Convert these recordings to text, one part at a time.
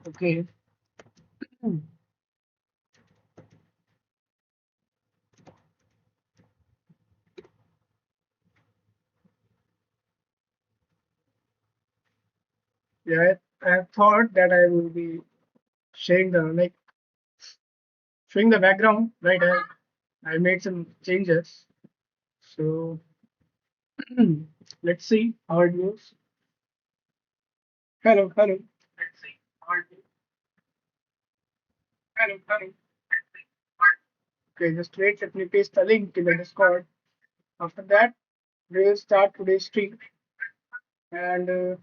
Okay. Yeah, I thought that I will be sharing the showing the background, right? I made some changes. So let's see how it goes. Hello, hello. Let's see how it goes. Hello, hello. Okay, just wait. Let me paste the link in the Discord. After that, we will start today's stream. And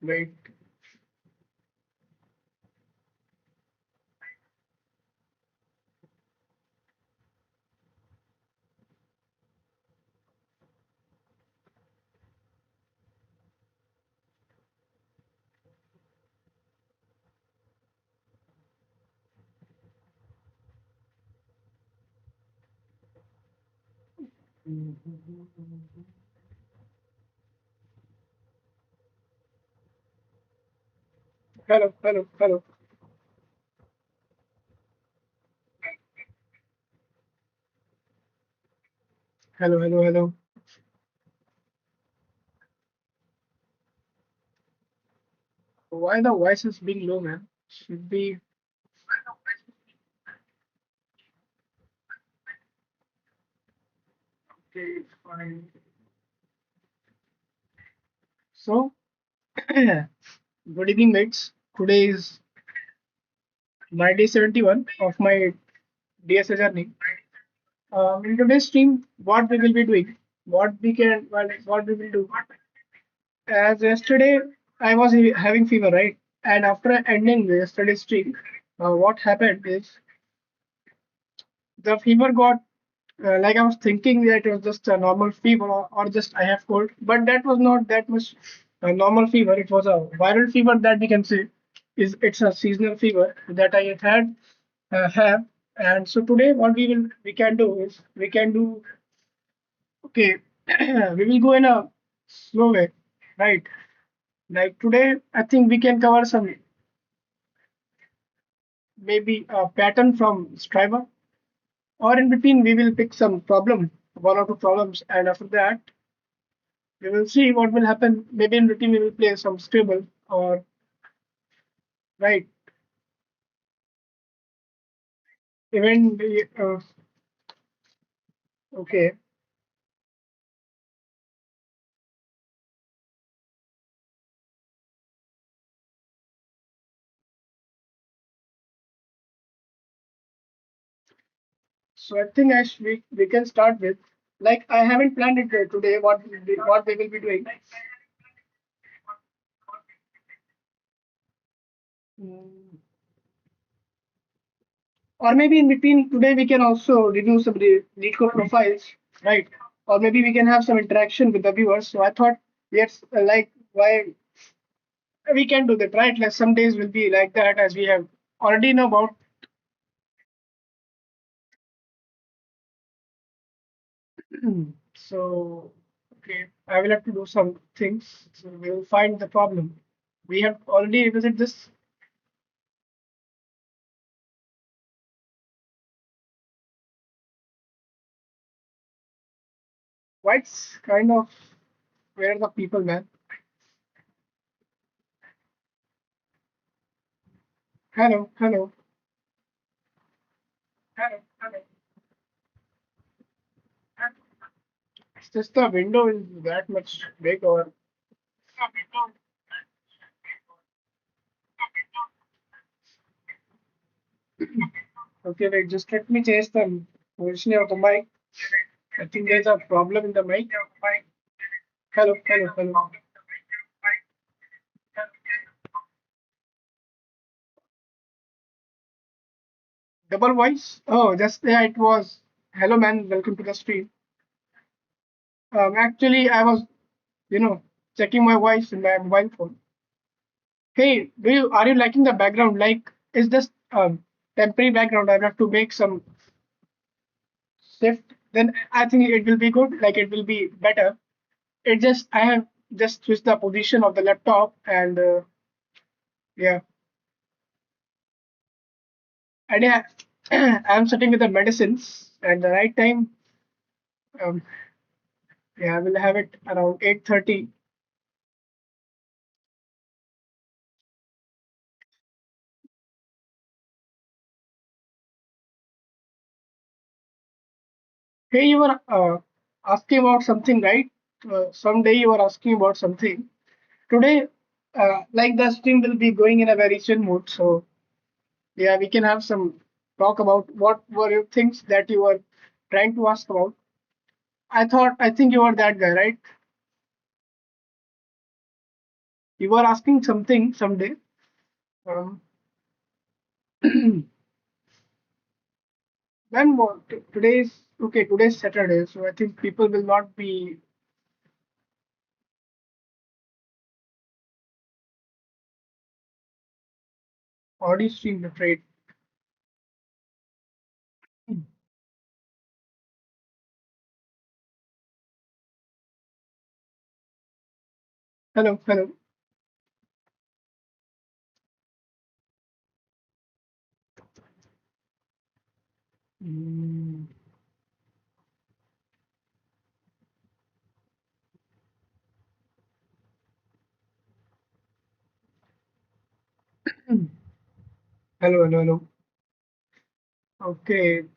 wait. Hello, hello, hello, hello, hello, hello. Why the voice is being low, man? Should be okay. Fine. So, good evening, mates. Today is my day 71 of my DSA journey. In today's stream, what we will be doing, what we will do. As yesterday, I was having fever, right? And after ending the yesterday's stream, what happened is the fever got like I was thinking that it was just a normal fever or just I have cold, but that was not that much a normal fever. It was a viral fever that we can say is it's a seasonal fever that I had have. And so today, what we can do is we can do okay. We will go in a slow way, right? Like today, I think we can cover some maybe a pattern from Striver, or in between we will pick some problem, one or two problems, and after that we will see what will happen. Maybe in between we will play some scribble or right. Even okay. So I think we can start with like I haven't planned it today. What we will be doing. Mm, or maybe in between today we can also review some lead code profiles, right? Or maybe we can have some interaction with the viewers. So I thought yes, like why we can do that, right? Like some days will be like that as we have already know about. So okay, I will have to do some things. So we will find the problem. We have already revisited this. What's kind of where are the people, man? Hello, hello, hello, hello. It's just the window is that much big or okay, wait, just let me change the position of the mic. I think there's a problem in the mic. Hello, hello, hello. Double voice? Oh, just yeah, it was. Hello, man. Welcome to the stream. Actually, I was, you know, checking my voice in my mobile phone. Hey, are you liking the background? Like, is this temporary background? I have to make some shift. Then I think it will be good. Like, it will be better. It just I have just switched the position of the laptop, and yeah, and yeah, I'm sitting with the medicines at the right time. Um, yeah, I will have it around 8:30. Hey, you were asking about something, right? Someday you were asking about something. Today, like the stream will be going in a very chill mood, so yeah, we can have some talk about what were your things that you were trying to ask about. I think you were that guy, right? You were asking something someday. Um, when what? Today's okay. Today's Saturday, so I think people will not be audio stream afraid. Hello, hello. Mm, hello, hello, hello. Okay.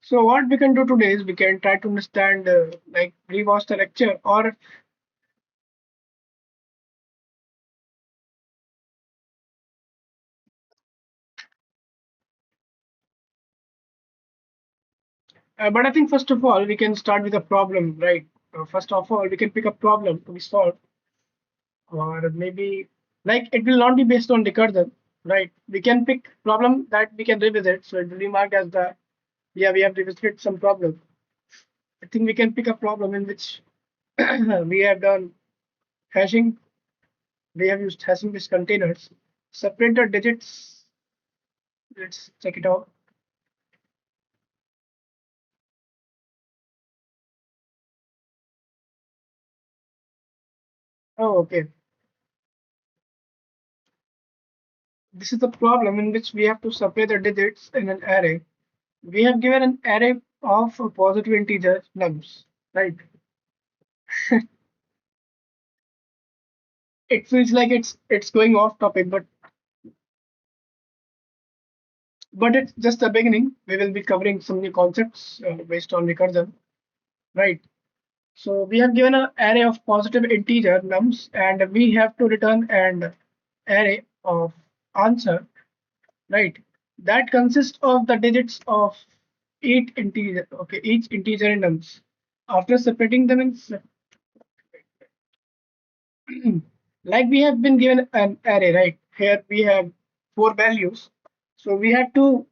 So what we can do today is we can try to understand, like rewatch the lecture, or but I think first of all we can start with a problem, right? First of all, we can pick a problem to be solved, or maybe like it will not be based on recursion, right? We can pick problem that we can revisit, so it will be marked as the yeah we have revisited some problem. I think we can pick a problem in which we have done hashing. We have used hashing with containers. Separate the digits. Let's check it out. Oh, okay. This is the problem in which we have to separate the digits in an array. We have given an array of positive integer nums, right? It feels like it's going off topic, but it's just the beginning. We will be covering some new concepts based on recursion, right? So we have given an array of positive integer nums, and we have to return an array of answer, right? That consists of the digits of each integer in nums. After separating them in like we have been given an array, right? Here we have four values. So we have to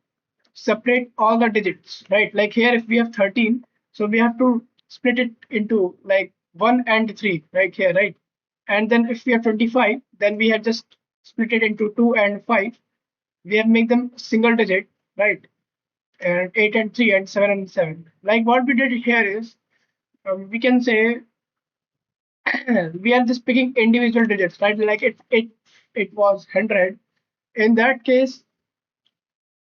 separate all the digits, right? Like here, if we have 13, so we have to split it into like 1 and 3, right here, right? And then if we have 25, then we have just split it into 2 and 5. We have made them single digit, right? And 8 and 3 and 7 and 7. Like what we did here is we can say we are just picking individual digits, right? Like it was 100. In that case,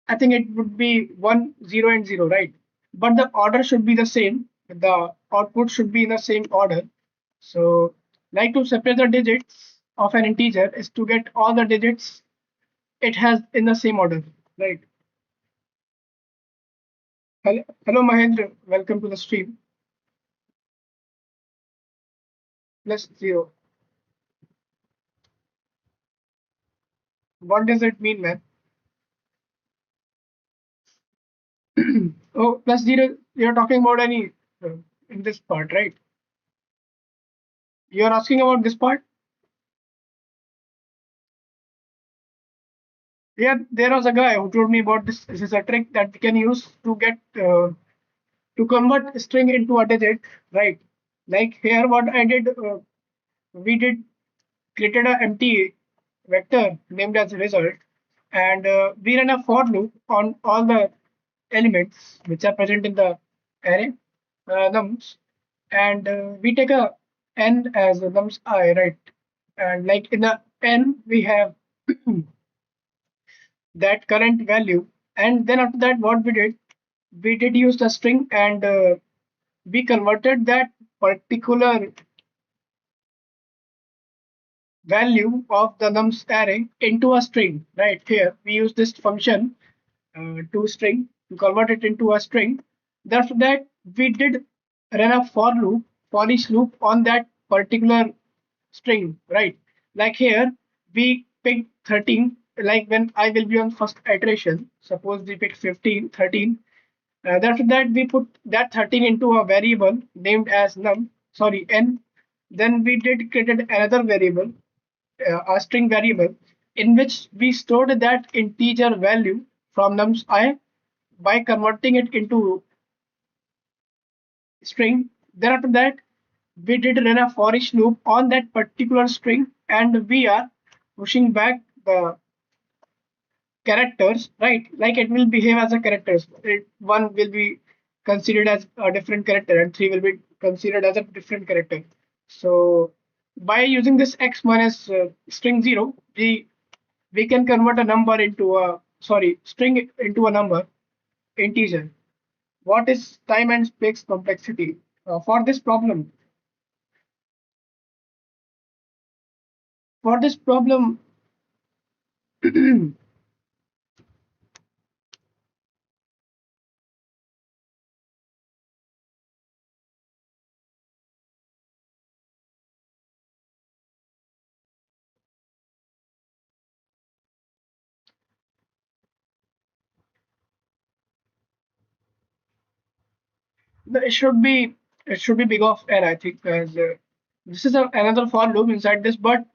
I think it would be 1, 0, and 0, right? But the order should be the same. The output should be in the same order. So, like to separate the digits of an integer is to get all the digits it has in the same order, right? Hello, Mahendra. Welcome to the stream. Plus 0. What does it mean, man? Oh, plus 0. You're talking about any in this part, right? You're asking about this part? Yeah, there was a guy who told me about this. This is a trick that we can use to get to convert string into a digit, right? Like here, what I did, we did created an empty vector named as result, and we ran a for loop on all the elements which are present in the array nums, and we take a n as nums I, right? And like in the n, we have that current value, and then after that, what we did use the string, and we converted that particular value of the nums array into a string. Right here, we use this function to string to convert it into a string. After that, we did run a for each loop on that particular string. Right, like here we picked 13. Like when I will be on first iteration, suppose we pick 15, 13. After that, we put that 13 into a variable named as n. Then we did created another variable, a string variable, in which we stored that integer value from nums I by converting it into string. Then after that, we did run a for each loop on that particular string, and we are pushing back the characters, right? Like it will behave as a characters. One will be considered as a different character, and three will be considered as a different character. So by using this x minus string zero, we can convert a number into a string into a number integer. What is time and space complexity? For this problem, for this problem, it should be big of n, I think, as this is another for loop inside this, but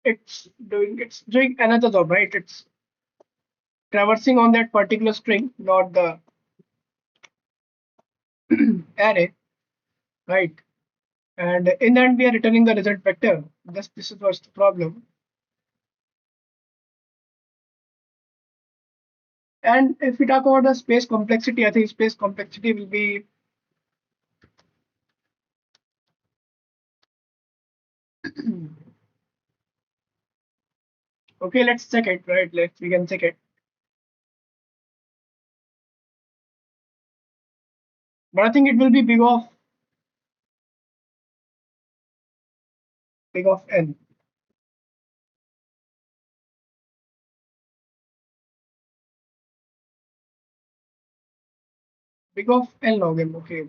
it's doing another job, right? It's traversing on that particular string, not the array, right? And in the end, we are returning the result vector. This is what's the problem. And if we talk about the space complexity, I think space complexity will be okay. Let's check it, right? We can check it, but I think it will be big of n, big of n log m. Okay,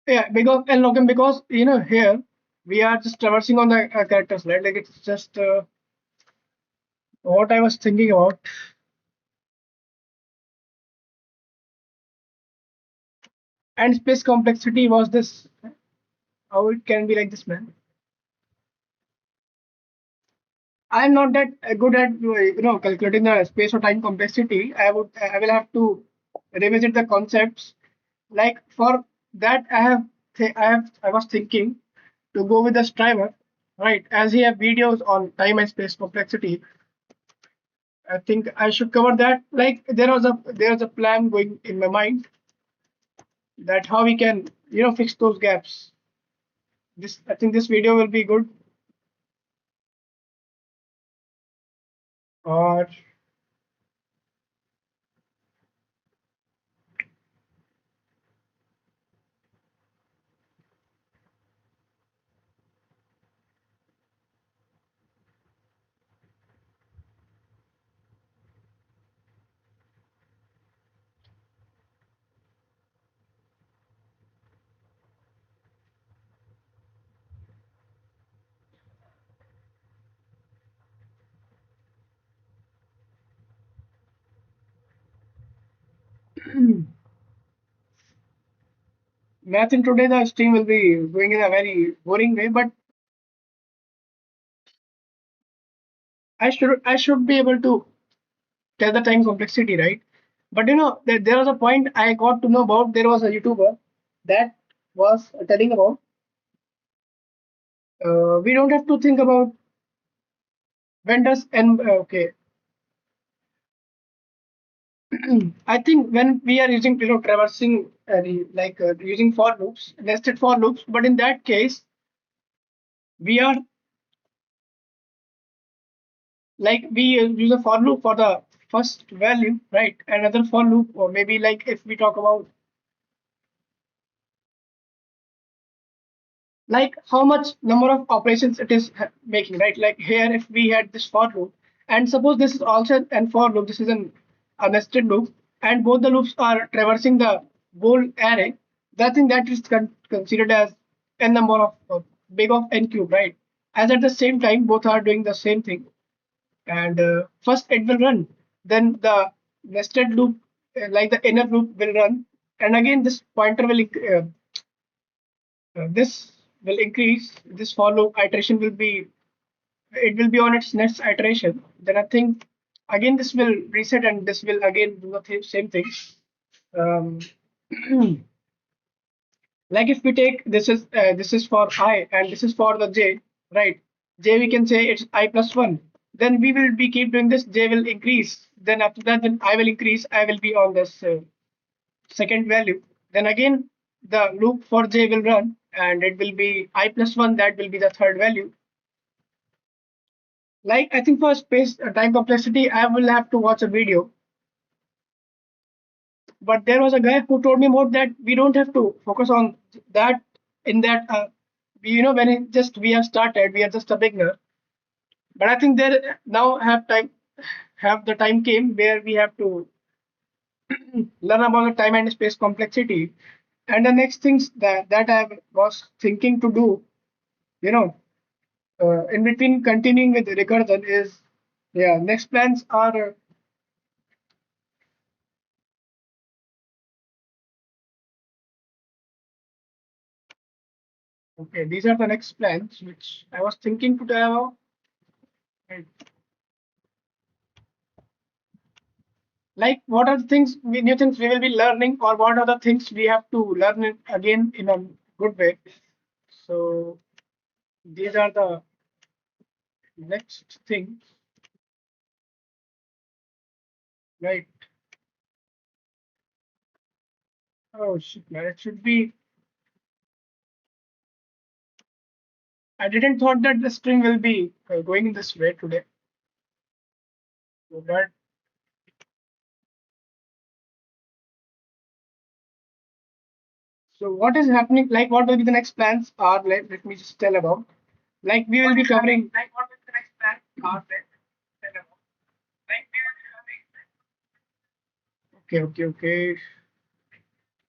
yeah, big of n log m, because here we are just traversing on the characters, right? Like it's just what I was thinking about. And space complexity was this. How it can be like this, man? I'm not that good at calculating the space or time complexity. I will have to revisit the concepts. Like for that, I was thinking to go with the striver, right? As he have videos on time and space complexity, I think I should cover that. Like there's a plan going in my mind that how we can fix those gaps. This I think this video will be good. Or math in today, the stream will be going in a very boring way, but I should be able to tell the time complexity, right? But there was a point I got to know about. There was a YouTuber that was telling about we don't have to think about when does and okay. I think when we are using traversing using for loops, nested for loops, but in that case we are we use a for loop for the first value, right? Another for loop, or maybe like if we talk about like how much number of operations it is making, right? Like here, if we had this for loop, and suppose this is also an for loop, this is a nested loop, and both the loops are traversing the whole array, that thing that is considered as n number of big of n cube, right? As at the same time, both are doing the same thing, and first it will run, then the nested loop, like the inner loop, will run, and again this pointer will this will increase. This for loop iteration will be, it will be on its next iteration. Then I think again this will reset and this will again do the same thing. Um, like if we take this is for I and this is for the j, right? J we can say it's I plus one. Then we will be keep doing this. J will increase. Then after that, then I will increase. I will be on this second value. Then again the loop for j will run and it will be I plus one. That will be the third value. Like I think for space time complexity, I will have to watch a video. But there was a guy who told me about that we don't have to focus on that in that when we have started, we are just a beginner. But I think there now have the time came where we have to learn about the time and space complexity. And the next things that I was thinking to do, you know, in between continuing with recursion is, yeah, next plans are okay. These are the next plans which I was thinking to have. Right. Like, what are the things, new things we will be learning, or what are the things we have to learn it again in a good way? So these are the next things, right? Oh shit, man, it should be. I didn't thought that the string will be going in this way today. But so what is happening? Like, what will be the next plans? Are let me just tell about. Like, we will be covering. Like, what will be the next plans? Are tell about. Like, we will be covering. Okay, okay, okay.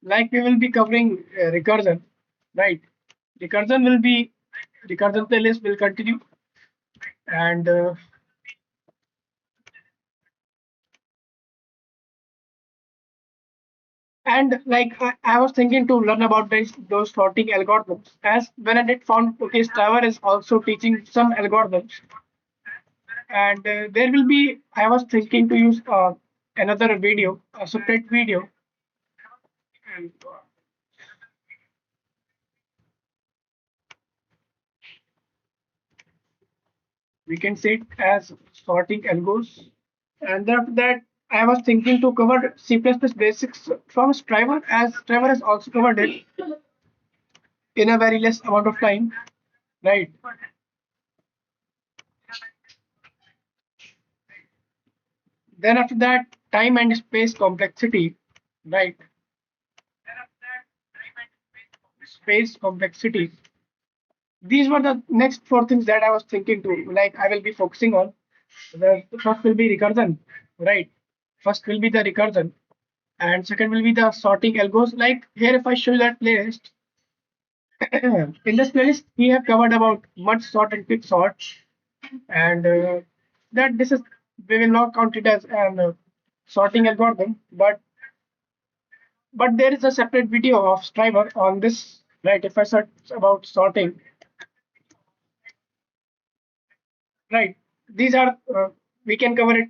Like, we will be covering recursion, right? Recursion will be recursion playlist will continue, and like I was thinking to learn about those sorting algorithms. As when I did found, okay, Strava is also teaching some algorithms, and there will be. I was thinking to use another video, a separate video, and we can say it as sorting algos. And after that, I was thinking to cover C++ basics from Strava, as Strava has also covered it in a very less amount of time, right? Then after that, time and space complexity, right? Space complexity. These were the next four things that I was thinking to, like I will be focusing on. The first will be recursion, right? First will be the recursion, and second will be the sorting algos. Like here, if I show you that playlist, in this playlist we have covered about merge sort and quick sort, and that this is we will not count it as an sorting algorithm, but there is a separate video of Striver on this, right? If I search about sorting, right? these are we can cover it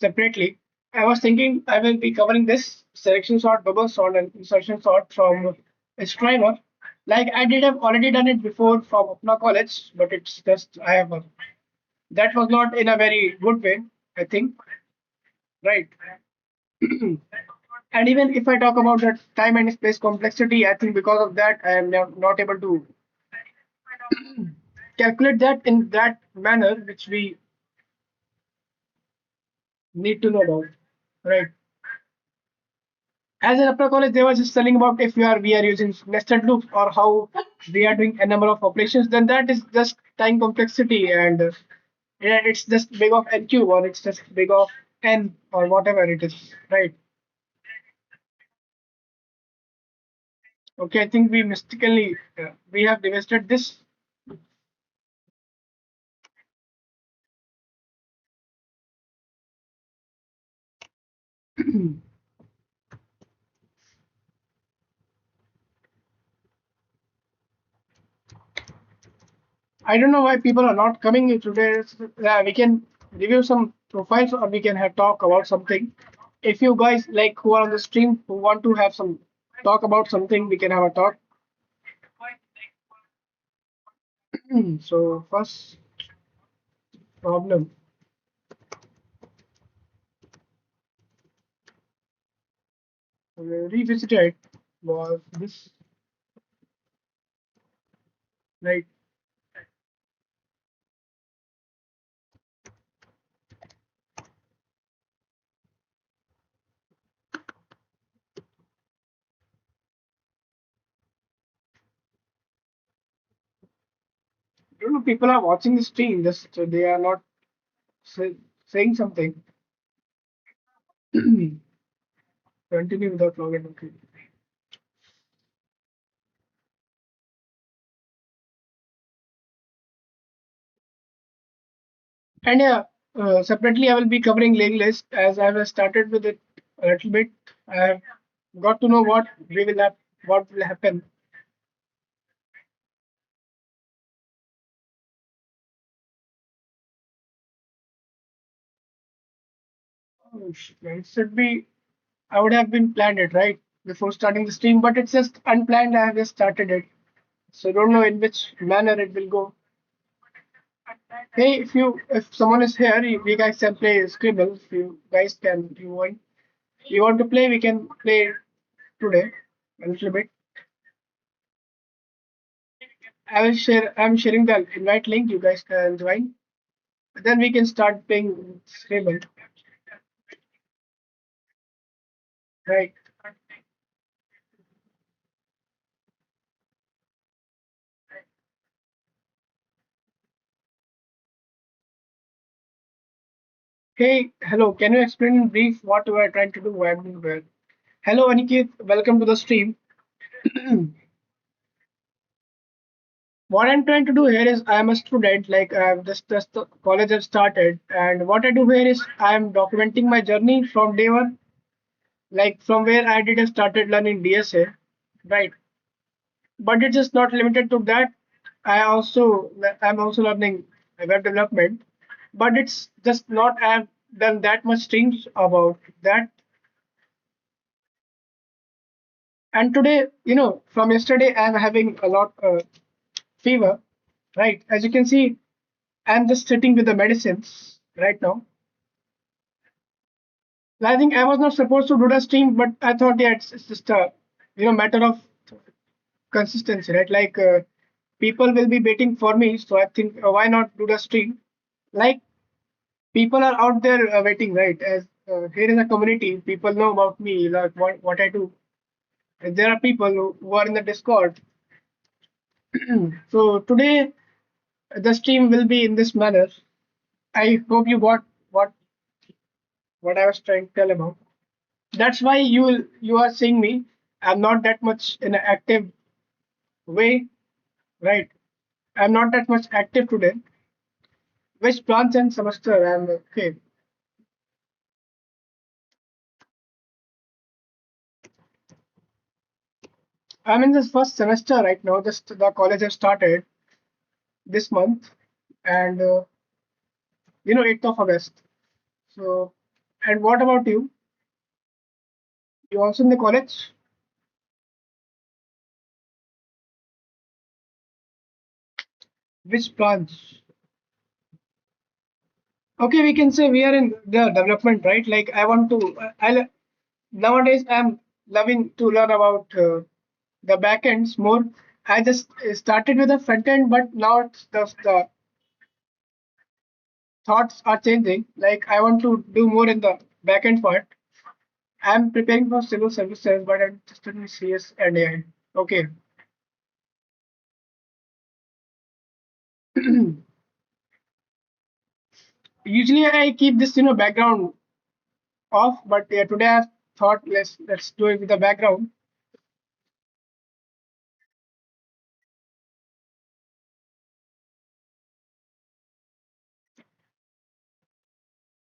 separately. I was thinking I will be covering this selection sort, bubble sort, and insertion sort from a streamer. Like I did have already done it before from Upna College, but it's just I have that was not in a very good way, I think, right? And even if I talk about the time and space complexity, I think because of that I am not able to calculate that in that manner which we need to know about, right? As in upper college, they were just telling about if we are using nested loops or how we are doing a number of operations, then that is just time complexity and yeah, it's just big of n cube or it's just big of n or whatever it is, right? Okay, I think we mystically we have divested this. I don't know why people are not coming in today. We can review some profiles or we can have talk about something. If you guys like who are on the stream who want to have some talk about something, we can have a talk. So first problem revisited was this, right? I don't know. People are watching the stream, just they are not say, saying something. Continue without login. Okay. And yeah, separately I will be covering link list as I have started with it a little bit. I have got to know what will happen. Oh, it should be. I would have been planned it right before starting the stream, but it's just unplanned. I have just started it, so I don't know in which manner it will go. Hey, if someone is here, we guys can play Scribble. If you guys can, you want to play, we can play today a little bit. I will share. I'm sharing the invite link. You guys can join. Then we can start playing Scribble. Right. Hey, hello. Can you explain in brief what we are trying to do? I'm doing well. Hello, Aniket. Welcome to the stream. What I'm trying to do here is I'm a student, like I've just the college have started, and what I do here is I'm documenting my journey from day one, like from where I did have started learning DSA, right? But it's just not limited to that. I'm also learning web development, but it's just not I've done that much streams about that. And today, from yesterday, I'm having a lot fever, right? As you can see, I'm just sitting with the medicines right now. I think I was not supposed to do the stream, but I thought, yeah, it's just a matter of consistency, right? Like people will be waiting for me, so I think why not do the stream? Like people are out there waiting, right? As here is a community, people know about me, like what I do. And there are people who are in the Discord. So today the stream will be in this manner. I hope you got what I was trying to tell about. That's why you are seeing me. I'm not that much in an active way, right? I'm not that much active today. Which branch and semester? I'm okay. I'm in this first semester right now. Just the college has started this month, and 8th of August. So, and what about you? You also in the college? Which branch? Okay, we can say we are in the development, right? Like I want to, nowadays I'm loving to learn about the backends more. I just started with the front end, but now the thoughts are changing. Like I want to do more in the backend part. I'm preparing for civil services, but I'm just studying CS and AI. Okay. Usually I keep this background off, but yeah, today I thought let's do it with the background.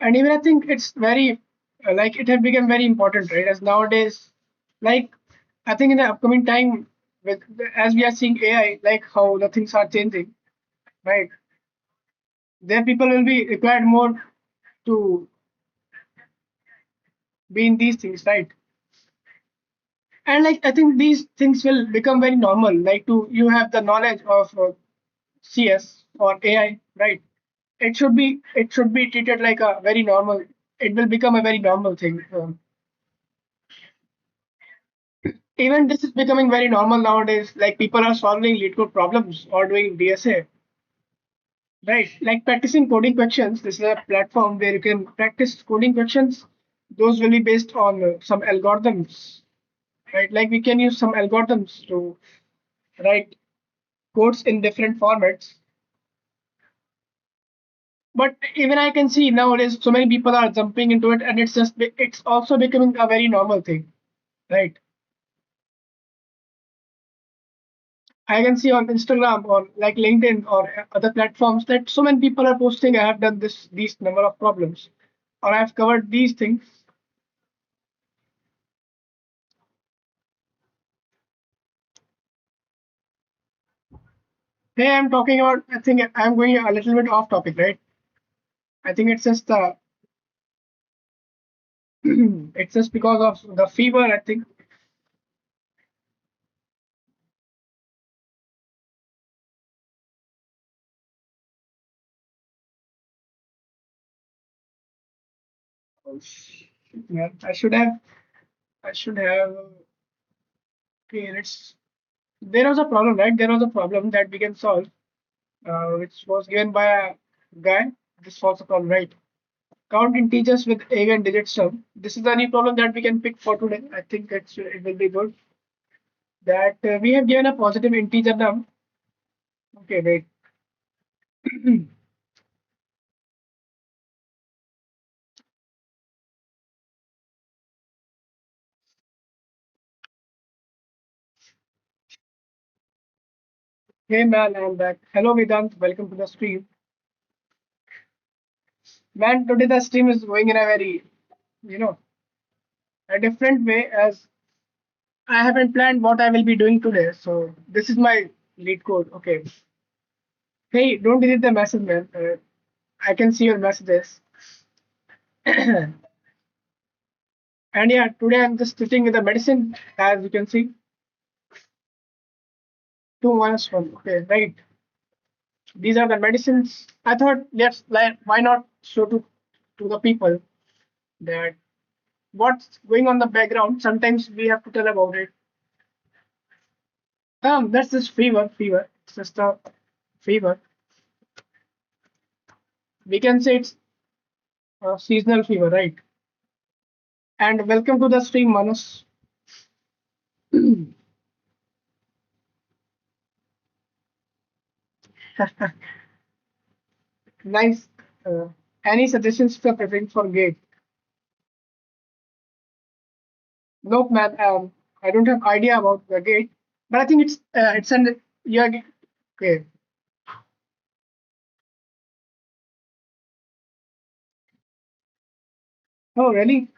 And even I think it's very like it has become very important, right? As nowadays, like I think in the upcoming time, with as we are seeing AI, like how the things are changing, right? There people will be required more to be in these things, right? And like I think these things will become very normal. Like to you have the knowledge of CS or AI, right? It should be treated like a very normal. It will become a very normal thing. Even this is becoming very normal nowadays. Like people are solving LeetCode problems or doing DSA, right? Like practicing coding questions. This is a platform where you can practice coding questions. Those will be based on some algorithms, right? Like we can use some algorithms to write codes in different formats. But even I can see nowadays so many people are jumping into it, and it's also becoming a very normal thing, right? I can see on Instagram or like LinkedIn or other platforms that so many people are posting, I have done these number of problems, or I've covered these things. Hey, I'm talking about, I think I'm going a little bit off topic, right? I think it's just it's just because of the fever, I think. Oh, shit, man. I should have, okay, there was a problem, right? There was a problem that we can solve, which was given by a guy. This was a problem, right? Count integers with even digit sum. This is the only problem that we can pick for today. I think it will be good that we have given a positive integer num. Okay, wait. Hey man, I'm back. Hello Vedant, welcome to the stream. Man, today the stream is going in a very, you know, a different way as I haven't planned what I will be doing today. So this is my lead code. Okay. Hey, don't delete the message, man. I can see your messages. And yeah, today I'm just sitting with the medicine, as you can see, 2 minus 1. Okay, right. These are the medicines. I thought, why not show to the people that what's going on the background. Sometimes we have to tell about it. That's just fever. It's just a fever. We can say it's a seasonal fever, right? And welcome to the stream, Manus. Nice. Uh, any suggestions for preparing for gate? Nope, man. I don't have idea about the gate, but I think it's an yeah. Okay. Oh, really?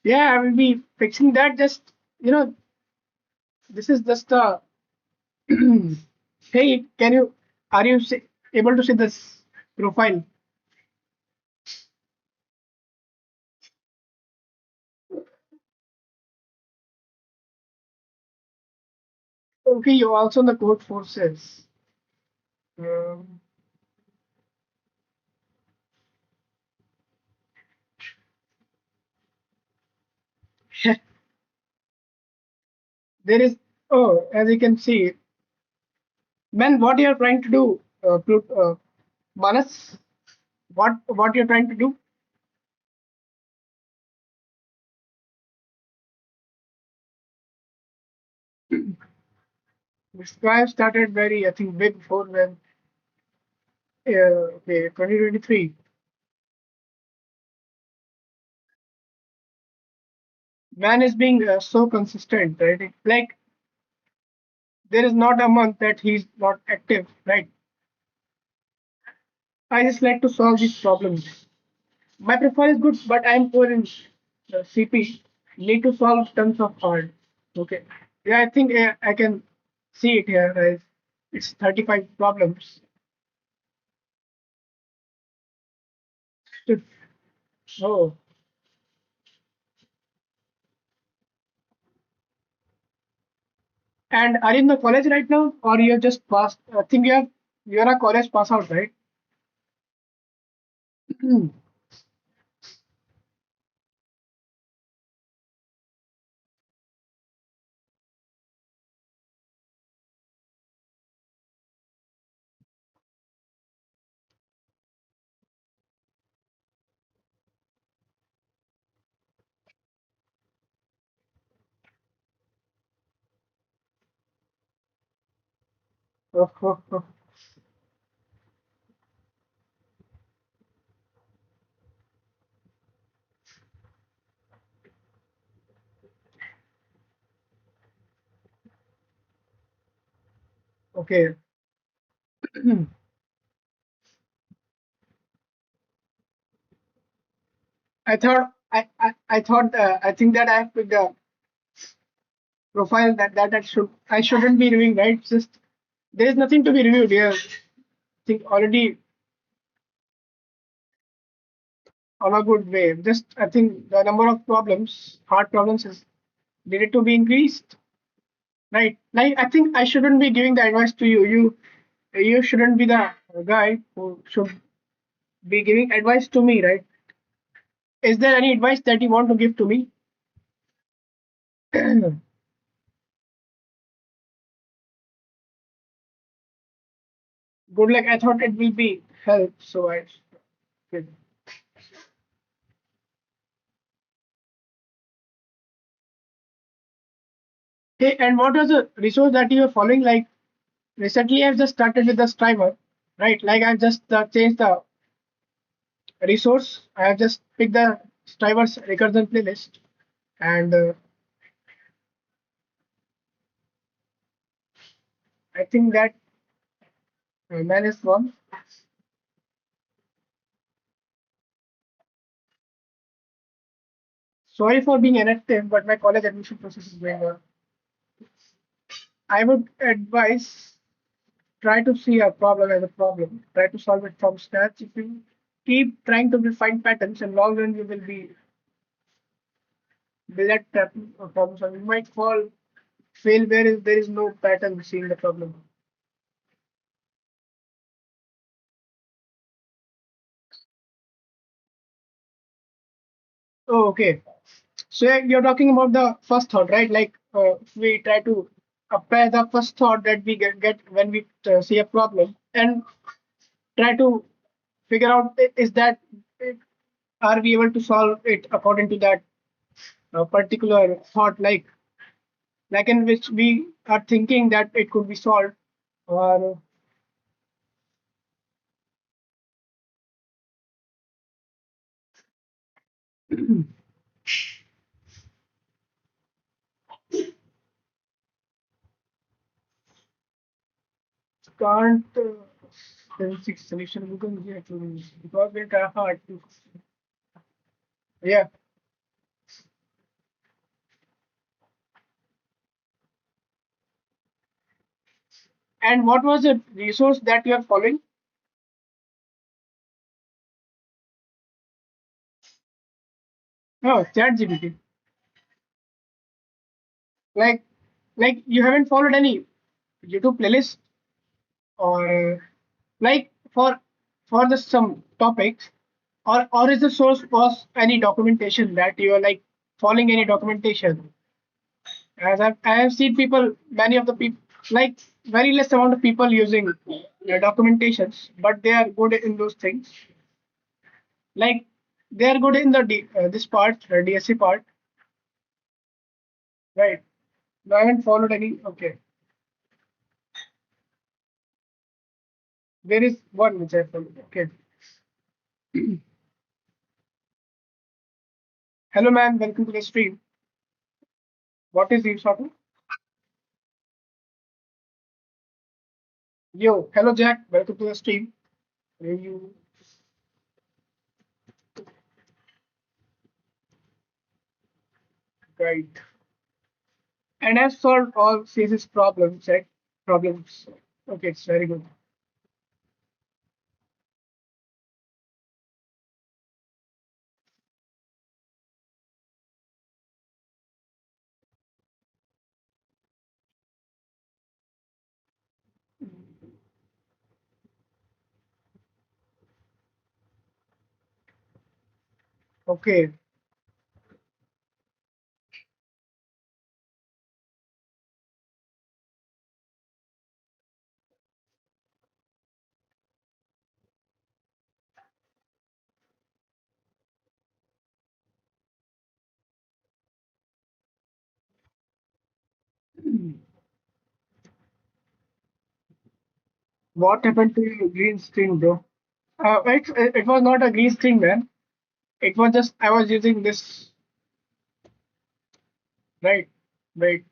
Yeah, I will be fixing that. Just this is just a. Hey, are you able to see this profile? Okay, you also the code forces. Um, there is, oh, as you can see, man, what you are trying to do, Manas, what you're trying to do? This guy started very, I think, way before when, okay, 2023. Man is being so consistent, right? Like there is not a month that he's not active, right? I just like to solve these problems. My profile is good, but I'm poor in CP. Need to solve tons of hard. Okay. Yeah, I think I can see it here. Guys. It's 35 problems. Oh, and are you in the college right now, or you have just passed? I think you're a college pass out, right? Oh, oh, oh. Okay. I thought I think that I have picked a profile that I shouldn't be reviewing, right? Just there is nothing to be reviewed here. I think already on a good way. Just I think the number of problems, hard problems, is needed to be increased, right? Like I think I shouldn't be giving the advice to you. You shouldn't be the guy who should be giving advice to me, right? Is there any advice that you want to give to me? Good luck. I thought it will be help, so I. Hey, and what was the resource that you are following? Like recently, I've just started with the striver, right? Like I've just changed the resource. I have just picked the striver's recursion playlist, and I think that man is one. Sorry for being inactive, but my college admission process is going on. I would advise try to see a problem as a problem. Try to solve it from scratch. If you keep trying to find patterns, in long run you will be that problem solving. You might fail where there is no pattern seeing the problem. Oh, okay. So you're talking about the first thought, right? Like we try to apply the first thought that we get when we see a problem and try to figure out is that are we able to solve it according to that particular thought, like in which we are thinking that it could be solved, or can't six solution because we try hard to. Yeah. And what was the resource that you are following? Oh, ChatGPT. Like, like you haven't followed any. YouTube playlist or like for the some topics, or is the source was any documentation that you are like following any documentation? As I have seen people, many of the people, like very less amount of people using documentations, but they are good in those things. Like they are good in the this part, the DSA part, right? No, I haven't followed any. Okay, there is one which I followed. Okay, hello man, welcome to the stream. What is you talking? Yo, hello Jack, welcome to the stream. You right? And I've solved all CSS problems. Right? Problems. Okay, it's very good. Okay, what happened to your green string, bro? It was not a green string, man. It was just I was using this, right? Wait,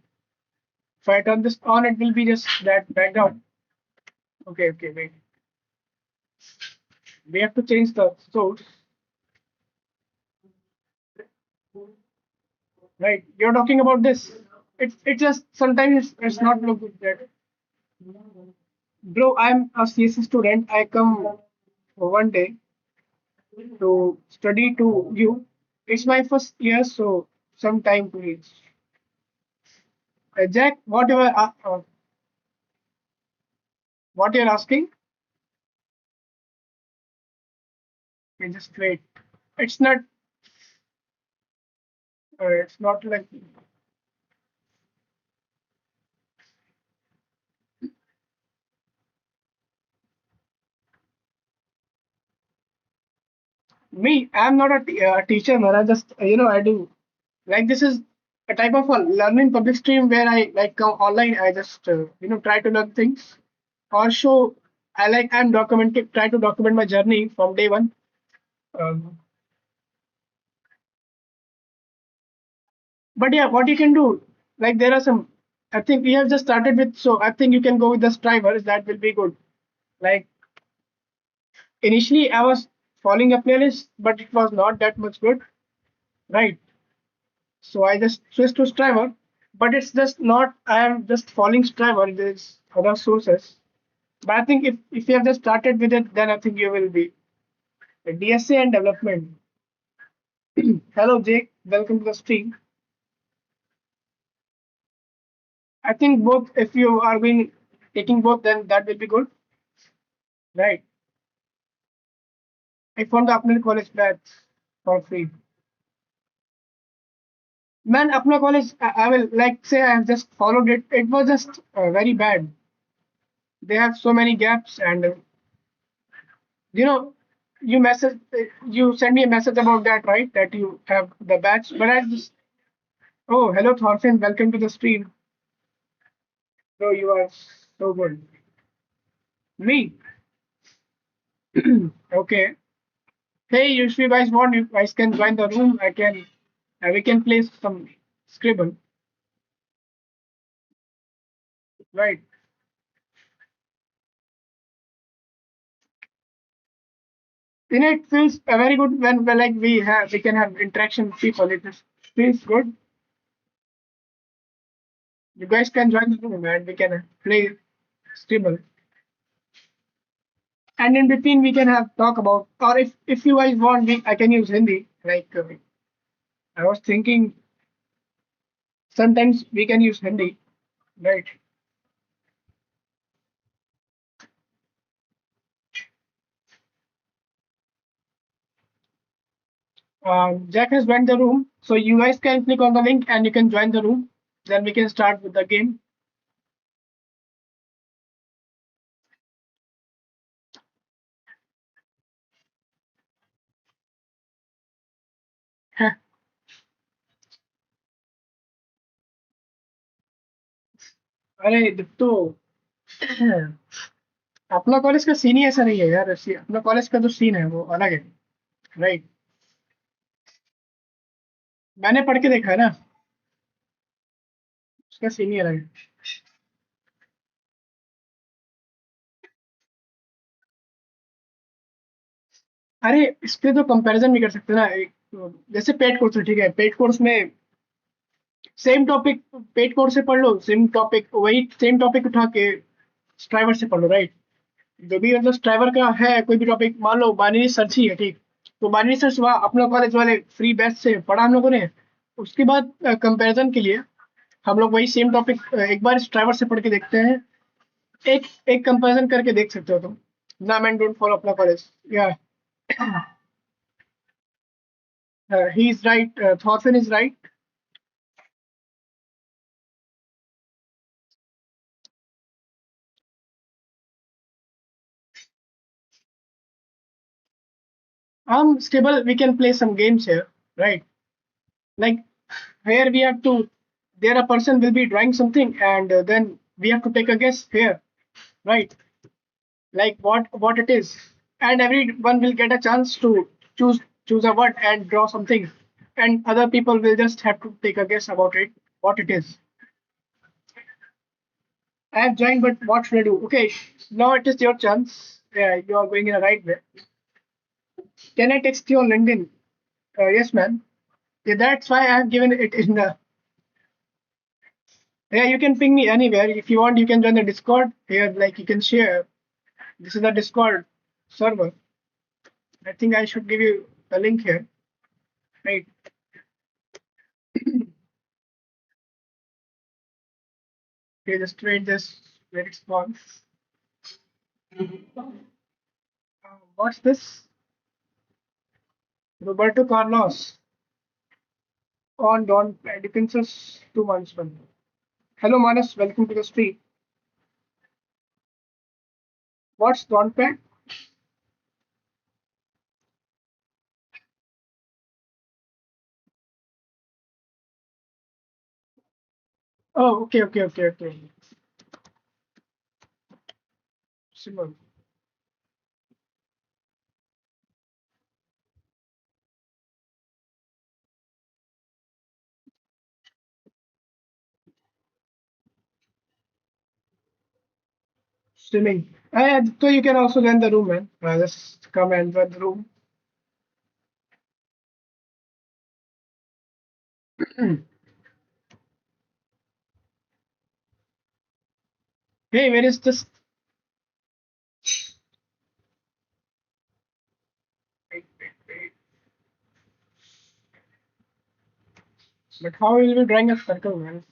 if I turn this on, it will be just that background. Okay, okay, wait. We have to change the source, right? You're talking about this. It just sometimes it's not look good that. Bro, I'm a CSS student. I come one day to study to you. It's my first year, so some time to reach. Jack, what you're asking? Okay, just wait. It's not. It's not like me. I'm not a teacher, man. I just I do like this is a type of a learning public stream where I like come online. I just try to learn things or show. I'm documenting, try to document my journey from day one. Um, but yeah, what you can do, like there are some. I think we have just started with, so I think you can go with the strivers. That will be good. Like initially, I was following a playlist, but it was not that much good, right? So I just switched to striver, but it's just not. I am just following striver. There's other sources, but I think if you have just started with it, then I think you will be. DSA and development. Hello, Jake. Welcome to the stream. I think both, if you are going taking both, then that will be good, right? I found the Apna college batch for free. Man, Apna college, I will like say I have just followed it. It was just very bad. They have so many gaps, and you know, you send me a message about that, right? That you have the batch, but I just oh hello Thorfinn, welcome to the stream. So you are so good. Me, okay. Hey, if you guys want, you guys can join the room. I can, we can play some scribble, right? It feels very good when like we can have interaction with people. It just feels good. You guys can join the room and we can play scribble. And in between we can have talk about, or if you guys want, I can use Hindi. Like I was thinking, sometimes we can use Hindi, right? Jack has joined the room, so you guys can click on the link and you can join the room. Then we can start with the game. अरे तो अपना college का scene ही ऐसा नहीं है यार। अपना college का जो सीन है वो अलग है, राइट? मैंने पढ़ के देखा है ना, उसका सीन ही अलग है। अरे इस पे तो कंपैरिजन भी कर सकते हैं ना। जैसे पेड कोर्स है, ठीक है, पेड कोर्स में सेम टॉपिक, पेड कोर्स से पढ़ लो, सेम टॉपिक, वही सेम टॉपिक उठा के स्ट्राइवर से पढ़ लो, राइट? जो भी मतलब स्ट्राइवर का है कोई भी टॉपिक, मान लो बाइनरी सर्च ही है, ठीक, तो बाइनरी सर्च वहाँ अपना कॉलेज वाले फ्री बैच से पढ़ा हम लोगों ने। उसके बाद कंपैरिजन के लिए हम लोग वही सेम टॉपिक एक बार स्ट्राइवर से पढ़ के देखते हैं। एक एक कंपैरिजन करके देख सकते हो तुम। ना मैन डोंट फॉलो अपना कॉलेज या he is right, Thorfinn is right. Stable, we can play some games here, right? Like here we have to, there a person will be drawing something and then we have to take a guess here, right? Like what it is, and everyone will get a chance to choose a word and draw something, and other people will just have to take a guess about it, what it is. I have joined, but what should I do? Okay, now it is your chance. Yeah, you are going in the right way. Can I text you on LinkedIn? Yes, man. Yeah, that's why I have given it in the. Yeah, you can ping me anywhere. If you want, you can join the Discord here. Like you can share. This is the Discord server. I think I should give you the link here. Right. Okay, just wait. Just wait. It's on. What's this? Roberto Carlos on Don Defenses 2 months. Hello, Manas. Welcome to the street. What's Don Pad? Oh, okay. Simple. Swimming. So you can also join the room, man. Just come and join the room. Hey, where is this? Wait. But how will we drawing a circle, man?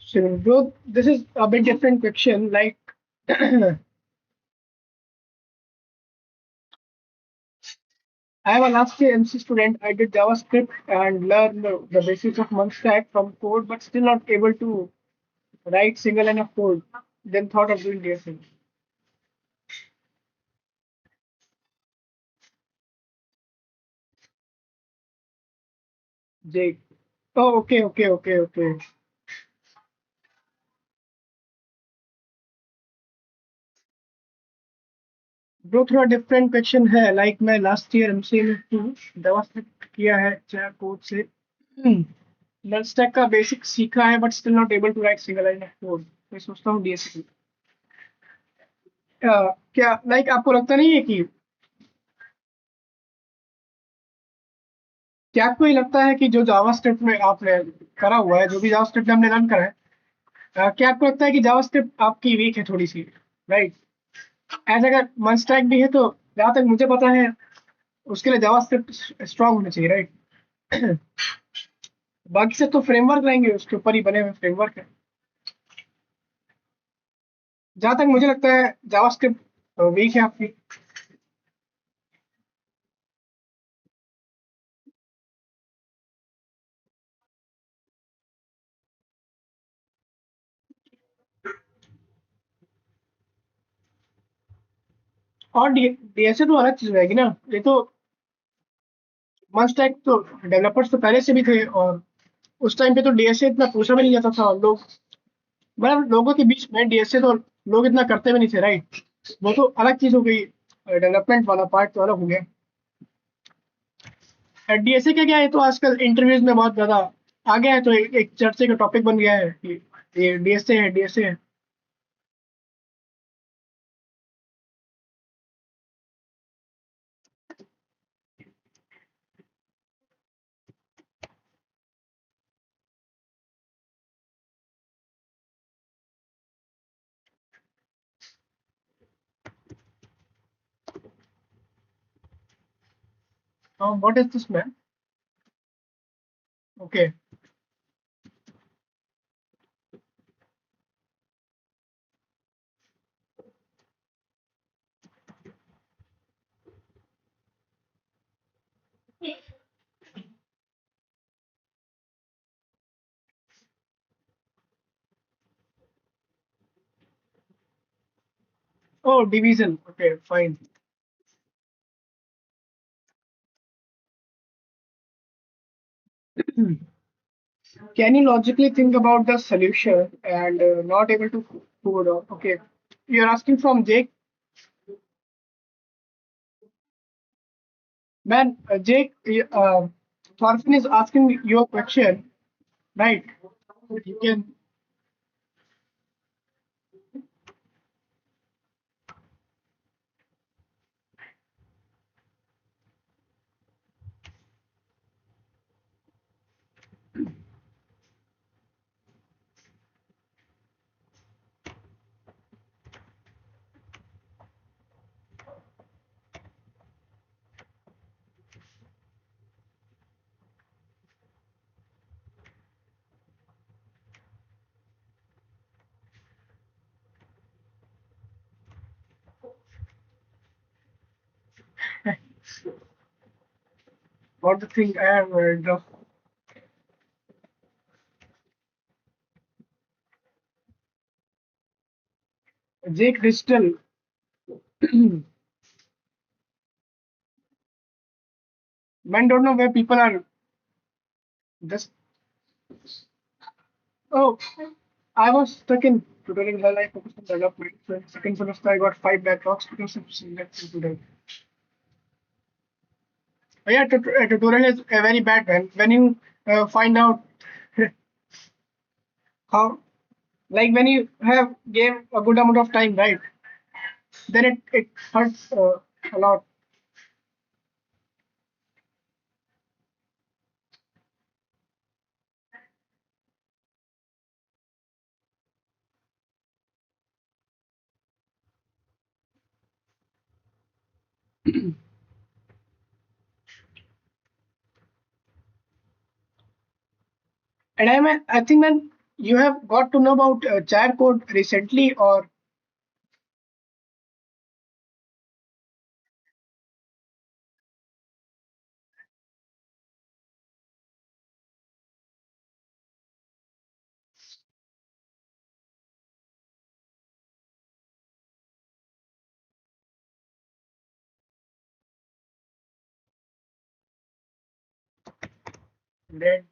So, bro, this is a bit different question. Like, I am a last year MC student. I did JavaScript and learned the basics of one stack from code, but still not able to write single line of code. Then thought of doing DSA. Jake. Oh, okay. Bro थोड़ा different question है। Like मैं last year MCA में हूँ, JavaScript किया है चार code से, नल stack का बेसिक सीखा है, but still not able to write single line of code. मैं सोचता हूँ डीएसए। क्या लाइक आपको लगता नहीं है कि, क्या आपको ये लगता है कि जो जावास्क्रिप्ट में आपने करा हुआ है, जो भी जावास्क्रिप्ट हमने रन करा है, क्या आपको लगता है कि जावास्क्रिप्ट आपकी वीक है थोड़ी सी, राइट? एज अगर वन स्टैक भी है तो जहाँ तक मुझे पता है उसके लिए जावास्क्रिप्ट स्ट्रांग होना चाहिए, राइट? बाकी सब तो फ्रेमवर्क रहेंगे, उसके ऊपर ही बने हुए फ्रेमवर्क है। जहां तक मुझे लगता है जावास्क्रिप्ट वीक है आपकी। और डीएसए तो अलग चीज रहेगी ना, ये तो मंच टैग तो डेवलपर्स तो पहले से भी थे, और उस टाइम पे तो डीएसए इतना पूछा भी नहीं जाता था, और लोग मतलब लोगों के बीच में डीएसए तो लोग इतना करते भी नहीं थे, राइट? वो तो अलग चीज हो गई, डेवलपमेंट वाला पार्ट तो अलग हो गया। डीएसए का क्या है, तो आजकल इंटरव्यूज में बहुत ज्यादा आ गया है, तो एक चर्चे का टॉपिक बन गया है कि ये डीएसए है, डीएसए है। What is this man? Okay. Oh, division, okay fine. Can you logically think about the solution and not able to code? Okay, you're asking from Jake. Man, Jake, Thorfinn is asking your question, right? You can. What the thing I have Jake Digital. Man, don't know where people are just. Oh, I was stuck in tutorial while I focused on development. So in second semester, I got 5 backlogs because of that tutorial. Oh, yeah, tutorial is a very bad one. When you find out how, like when you have gave a good amount of time, right? Then it hurts a lot. And I think man, you have got to know about Chair code recently, or red.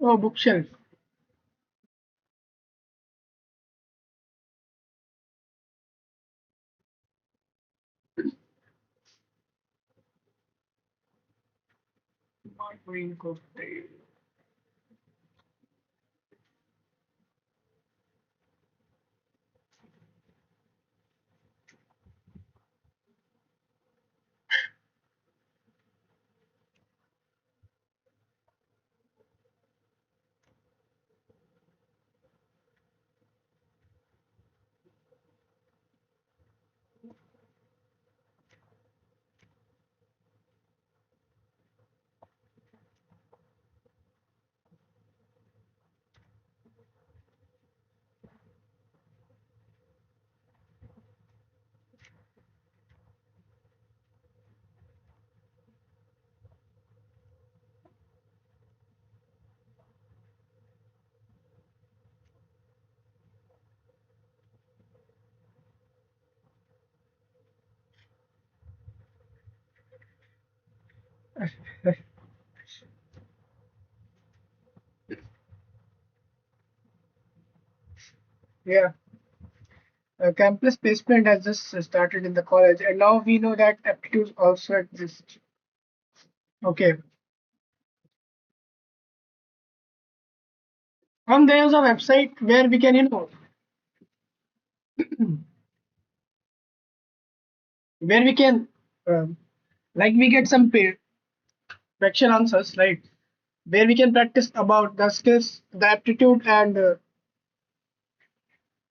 Oh, bookshelf. Green cocktail. Yeah, campus placement has just started in the college, and now we know that aptitudes also exist. Okay, and there's a website where we can, where we can, um, like we get some question answers, right? Where we can practice about the skills, the aptitude, and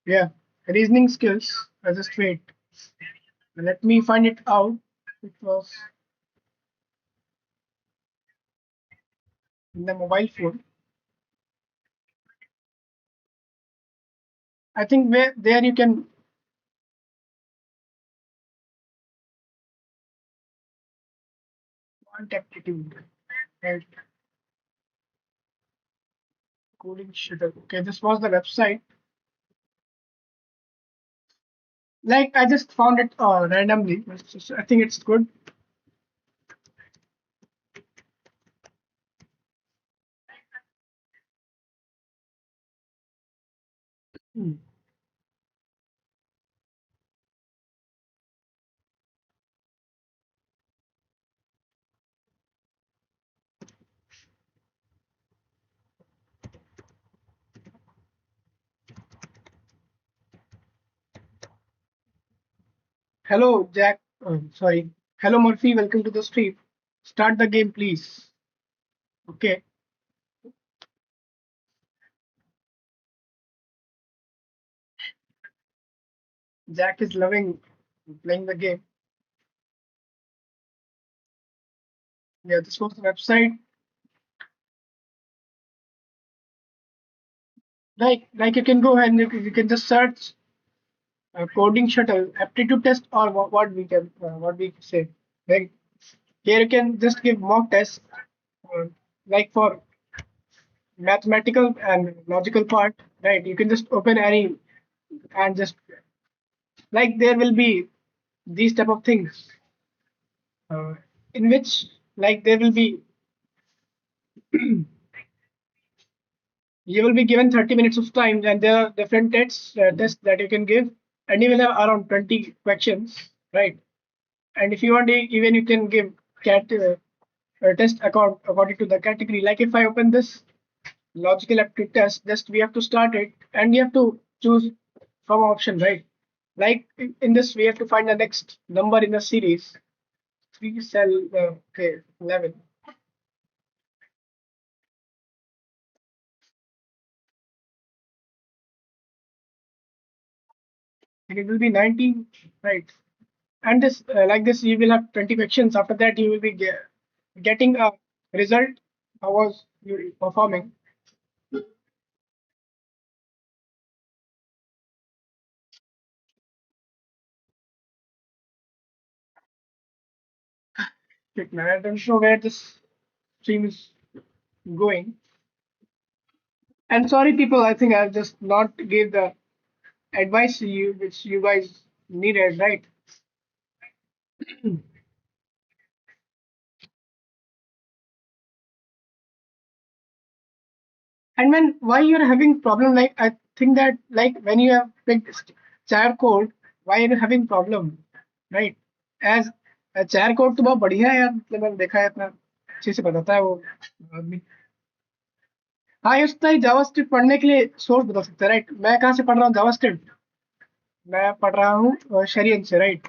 yeah, reasoning skills. I just wait. Let me find it out. It was in the mobile phone. I think where there you can want aptitude. Right. Coding shuttle. Okay, this was the website. Like I just found it randomly. I think it's good. Hmm. Hello, Jack. Sorry. Hello, Murphy. Welcome to the stream. Start the game, please. Okay. Jack is loving playing the game. Yeah, this was the website. Like you can go ahead and you can just search coding shuttle aptitude test or what we can what we say. Like here you can just give mock tests, uh, like for mathematical and logical part, right? You can just open any and just like there will be these type of things, uh, in which like there will be you will be given 30 minutes of time and there are different tests that you can give, and you will have around 20 questions, right? And if you want, even you can give cat test according to the category. Like if I open this logical aptitude test, just we have to start it and we have to choose from option, right? Like in this, we have to find the next number in the series. Three cell, okay, 11. And it will be 19, right? And this, like this, you will have 20 questions. After that, you will be getting a result. How was you performing? Quick, man. I don't know where this stream is going. And sorry, people, I think I'll just not give the advice to you which you guys needed, right? And when why you're having problem, like I think that like when you have picked chair code, why you're having problem, right? As a chair code तो बहुत बढ़िया है यार, मतलब मैंने देखा है इतना अच्छे से बताता है वो आदमी. हाँ, ये उसका ही जावास्क्रिप्ट पढ़ने के लिए सोर्स बता सकता है, राइट? मैं कहाँ से पढ़ रहा हूँ जावास्क्रिप्ट? मैं पढ़ रहा हूँ शरियन से, राइट?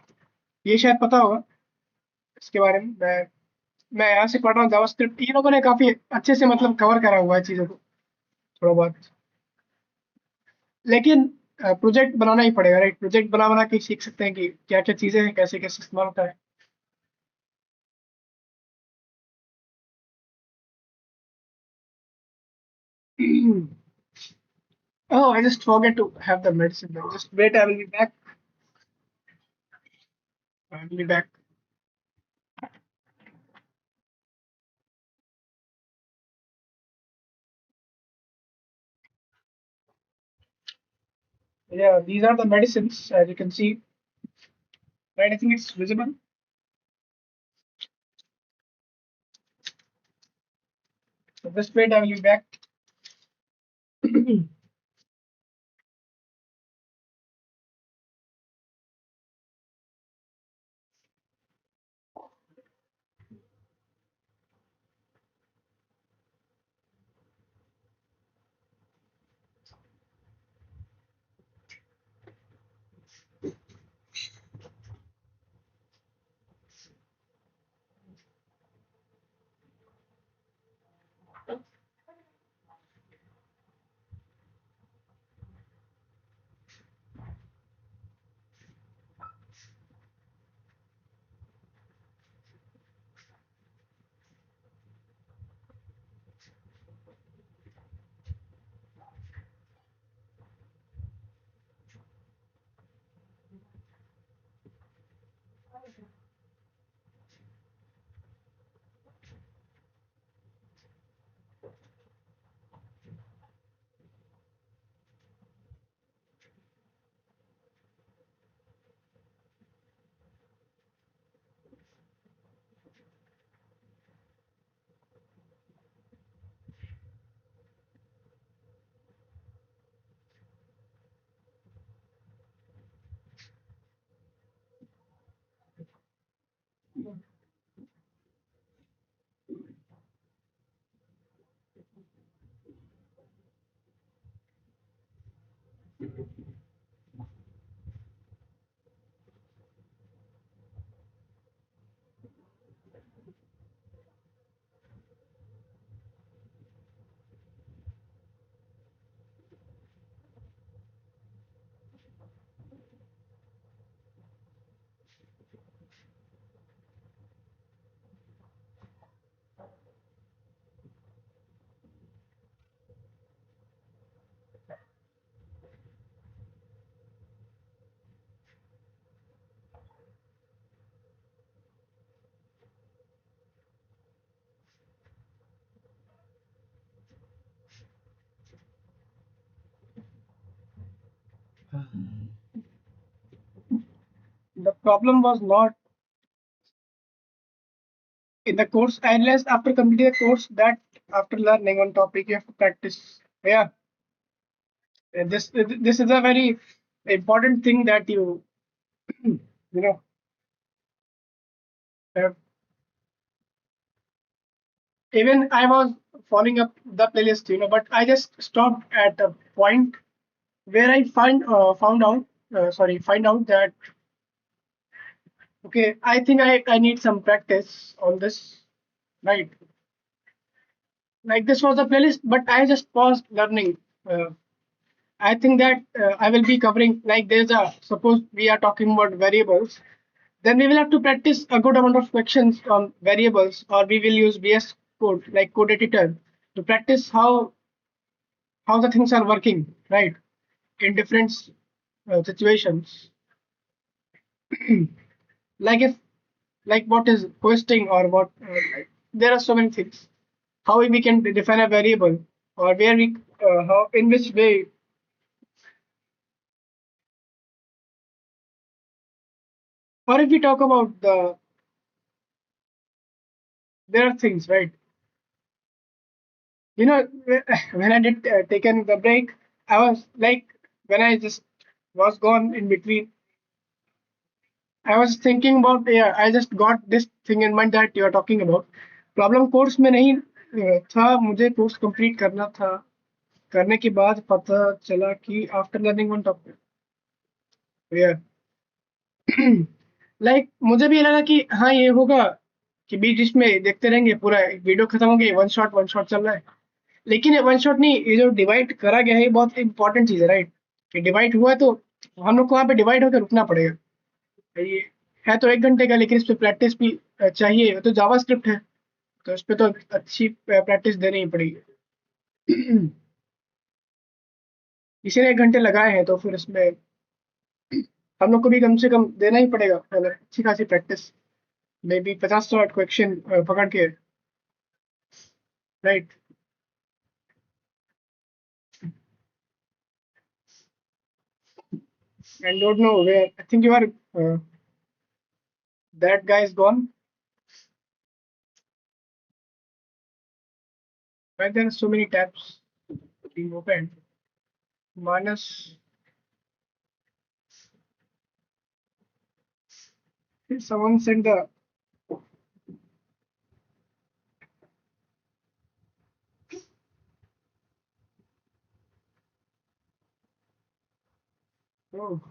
ये शायद पता होगा इसके बारे में. मैं यहाँ से पढ़ रहा हूँ जावास्क्रिप्ट. ये लोगों ने काफी अच्छे से मतलब कवर करा हुआ है चीजों को थोड़ा बहुत. लेकिन प्रोजेक्ट बनाना ही पड़ेगा, राइट? प्रोजेक्ट बना बना के सीख सकते हैं कि क्या क्या चीजें हैं, कैसे कैसे इस्तेमाल होता है. Oh, I just forget to have the medicine. Just wait, I will be back. I will be back. Yeah, these are the medicines, as you can see, right? I think it's visible. So just wait, I will be back. The problem was not in the course. I realized after completing the course that after learning one topic, you have to practice. Yeah, this is a very important thing that you know have. Even I was following up the playlist, but I just stopped at a point where I find out that okay, I think I need some practice on this, right? Like this was the playlist, but I just paused learning. Uh, I think that I will be covering like there's a suppose we are talking about variables, then we will have to practice a good amount of questions on variables, or we will use VS Code like code editor to practice how the things are working, right? In different situations, like if like what is hosting or what there are so many things. How we can define a variable or where we how in which way, or if we talk about there are things, right? You know, when I did taken the break, I was like, when I just was gone in between, I was thinking about, yeah, I just got this thing in mind that you are talking about. Problem course में नहीं था, मुझे course complete करना था. करने के बाद पता चला कि after learning one topic, like मुझे भी ये लगा कि हाँ ये होगा कि बीच बीच में देखते रहेंगे, पूरा वीडियो खत्म हो गई, वन शॉट चल रहा है. लेकिन ये वन शॉट नहीं, ये जो डिवाइड करा गया है ये बहुत इंपॉर्टेंट चीज है, राइट? कि डिवाइड हुआ है तो हम लोग को वहाँ पे डिवाइड होकर रुकना पड़ेगा. ये है तो 1 घंटे का, लेकिन इस पे प्रैक्टिस भी चाहिए. तो जावा स्क्रिप्ट है तो इस पे तो अच्छी प्रैक्टिस देनी ही पड़ेगी. इसीलिए 1 घंटे लगाए हैं, तो फिर इसमें हम लोग को भी कम से कम देना ही पड़ेगा अगर अच्छी खासी प्रैक्टिस, मे बी 50-100 क्वेश्चन पकड़ के, right? And don't know where I think you are that, guy is gone. why there are so many tabs being opened? Minus someone sent the oh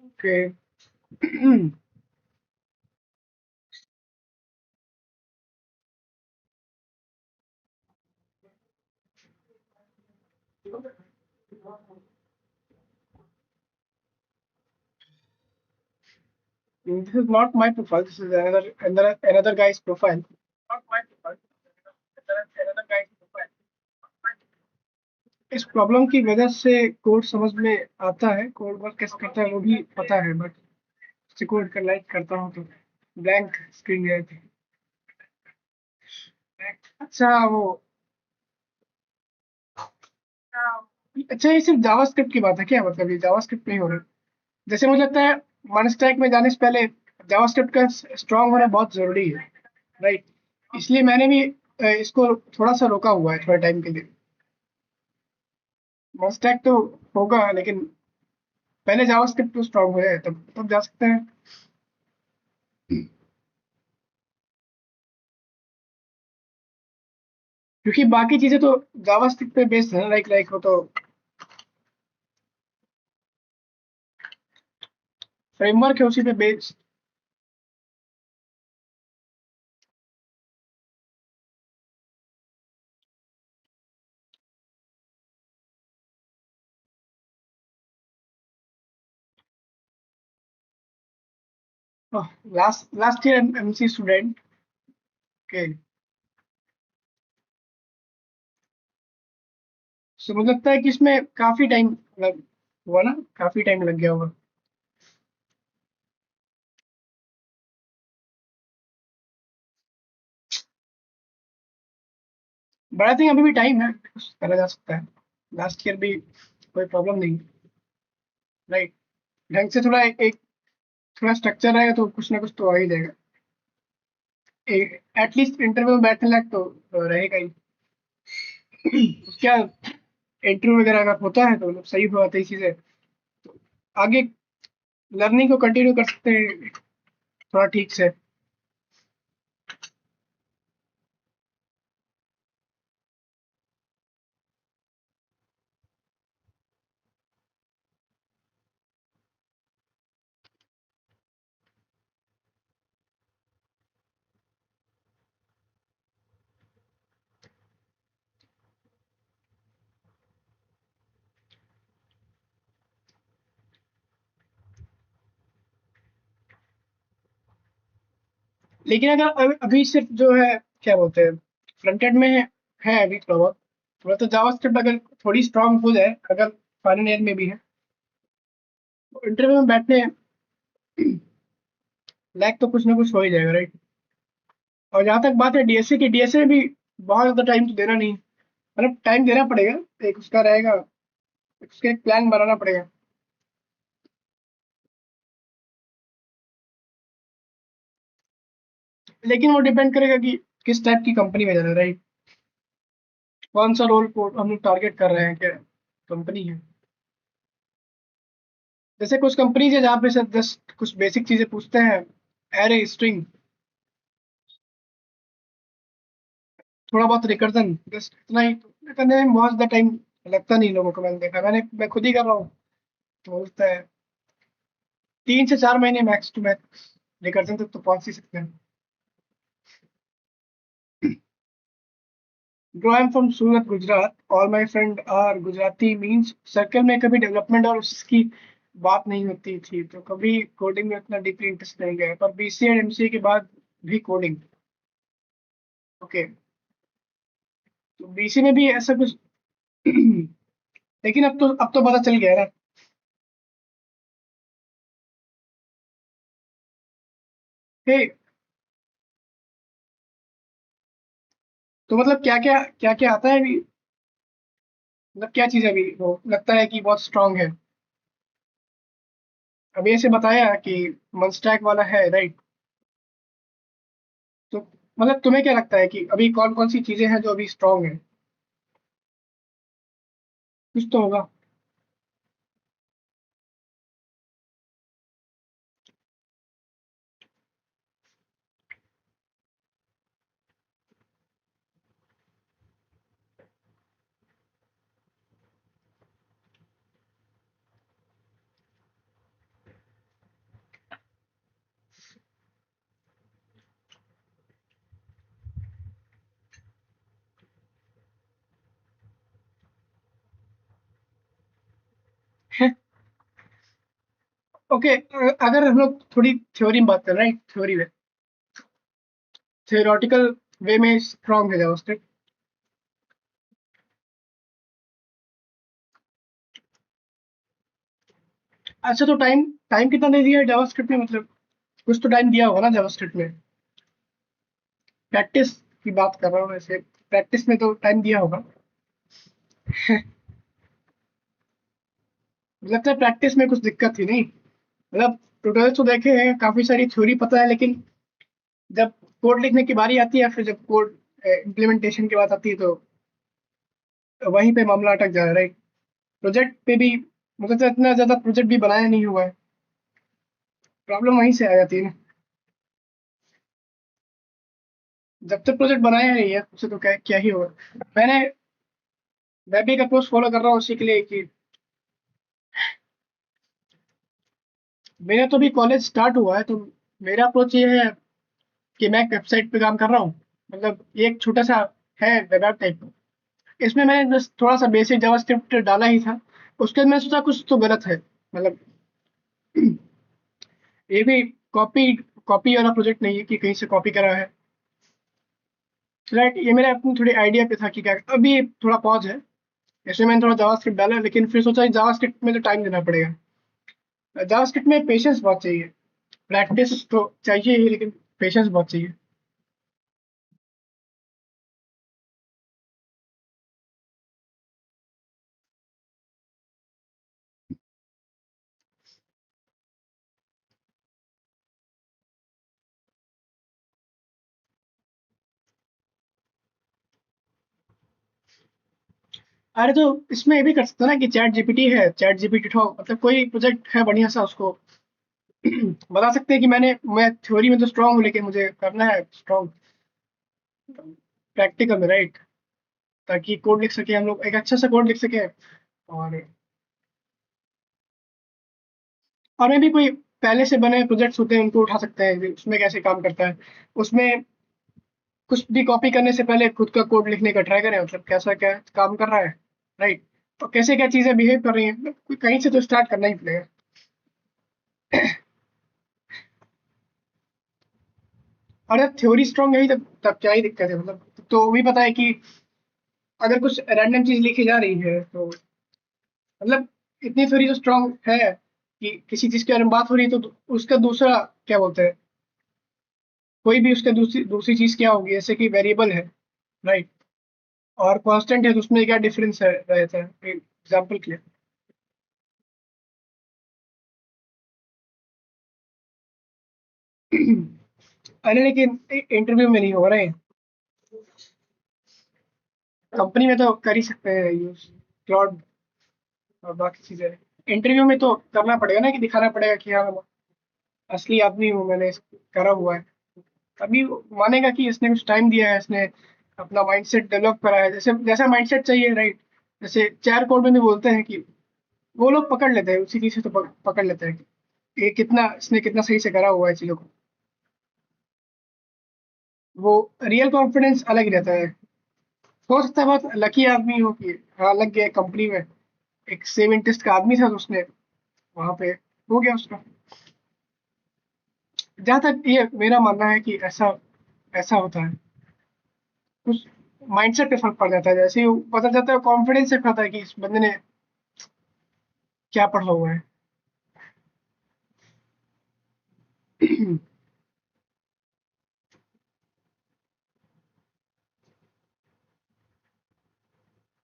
okay. This is not my profile. This is another guy's profile. Not my profile. Another guy's profile. इस problem की वजह से code समझ में आता है, code work कैसे करता है वो भी पता है, बट से कोड का लाइक करता हूँ तो ब्लैंक स्क्रीन गए थे। अच्छा वो अच्छा ये सिर्फ जावास्क्रिप्ट की बात है क्या? मतलब ये जावास्क्रिप्ट नहीं हो रहा? जैसे मुझे लगता है वन स्टैक में जाने से पहले जावास्क्रिप्ट का स्ट्रांग होना बहुत जरूरी है, राइट? इसलिए मैंने भी इसको थोड़ा सा रोका हुआ है थोड़ा टाइम के लिए। वन स्टैक तो होगा लेकिन पहले जावास्क्रिप्ट तो स्ट्रांग हो जाए तब जा सकते हैं। क्योंकि बाकी चीजें तो जावास्क्रिप्ट पे बेस्ड है, लाइक लाइक हो तो फ्रेमवर्क है उसी पे based. Last year MC student के, सो मुझे लगता है कि इसमें काफी टाइम लग हुआ ना, काफी टाइम लग गया होगा। बट आई थिंक अभी भी टाइम है, कुछ करा जा सकता है। लास्ट ईयर भी कोई प्रॉब्लम नहीं, राइट? ढंग से एक थोड़ा स्ट्रक्चर रहेगा तो कुछ ना कुछ तो आ ही जाएगा। एटलीस्ट इंटरव्यू में बैठने लायक तो रहेगा ही। क्या इंटरव्यू वगैरह अगर होता है तो मतलब सही हुआ तो इसी से आगे लर्निंग को कंटिन्यू कर सकते हैं थोड़ा ठीक से। लेकिन अगर अभी सिर्फ जो है क्या बोलते हैं फ्रंट एंड में है अभी थोड़ा तो जावास्क्रिप्ट अगर थोड़ी स्ट्रांग हो जाए, अगर फाइनल ईयर में भी है तो इंटरव्यू में बैठने लायक तो कुछ ना कुछ हो ही जाएगा, राइट? और जहाँ तक बात है डीएसए की, डीएसए में भी बहुत ज्यादा टाइम तो देना नहीं, मतलब टाइम देना पड़ेगा, एक उसका रहेगा, उसका एक प्लान बनाना पड़ेगा। लेकिन वो डिपेंड करेगा कि किस टाइप की कंपनी में जाना है, राइट? कौन सा रोल को हम लोग टारगेट कर रहे हैं, क्या कंपनी है। जैसे कुछ कंपनीज है जहाँ पे सर जस्ट कुछ बेसिक चीजें पूछते हैं, एरे स्ट्रिंग, थोड़ा बहुत रिकर्जन, जस्ट इतना ही करने में बहुत ज्यादा टाइम लगता नहीं लोगों को। मैंने देखा, मैं खुद ही कर रहा हूँ तो बोलता है 3 से 4 महीने मैक्स टू मैक्स रिकर्जन तक तो पहुंच ही सकते हैं। Bro, I'm from Surat Gujarat, all my friend are Gujarati, means circle में कभी डेवलपमेंट और उसकी बात नहीं होती थी तो कभी कोडिंग में उतना डीपली इंटरेस्ट नहीं गया, पर बीसीए और एमसीए के बाद भी कोडिंग। ओके, तो बीसीए में भी ऐसा कुछ लेकिन अब तो पता चल गया है ना। हे तो मतलब क्या क्या आता है अभी, मतलब क्या चीज़ अभी वो लगता है कि बहुत स्ट्रांग है? अभी ऐसे बताया कि मनस्टैक वाला है, राइट? तो मतलब तुम्हें क्या लगता है कि अभी कौन कौन सी चीजें हैं जो अभी स्ट्रांग है? कुछ तो होगा। ओके, अगर हम लोग थोड़ी थ्योरी में बात कर रहे हैं, थ्योरी में, थियोरेटिकल वे में स्ट्रांग है जावास्क्रिप्ट। अच्छा, तो टाइम टाइम कितना दे दिया है जावास्क्रिप्ट में, मतलब कुछ तो टाइम दिया होगा ना जावास्क्रिप्ट में? प्रैक्टिस की बात कर रहा हूँ वैसे, प्रैक्टिस में तो टाइम दिया होगा। लगता है प्रैक्टिस में कुछ दिक्कत थी, नहीं? मतलब ट्यूटोरियल तो देखे हैं, काफी सारी थ्योरी पता है, लेकिन जब कोड लिखने की बारी आती है, फिर जब कोड इम्प्लीमेंटेशन की बात आती है, तो वहीं पे मामला अटक जा रहा है, राइट? प्रोजेक्ट पे भी मतलब तो इतना ज्यादा प्रोजेक्ट भी बनाया नहीं हुआ है, प्रॉब्लम वहीं से आ जाती है ना। जब तक प्रोजेक्ट बनाया नहीं है उससे तो क्या क्या ही होगा। मैं भी एक अप्रोच फॉलो कर रहा हूँ उसी के लिए कि मेरा तो भी कॉलेज स्टार्ट हुआ है, तो मेरा अप्रोच ये है कि मैं एक वेबसाइट पे काम कर रहा हूँ, मतलब ये एक छोटा सा है वेब ऐप टाइप। इसमें मैंने बस थोड़ा सा बेसिक जावास्क्रिप्ट डाला ही था। उसके बाद मैंने सोचा कुछ तो गलत है, मतलब ये भी कॉपी कॉपी वाला प्रोजेक्ट नहीं है कि कहीं से कॉपी करा है, राइट? ये मेरा अपनी थोड़ी आइडिया पे था कि क्या अभी थोड़ा पॉज है। इसमें मैंने थोड़ा जावास्क्रिप्ट डाला, लेकिन फिर सोचा जावास्क्रिप्ट में तो टाइम देना पड़ेगा। जावास्क्रिप्ट में पेशेंस बहुत चाहिए, प्रैक्टिस तो चाहिए ही, लेकिन पेशेंस बहुत चाहिए। अरे तो इसमें ये भी कर सकते हो ना कि चैट जीपीटी है, चैट जीपीटी उठाओ, मतलब कोई प्रोजेक्ट है बढ़िया सा, उसको बता सकते हैं कि मैं थ्योरी में तो स्ट्रांग हूँ, लेकिन मुझे करना है स्ट्रांग प्रैक्टिकल में, राइट? ताकि कोड लिख सके, हम लोग एक अच्छा सा कोड लिख सके। और मैं भी कोई पहले से बने प्रोजेक्ट्स होते हैं उनको उठा सकते हैं, उसमें कैसे काम करता है, उसमें कुछ भी कॉपी करने से पहले खुद का कोड लिखने का ट्राई करें, मतलब कैसा क्या काम कर रहा है, राइट? तो कैसे क्या चीजें बिहेव कर रही हैं, मतलब कहीं से तो स्टार्ट करना ही पड़ेगा। और जब थ्योरी स्ट्रांग है तब क्या ही दिक्कत है, मतलब तो भी पता है कि अगर कुछ रैंडम चीज लिखी जा रही है, तो मतलब इतनी थ्योरी तो स्ट्रांग है कि किसी चीज के बारे में बात हो रही है, तो उसका दूसरा क्या बोलते हैं, कोई भी उसका दूसरी दूसरी चीज क्या होगी, जैसे कि वेरिएबल है, राइट? और कांस्टेंट है, तो उसमें क्या डिफरेंस है रहता है, एग्जाम्पल के लिए। अरे लेकिन इंटरव्यू में नहीं होगा ना ये, कंपनी में तो कर ही सकते हैं यूज क्लाउड और बाकी चीजें। इंटरव्यू में तो करना पड़ेगा ना, कि दिखाना पड़ेगा कि हाँ मैं असली आदमी हूँ, मैंने करा हुआ है। तभी वो मानेगा कि इसने कुछ टाइम दिया है, इसने अपना माइंडसेट डेवलप करा है, जैसे जैसा माइंडसेट चाहिए, राइट? जैसे चार कोड में भी बोलते हैं कि वो लोग पकड़ लेते हैं, उसी चीज से तो पकड़ लेते हैं कि ये कितना इसने कितना सही से करा हुआ है चीजों को। वो रियल कॉन्फिडेंस अलग ही रहता है। हो सकता है बहुत लकी आदमी हो कि हाँ लग गया कंपनी में, एक सेम इंटरेस्ट का आदमी था, तो उसने वहां पे हो गया उसका। जहां तक ये मेरा मानना है कि ऐसा ऐसा होता है, कुछ माइंडसेट पे फर्क पड़ जाता है, जैसे ही वो पता जाता है, कॉन्फिडेंस से पता है कि इस बंदे ने क्या पढ़ा हुआ है।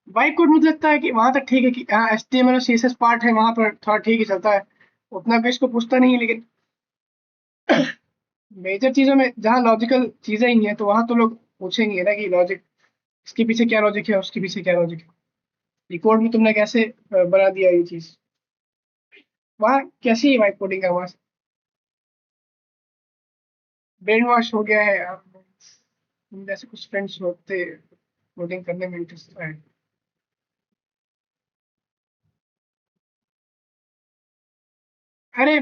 वाइट कोड मुझे लगता है कि वहां तक ठीक है कि हाँ HTML और CSS पार्ट है, वहां पर थोड़ा ठीक ही चलता है, उतना भी इसको पूछता नहीं है। लेकिन मेजर चीजों में जहाँ लॉजिकल चीजें ही हैं तो वहां तो लोग पूछेंगे ना कि लॉजिक, इसके पीछे क्या लॉजिक है, उसके पीछे क्या लॉजिक है, ये कोड में तुमने कैसे बना दिया ये चीज। वहाँ कैसी है वाइट कोडिंग का वहां, ब्रेन वॉश हो गया है जैसे कुछ फ्रेंड्स होते कोडिंग करने में इंटरेस्ट है। अरे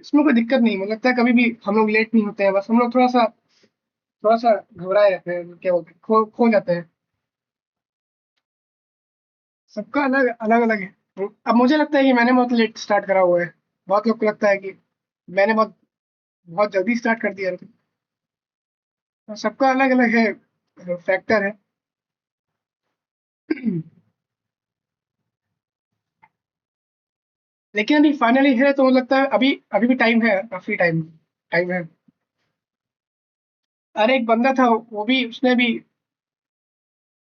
इसमें कोई दिक्कत नहीं, मुझे लगता है कभी भी हम लोग लेट नहीं होते हैं, बस हम लोग थोड़ा सा घबराए रहते हैं, क्या बोलते हैं, खो जाते हैं। सबका अलग अलग अलग है। अब मुझे लगता है कि मैंने बहुत लेट स्टार्ट करा हुआ है, बहुत लोग को लगता है कि मैंने बहुत बहुत जल्दी स्टार्ट कर दिया। तो सबका अलग अलग है, फैक्टर है। लेकिन अभी फाइनली है तो मुझे लगता है अभी अभी भी टाइम है, काफी टाइम टाइम है। अरे एक बंदा था, वो भी उसने भी,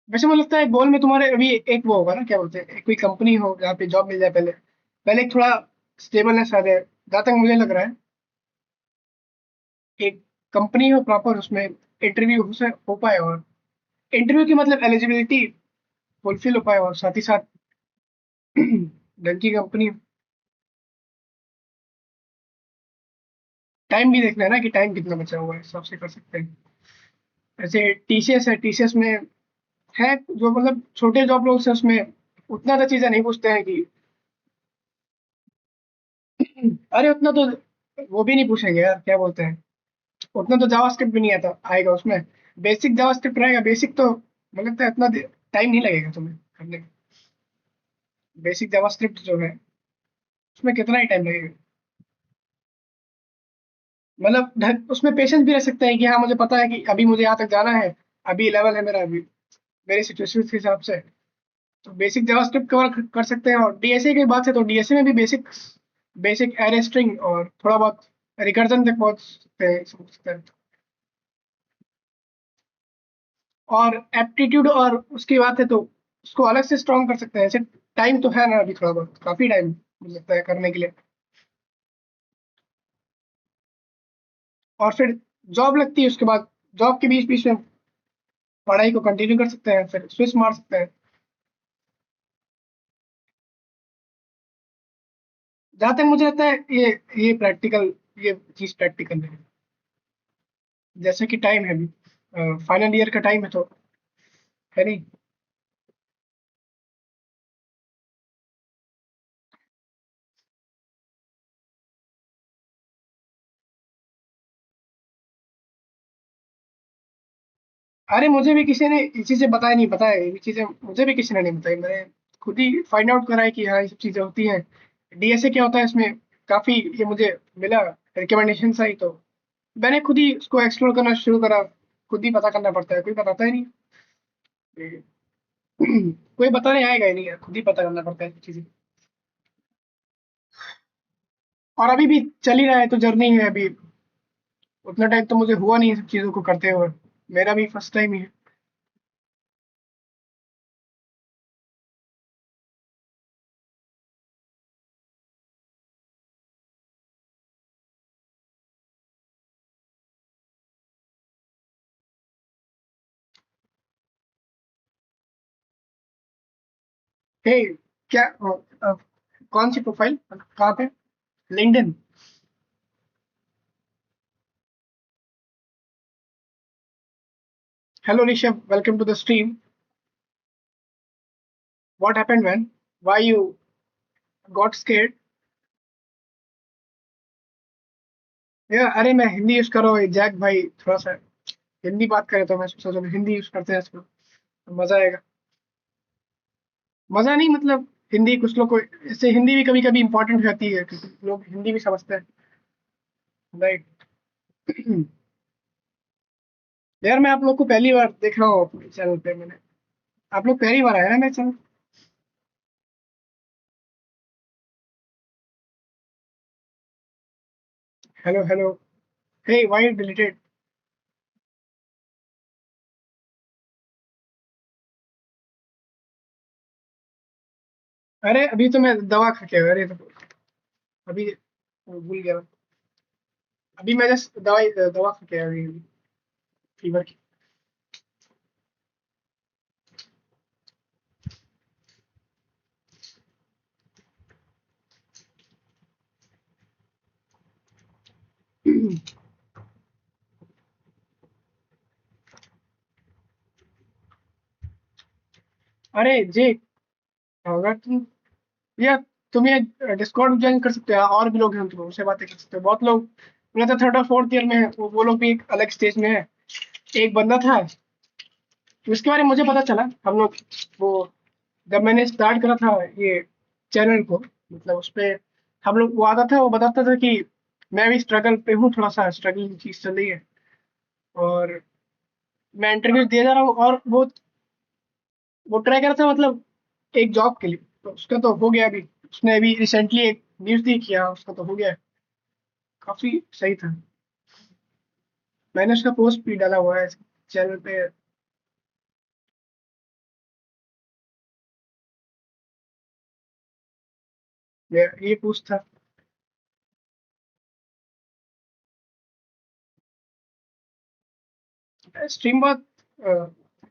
वैसे मुझे लगता है गोल में तुम्हारे अभी एक वो होगा ना, क्या बोलते हैं, एक कोई कंपनी हो जहाँ पे जॉब मिल जाए पहले, पहले एक थोड़ा स्टेबलनेस आ जाए, जहाँ तक मुझे लग रहा है। एक कंपनी हो प्रॉपर, उसमें इंटरव्यू हो पाए, और इंटरव्यू की मतलब एलिजिबिलिटी फुलफिल हो पाए, और साथ ही साथ ढंग की कंपनी। टाइम भी देखना है ना कि टाइम कितना बचा हुआ है, इस हिसाब से कर सकते हैं। ऐसे TCS है, TCS में है जो मतलब छोटे जॉब रोल्स है, उसमें उतना तो चीजें नहीं पूछते हैं कि अरे उतना तो वो भी नहीं पूछेंगे यार, क्या बोलते हैं, उतना तो जावास्क्रिप्ट भी नहीं आता आएगा उसमें। बेसिक जावास्क्रिप्ट रहेगा, बेसिक तो मुझे लगता है इतना टाइम नहीं लगेगा तुम्हें करने में। बेसिक जावास्क्रिप्ट जो है उसमें कितना ही टाइम लगेगा, मतलब उसमें पेशेंस भी रह सकते हैं कि हाँ मुझे पता है कि अभी मुझे यहाँ तक जाना है, अभी लेवल है मेरा, अभी मेरी सिचुएशन के हिसाब से। तो बेसिक जावास्क्रिप्ट कवर कर सकते हैं। और DSA की बात है तो DSA में भी बेसिक बेसिक एरे स्ट्रिंग और थोड़ा बहुत रिकर्जन तक पहुंच सकते हैं, समझ सकते हैं। और एप्टीट्यूड और उसकी बात है तो उसको अलग से स्ट्रॉन्ग कर सकते हैं। ऐसे टाइम तो है ना, अभी थोड़ा बहुत काफी टाइम मुझे लगता है करने के लिए। और फिर जॉब लगती है उसके बाद, जॉब के बीच बीच में पढ़ाई को कंटिन्यू कर सकते हैं, फिर स्विच मार सकते हैं। जहां तक मुझे लगता है ये प्रैक्टिकल, ये चीज प्रैक्टिकल है। जैसे कि टाइम है अभी, फाइनल ईयर का टाइम है तो है नहीं। अरे मुझे भी किसी ने ये चीजें बताई, नहीं पता है ये चीजें, मुझे भी किसी ने नहीं बताई, मैंने खुद ही फाइंड आउट करा है कि हाँ ये सब चीजें होती हैं। DSA क्या होता है इसमें, काफी ये मुझे मिला रिकमेंडेशन से ही, तो मैंने खुद ही उसको एक्सप्लोर करना शुरू करा। खुद ही पता करना पड़ता है, कोई बताता ही नहीं। ये- कोई बताने आएगा ही नहीं यार, खुद ही पता करना पड़ता है चीजें। और अभी भी चल ही रहा है तो जर्नी है अभी, उतना टाइम तो मुझे हुआ नहीं है सब चीजों को करते हुए, मेरा भी फर्स्ट टाइम ही है। हे क्या कौन सी प्रोफाइल कहाँ पे, LinkedIn? Hello Rishabh, welcome to the stream. What happened man, why you got scared? या अरे मैं हिंदी यूज कर रहा हूँ जैक भाई, थोड़ा सा हिंदी बात करें तो मैं सोचा चलो हिंदी यूज करते हैं इसमें, तो मजा आएगा। मजा नहीं मतलब, हिंदी कुछ लोग को इससे हिंदी भी कभी कभी इंपॉर्टेंट हो जाती है क्योंकि लोग हिंदी भी समझते हैं, राइट? यार मैं आप लोग को पहली बार देख रहा हूँ अपने चैनल पे, मैंने आप लोग पहली बार आए हैं मेरे चैनल। Hello hello, hey why deleted? अरे अभी तो मैं दवा खा के आया। अरे तो अभी भूल गया। अभी मैं जस्ट दवा खा के आया अभी, फीवर की। अरे जे, अगर तुम या तुम ये डिस्कॉर्ड ज्वाइन कर सकते हो, और भी लोग हैं, तुम उनसे बातें कर सकते हो। बहुत लोग, मैं तो थर्ड और फोर्थ ईयर में है, वो लोग भी एक अलग स्टेज में है। एक बंदा था, उसके बारे में मुझे पता चला। हम लोग वो, जब मैंने स्टार्ट करा था ये चैनल को, मतलब उस पे हम लोग, वो आता था, वो बताता था कि मैं भी स्ट्रगल पे हूँ, थोड़ा सा स्ट्रगल की चीज चल रही है, और मैं इंटरव्यू दिया जा रहा हूँ। और वो ट्राई कर रहा था, मतलब एक जॉब के लिए। तो उसका तो हो गया अभी। उसने अभी रिसेंटली एक न्यूज दी किया, उसका तो हो गया। काफी सही था। मैंने उसका पोस्ट भी डाला हुआ है चैनल पे। ये पोस्ट था। स्ट्रीम बहुत अ,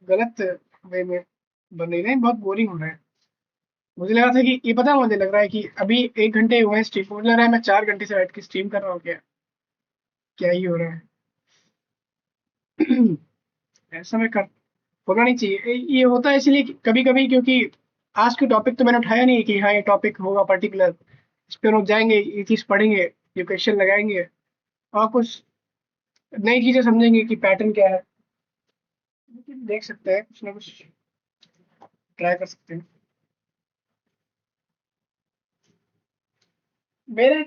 गलत वे में बन रही है, बहुत बोरिंग हो रहा है। मुझे लगा था कि ये, पता है, मुझे लग रहा है कि अभी 1 घंटे हुए हैं स्ट्रीम, मुझे लग रहा है मैं 4 घंटे से बैठ के स्ट्रीम कर रहा हूँ। क्या क्या ही हो रहा है। ऐसा मैं कर होना नहीं चाहिए। ये होता है इसलिए कभी कभी, क्योंकि आज के टॉपिक तो मैंने उठाया नहीं कि हाँ ये टॉपिक होगा पर्टिकुलर, इस पे लोग जाएंगे, ये चीज पढ़ेंगे, ये क्वेश्चन लगाएंगे, और कुछ नई चीजें समझेंगे कि पैटर्न क्या है। लेकिन देख सकते हैं, कुछ ना कुछ ट्राई कर सकते हैं। मेरे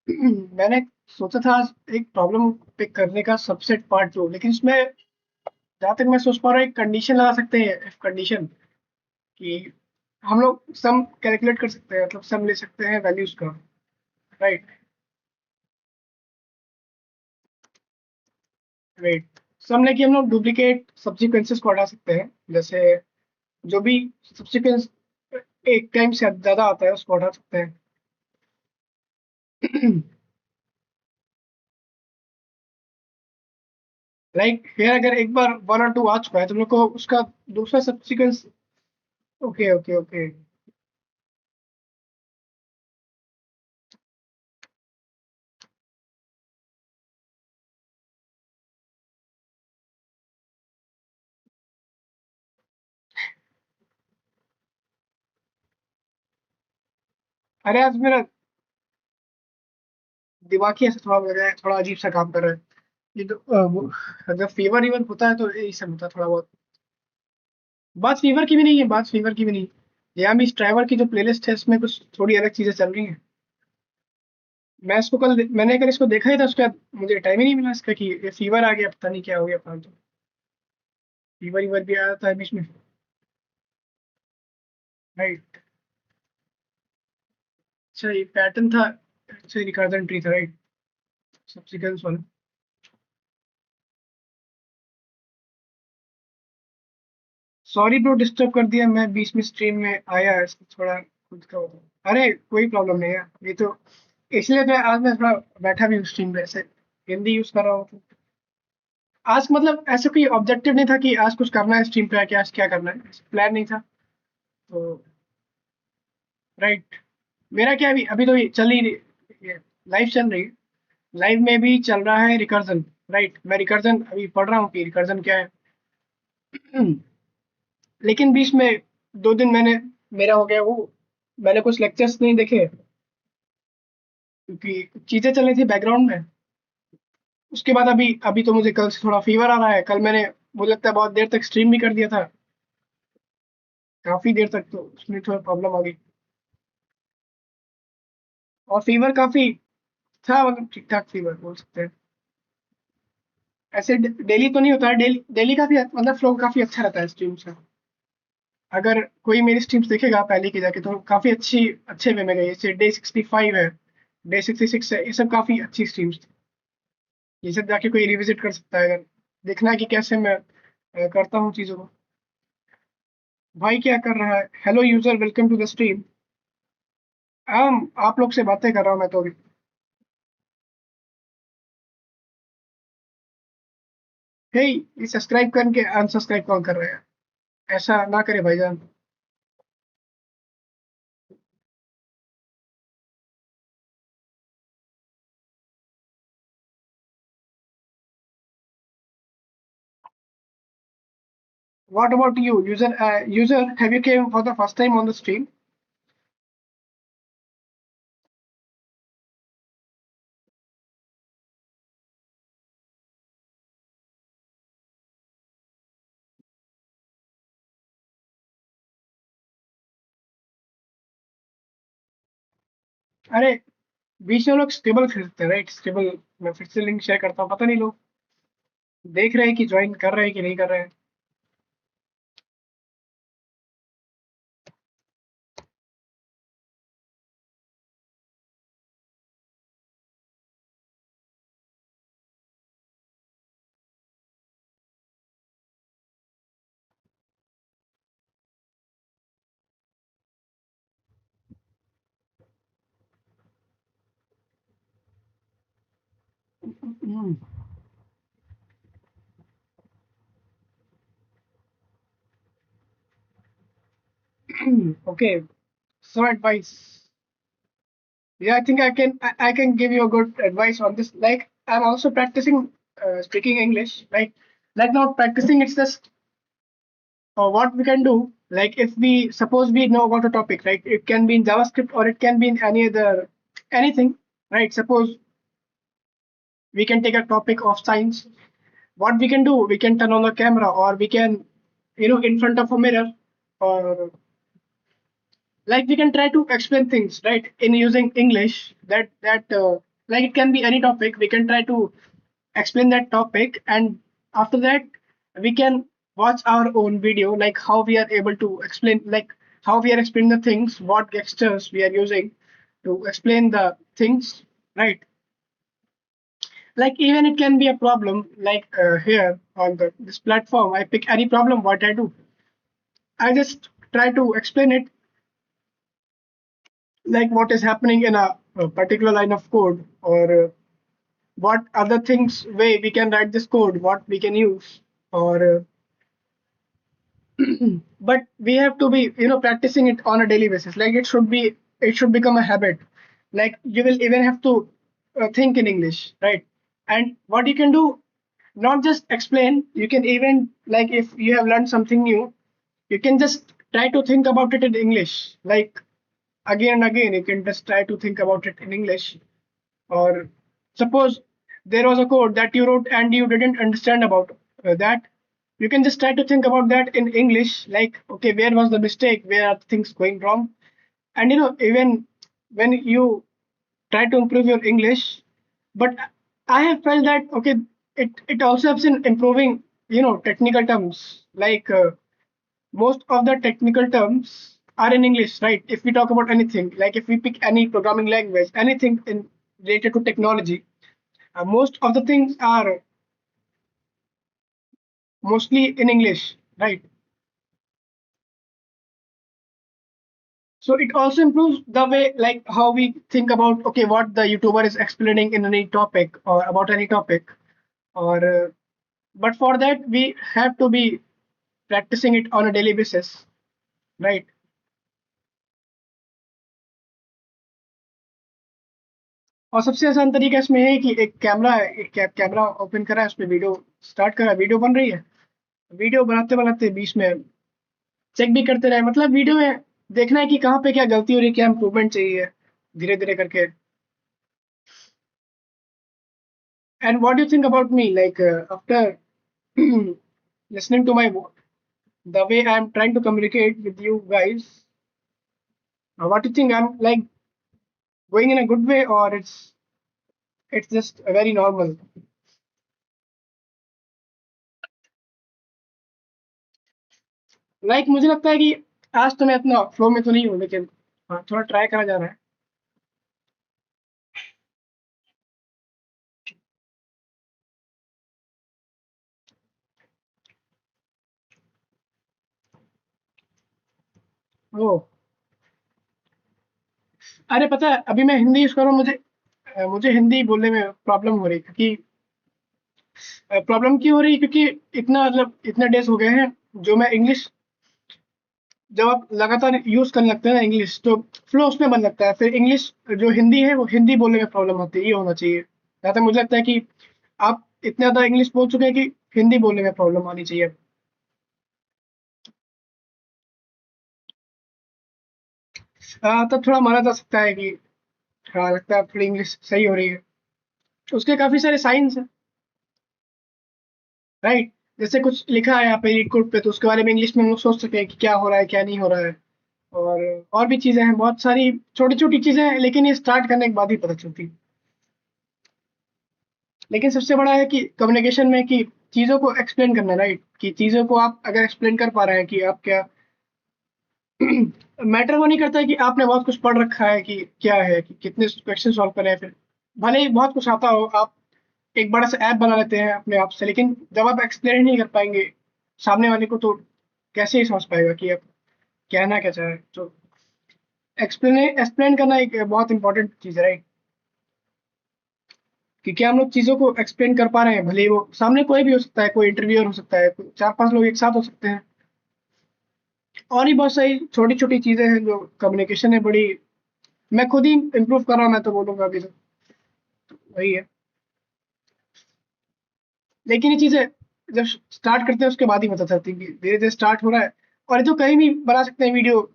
मैंने सोचा था आज एक प्रॉब्लम पिक करने का, सबसेट पार्ट 2, लेकिन इसमें जहाँ तक मैं सोच पा रहा हूँ, एक कंडीशन लगा सकते हैं, इफ कंडीशन, कि हम लोग सम कैलकुलेट कर सकते हैं, मतलब सम ले सकते हैं वैल्यूज का, राइट। राइट, सम लेके हम लोग डुप्लीकेट सब्सिक्वेंसेस को हटा सकते हैं। जैसे जो भी सब्सिक्वेंस एक टाइम से ज्यादा आता है, उसको हटा सकते हैं। लाइक फिर अगर एक बार 1 और 2 आ चुका है, तो हम लोग को उसका दूसरा सब्सिक्वेंस। Okay okay okay. अरे आज मेरा दिमाग ही ऐसा थोड़ा लग रहा है, थोड़ा अजीब सा काम कर रहा है। ये तो अगर फीवर ईवर होता है तो यही सब होता है थोड़ा बहुत। बात फीवर की भी नहीं है, बात फीवर की भी नहीं। यहाँ भी इस ड्राइवर की जो प्लेलिस्ट है, इसमें कुछ थोड़ी अलग चीजें चल रही हैं। मैंने अगर इसको देखा ही था, उसके बाद मुझे टाइम ही नहीं मिला इसका कि ये फीवर आ गया, पता नहीं क्या हो गया फालतू। फीवर ईवर भी आया था बीच में, राइट। अच्छा, ये पैटर्न था। अच्छा, रिकर्जन ट्री था, राइट, सब्सिक्वेंस वाला। सॉरी ब्रो, डिस्टर्ब कर दिया, मैं बीच में स्ट्रीम में आया, इसको थोड़ा खुद का होता। अरे कोई प्रॉब्लम नहीं है, ये तो इसलिए तो आज मैं थोड़ा बैठा भी हूँ स्ट्रीम पे, ऐसे हिंदी यूज कर रहा हूँ तो। आज मतलब ऐसा कोई ऑब्जेक्टिव नहीं था कि आज कुछ करना है स्ट्रीम पे आके, आज क्या करना है, प्लान नहीं था तो, राइट। मेरा क्या, अभी अभी तो ये चल ही रही, लाइव चल रही है। लाइव में भी चल रहा है रिकर्जन, राइट। मैं रिकर्जन अभी पढ़ रहा हूँ कि रिकर्जन क्या है। लेकिन बीच में 2 दिन मेरा हो गया वो, मैंने कुछ लेक्चर्स नहीं देखे, क्योंकि चीजें चल रही थी बैकग्राउंड में। उसके बाद अभी अभी तो मुझे कल से थोड़ा फीवर आ रहा है। कल मैंने, मुझे लगता है, बहुत देर तक स्ट्रीम भी कर दिया था, काफी देर तक, तो उसमें थोड़ा प्रॉब्लम आ गई। और फीवर काफी था, मतलब ठीक ठाक फीवर बोल सकते हैं। ऐसे डेली तो नहीं होता है, डेली डेली काफी मतलब फ्लो काफी अच्छा रहता है स्ट्रीम से। अगर कोई मेरी स्ट्रीम्स देखेगा पहले की जाके, तो काफी अच्छे वे में गई। जैसे डे 65 है, डे 66 है, ये सब काफी अच्छी स्ट्रीम्स थी। ये सब जाके कोई रिविजिट कर सकता है, अगर देखना है कि कैसे मैं करता हूँ चीजों को। भाई क्या कर रहा है? Hello user, welcome to the stream. आप लोग से बातें कर रहा हूँ मैं तो अभी। हे, ये सब्सक्राइब करके अनसब्सक्राइब कौन कर रहा है? ऐसा ना करे भाईजान। What about you, user? User, have you came for the first time on the stream? अरे, बीच में लोग स्टेबल खरीदते हैं, राइट? स्टेबल। मैं फिर से लिंक शेयर करता हूँ, पता नहीं लोग देख रहे हैं कि ज्वाइन कर रहे हैं कि नहीं कर रहे हैं। Okay, so advice. Yeah, I think I can give you a good advice on this. Like I'm also practicing speaking English. Like not practicing. It's just what we can do. Like if we suppose we know about a topic, right? It can be in JavaScript or it can be in any other anything, right? Suppose we can take a topic of science. What we can do? We can turn on the camera, or we can, in front of a mirror, or like we can try to explain things right in using english that like it can be any topic. We can try to explain that topic, and after that we can watch our own video, like how we are able to explain, like how we are explaining the things, what gestures we are using to explain the things, right? Like even it can be a problem, like here on this platform, I pick any problem. What I do, I just try to explain it, like what is happening in a particular line of code, or what other things way we can write this code, what we can use, or but we have to be, practicing it on a daily basis. Like it should become a habit. Like you will even have to think in english, right? And what you can do, not just explain, you can even, like if you have learned something new, you can just try to think about it in english, like again and again. You can just try to think about it in english. Or suppose there was a code that you wrote and you didn't understand about that, you can just try to think about that in english, like okay, where was the mistake, where are things going wrong? And even when you try to improve your english, but I have felt that okay, it also helps in improving, technical terms, like most of the technical terms are in english, right? If we talk about anything, like if we pick any programming language, anything in related to technology, most of the things are mostly in english, right? So it also improves the way, like how we think about okay, what the youtuber is explaining in any topic or about any topic, or but for that we have to be practicing it on a daily basis, right? और सबसे आसान तरीका इसमें है कि एक camera है, एक कैमरा ओपन करा है, उस पर वीडियो स्टार्ट करा, वीडियो बन रही है, वीडियो बनाते बनाते बीच में चेक भी करते रहे, मतलब वीडियो में देखना है कि कहाँ पे क्या गलती हो रही है, क्या इम्प्रूवमेंट चाहिए, धीरे धीरे करके। And what do you think about me, like after listening to the way I'm trying to communicate with you guys, what do you think? I'm like going in a good way, or it's just very normal? Like मुझे लगता है कि आज तो मैं इतना flow में तो नहीं हूँ, लेकिन हाँ, थोड़ा ट्राई करा जा रहा है। ओ, अरे पता है अभी मैं हिंदी यूज कर रहा हूँ, मुझे मुझे हिंदी बोलने में प्रॉब्लम हो रही है, क्योंकि प्रॉब्लम क्यों हो रही है, क्योंकि इतना मतलब इतने डेज हो गए हैं जो मैं इंग्लिश, जब आप लगातार यूज करने लगते हैं ना इंग्लिश, तो फ्लो उसमें बन लगता है, फिर इंग्लिश जो हिंदी है वो हिंदी बोलने में प्रॉब्लम होती है, ये होना चाहिए। जहाँ तक मुझे लगता है कि आप इतना ज़्यादा इंग्लिश बोल चुके हैं कि हिंदी बोलने में प्रॉब्लम आनी चाहिए। तब थोड़ा माना जा सकता है कि हाँ, लगता है थोड़ी इंग्लिश सही हो रही है। उसके काफ़ी सारे साइंस हैं, राइट? जैसे कुछ लिखा है यहाँ पे लीड कोड पे, तो उसके बारे में इंग्लिश में हम लोग सोच सकें कि क्या हो रहा है, क्या नहीं हो रहा है। और भी चीज़ें हैं, बहुत सारी छोटी-छोटी चीज़ें हैं, लेकिन ये स्टार्ट करने के बाद ही पता चलती है। लेकिन सबसे बड़ा है कि कम्युनिकेशन में कि चीज़ों को एक्सप्लेन करना, राइट? कि चीज़ों को आप अगर एक्सप्लेन कर पा रहे हैं कि आप क्या मैटर वो नहीं करता है कि आपने बहुत कुछ पढ़ रखा है कि क्या है, कि कितने क्वेश्चन सॉल्व करे हैं, फिर भले ही बहुत कुछ आता हो, आप एक बड़ा सा ऐप बना लेते हैं अपने आप से, लेकिन जब आप एक्सप्लेन नहीं कर पाएंगे सामने वाले को, तो कैसे ही समझ पाएगा कि आप कहना क्या चाह रहे हैं। तो एक्सप्लेन करना एक बहुत इंपॉर्टेंट चीज़ है, राइट? कि क्या हम लोग चीज़ों को एक्सप्लेन कर पा रहे हैं, भले ही वो सामने कोई भी हो सकता है, कोई इंटरव्यूअर हो सकता है, चार पांच लोग एक साथ हो सकते हैं। और भी बहुत सारी छोटी छोटी चीज़ें हैं जो कम्युनिकेशन है बड़ी, मैं खुद ही इम्प्रूव कर रहा हूँ, मैं तो बोलूँगा अभी तो वही है। लेकिन ये चीज़ें जब स्टार्ट करते हैं उसके बाद ही पता चलती है कि धीरे धीरे स्टार्ट हो रहा है। और ये तो कहीं भी बना सकते हैं वीडियो,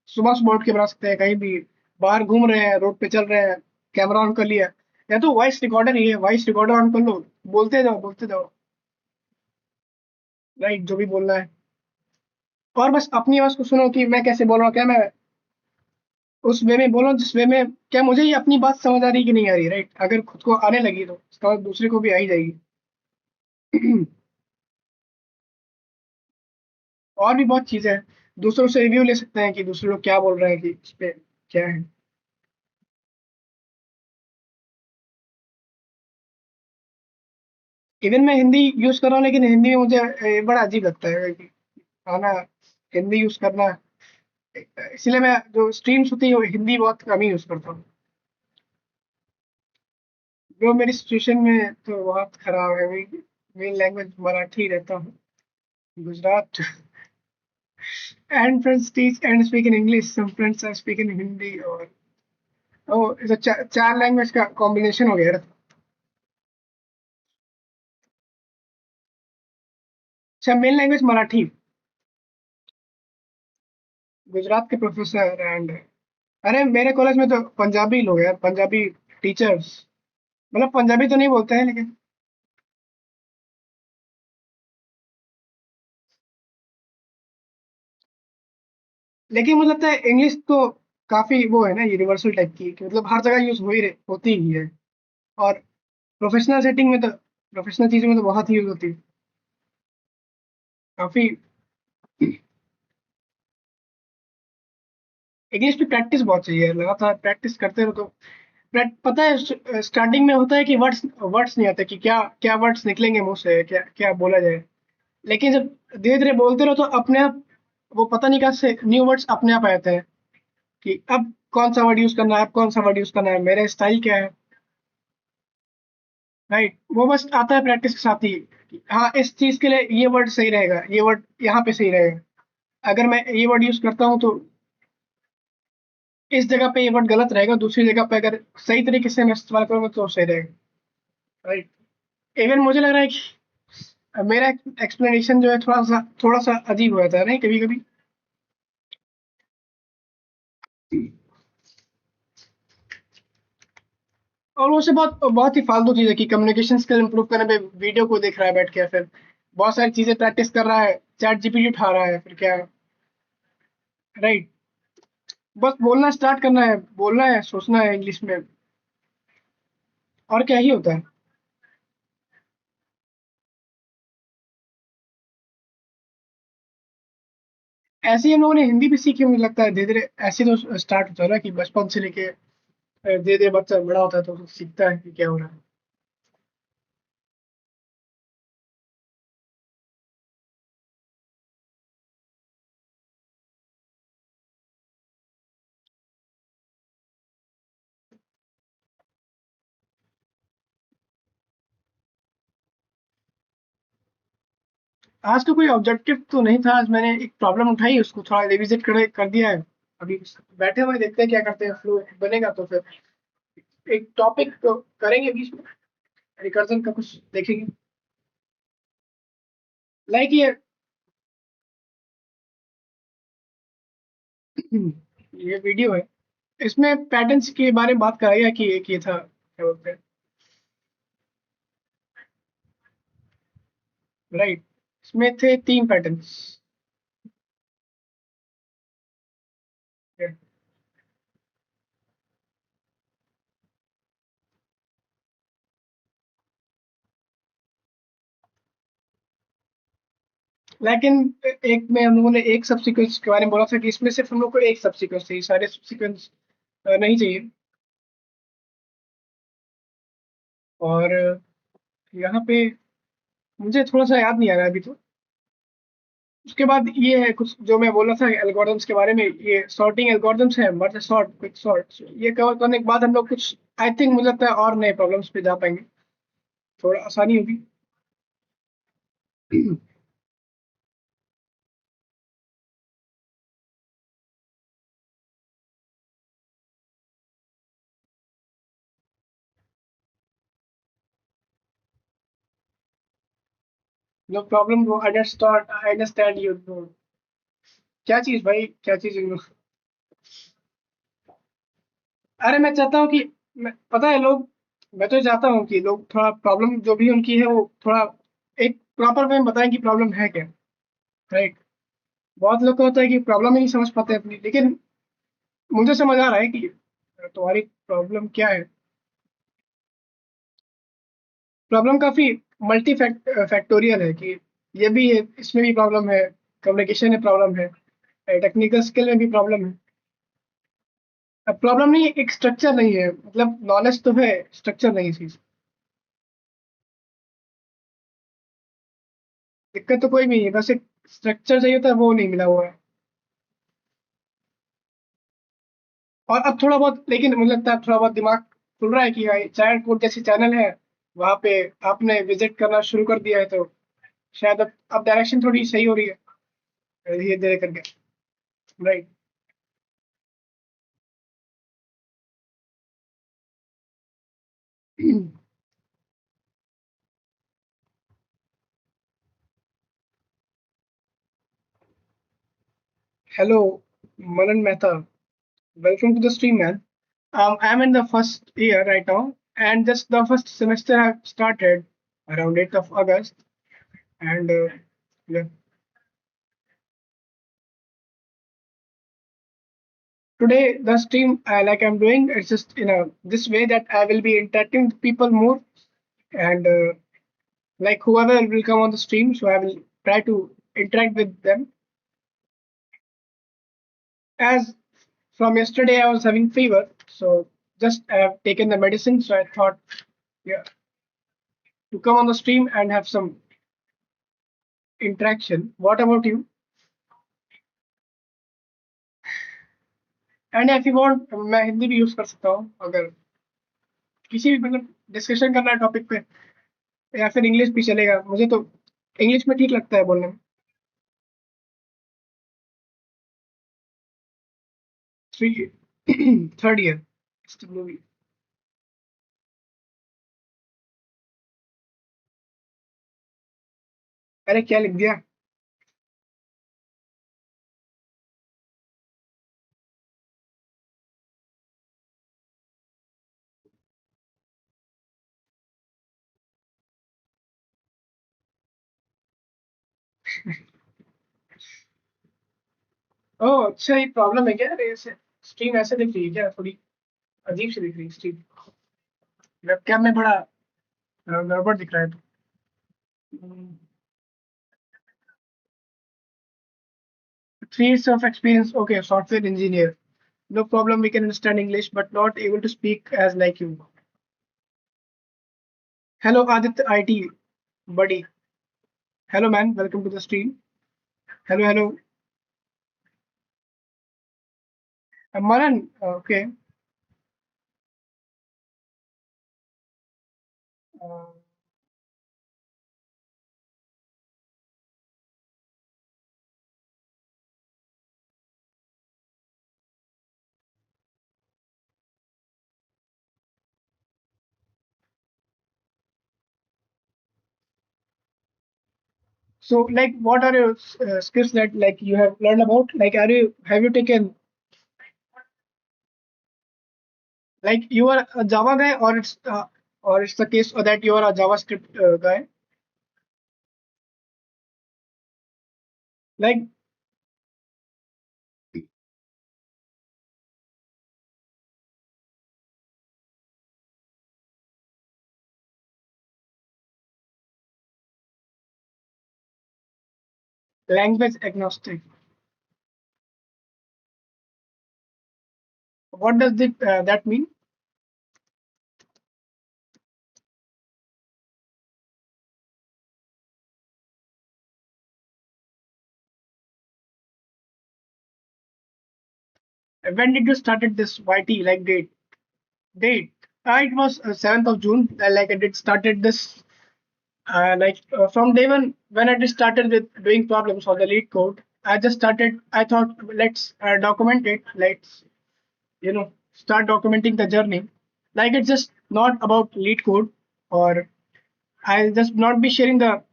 सुबह सुबह उठ के बना सकते हैं, कहीं भी बाहर घूम रहे हैं, रोड पे चल रहे हैं, कैमरा ऑन कर लिया, या तो वॉइस रिकॉर्डर ही है, वॉइस रिकॉर्डर ऑन कर लो, बोलते जाओ, राइट? जो भी बोलना है, और बस अपनी आवाज़ को सुनो कि मैं कैसे बोल रहा हूँ, क्या मैं उस वे में बोल रहा हूँ जिस वे में, क्या मुझे ये अपनी बात समझ आ रही कि नहीं आ रही, राइट? अगर खुद को आने लगी तो उसका बाद दूसरे को भी आ ही जाएगी। और भी बहुत चीज़ें हैं, दूसरों से रिव्यू ले सकते हैं कि दूसरे लोग क्या बोल रहे हैं कि इस पे क्या है। इवन मैं हिंदी यूज़ कर रहा हूँ, लेकिन हिंदी में मुझे बड़ा अजीब लगता है कि आना हिंदी यूज़ करना, इसलिए मैं जो स्ट्रीम्स होती है वो हिंदी बहुत कम ही यूज़ करता हूँ। जो मेरी सिचुएशन में तो बहुत खराब है, मेरी मेन लैंग्वेज मराठी रहता हूँ, Gujarat, and friends teach and speak in English, some friends are speak in Hindi, और ओ इसे चार लैंग्वेज का कॉम्बिनेशन हो गया। अच्छा, मेन लैंग्वेज मराठी, गुजरात के प्रोफेसर एंड, अरे मेरे कॉलेज में तो पंजाबी लोग हैं यार, पंजाबी टीचर्स, मतलब पंजाबी तो नहीं बोलते हैं, लेकिन मुझे लगता है इंग्लिश तो काफी वो है ना, यूनिवर्सल टाइप की, कि मतलब हर जगह यूज होती ही है। और प्रोफेशनल सेटिंग में तो, प्रोफेशनल चीजों में तो बहुत ही यूज होती है, काफी। इंग्लिश की प्रैक्टिस बहुत चाहिए, लगातार प्रैक्टिस करते रहो तो पता है स्टार्टिंग में होता है कि वर्ड्स वर्ड्स नहीं आते, कि क्या क्या वर्ड्स निकलेंगे मुंह से, क्या क्या बोला जाए। लेकिन जब धीरे धीरे बोलते रहो तो अपने आप वो पता नहीं कहाँ से न्यू वर्ड्स अपने आप आ जाते हैं, कि अब कौन सा वर्ड यूज करना है, अब कौन सा वर्ड यूज करना है, मेरा स्टाइल क्या है, राइट? वो बस आता है प्रैक्टिस के साथ ही, कि हाँ इस चीज के लिए ये वर्ड सही रहेगा, ये वर्ड यहाँ पे सही रहेगा, अगर मैं ये वर्ड यूज करता हूँ तो इस जगह पे ये वर्ड गलत रहेगा, दूसरी जगह पे अगर सही तरीके से मैं इस्तेमाल करूंगा तो सही रहेगा, राइट? इवन मुझे लग रहा है कि मेरा एक्सप्लेनेशन जो है थोड़ा सा अजीब हो जाता है नहीं, कभी कभी। और वो से बहुत बहुत ही फालतू चीज़ है कि कम्युनिकेशन स्किल इंप्रूव करने पे वीडियो को देख रहा है बैठ के, फिर बहुत सारी चीज़ें प्रैक्टिस कर रहा है, चैट जीपीटी उठा रहा है, फिर क्या, राइट? बस बोलना स्टार्ट करना है, बोलना है, सोचना है इंग्लिश में, और क्या ही होता है। ऐसे ही हम लोगों ने हिंदी भी सीखी, मुझे लगता है धीरे धीरे ऐसे तो स्टार्ट होता है ना, कि बचपन से लेके धीरे धीरे बच्चा बड़ा होता है तो सीखता है कि क्या हो रहा है। आज तो कोई ऑब्जेक्टिव तो नहीं था। आज मैंने एक प्रॉब्लम उठाई, उसको थोड़ा रिविजिट कर दिया है। अभी बैठे हुए देखते हैं क्या करते हैं, फ्लो बनेगा तो फिर एक टॉपिक तो करेंगे बीच में, रिकर्जन का कुछ देखेंगे। लाइक ये वीडियो है, इसमें पैटर्न्स के बारे में बात कराया कि एक ये था, क्या बोलते हैं, राइट। इसमें थे 3 पैटर्न्स। लेकिन एक में हम लोगों ने एक सब सीक्वेंस के बारे में बोला था कि इसमें सिर्फ हम लोग को एक सब सीक्वेंस चाहिए, सारे सब सीक्वेंस नहीं चाहिए। और यहाँ पे मुझे थोड़ा सा याद नहीं आ रहा है अभी तो। उसके बाद ये है कुछ जो मैं बोला था एल्गोरिथम्स के बारे में, ये सॉर्टिंग एल्गोरिथम्स है, मर्ज सॉर्ट, क्विक सॉर्ट। ये कवर करने के बाद हम लोग कुछ, आई थिंक मुझे लगता है और नए प्रॉब्लम्स पे जा पाएंगे, थोड़ा आसानी होगी। No problem bro, I understand you bro. क्या चीज भाई, क्या चीज अरे मैं चाहता हूँ कि पता है लोग, मैं तो चाहता हूँ कि लोग थोड़ा प्रॉब्लम जो भी उनकी है वो थोड़ा एक प्रॉपर वे में बताएं कि प्रॉब्लम है क्या, राइट। बहुत लोग को होता है कि प्रॉब्लम ही नहीं समझ पाते अपनी, लेकिन मुझे समझ आ रहा है कि तुम्हारी प्रॉब्लम क्या है। प्रॉब्लम काफी मल्टी फैक्टोरियल है कि ये भी है, इसमें भी प्रॉब्लम है, कम्युनिकेशन में प्रॉब्लम है, टेक्निकल स्किल में भी प्रॉब्लम है। अब प्रॉब्लम नहीं, एक स्ट्रक्चर नहीं है, मतलब नॉलेज तो है, स्ट्रक्चर नहीं चीज। दिक्कत तो कोई भी नहीं है, बस एक स्ट्रक्चर चाहिए था, वो नहीं मिला हुआ है। और अब थोड़ा बहुत, लेकिन मुझे लगता है थोड़ा बहुत दिमाग खुल रहा है कि भाई चैट कोड जैसी चैनल है, वहां पे आपने विजिट करना शुरू कर दिया है, तो शायद अब डायरेक्शन थोड़ी सही हो रही है धीरे धीरे करके, right. Hello Manan Mehta, welcome to the stream, man. I'm in the first year right now, and just the first semester have started around 8th of August, and yeah. Today the stream like I'm doing, it's just in a this way that I will be interacting with people more, and like whoever will come on the stream, so I will try to interact with them. As from yesterday I was having fever, so just I have taken the medicine, so I thought, yeah, to come on the stream and have some interaction. What about you? And if you want मैं हिंदी भी use कर सकता हूँ अगर किसी भी मतलब discussion करना है टॉपिक पे, या फिर इंग्लिश भी चलेगा, मुझे तो इंग्लिश में ठीक लगता है बोलने में। Three third year movie. अरे क्या लिख दिया। ओह अच्छा, ये प्रॉब्लम है क्या? अरे ऐसे स्क्रीन ऐसे दिख रही है क्या, थोड़ी अजीब सी दिख रही है स्क्रीन। वेबकैम में बड़ा गड़बड़ दिख रहा है तो। 3 years of experience, okay, software engineer. No problem, we can understand English, but not able to speak as like you. Hello, Aditya IT buddy. Hello, man. Welcome to the stream. Hello, hello. Manan, okay. Uh, So, like, what are your skills that like you have learned about? Like, have you taken like you are a Java guy, or it's the case that you are a JavaScript guy? Like language agnostic. What does that mean? When did you started this YT? Like date? It was 7th of June. Like I did started this. From day one, when I just started with doing problems on the lead code, I just started. I thought let's document it. Let's start documenting the journey. Like it's just not about lead code, or I'll just not be sharing the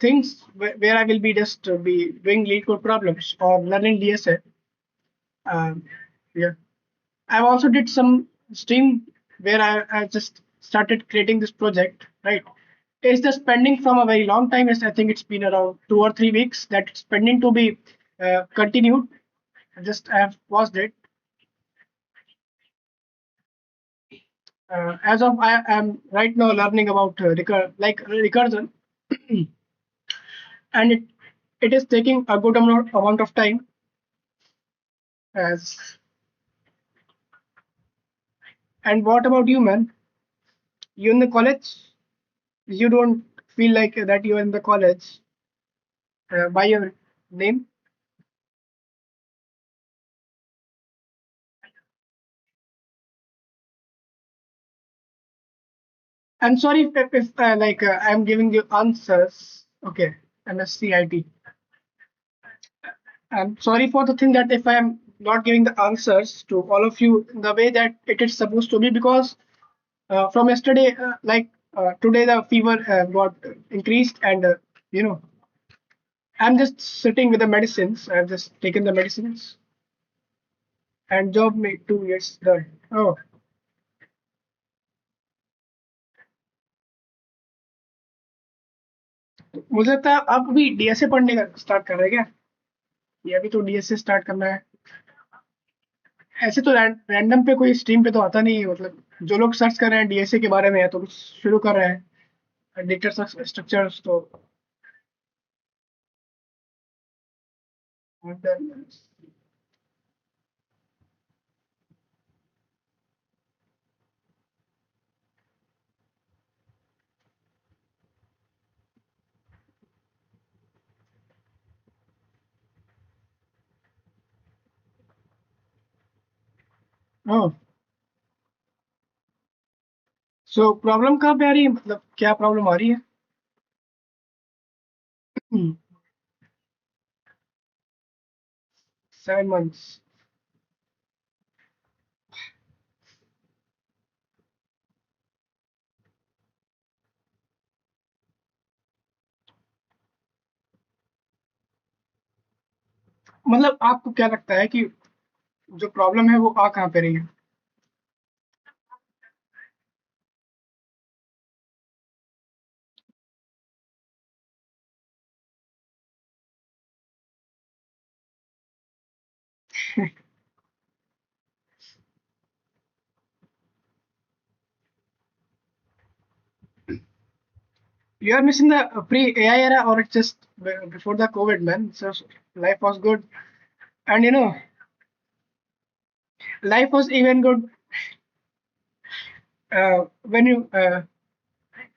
things where I will be just be doing lead code problems or learning DSA. Um, yeah. I've also did some stream where I just started creating this project, right? It's just pending from a very long time. I think it's been around 2 or 3 weeks that it's pending to be continued. I have paused it. As of I am right now learning about recursion, and it is taking a good amount of time. As and what about you, man? You in the college? You don't feel like that you're in the college by your name? I'm sorry if I'm giving you answers. Okay, MSCIT. I'm sorry for the thing that if I'm not giving the answers to all of you in the way that it is supposed to be, because from yesterday, today, the fever got increased, and you know, I'm just sitting with the medicines. I've just taken the medicines, and job made 2 years done. Oh, मुझे लगता है आप अभी DSA पढ़ने का start कर रहे हैं क्या? ये अभी तो डीएसए स्टार्ट करना है। ऐसे तो रैंडम पे कोई स्ट्रीम पे तो आता नहीं है, मतलब जो लोग सर्च कर रहे हैं डीएसए के बारे में है तो कुछ शुरू कर रहे हैं डेटा स्ट्रक्चर्स तो। ओह, सो प्रॉब्लम कहाँ पे आ रही है, मतलब क्या प्रॉब्लम आ रही है? 7 months। मतलब आपको क्या लगता है कि जो प्रॉब्लम है वो आ कहाँ पे रही है? You are missing the pre-AI era, or it's just before the COVID, man. So life was good, and life was even good when you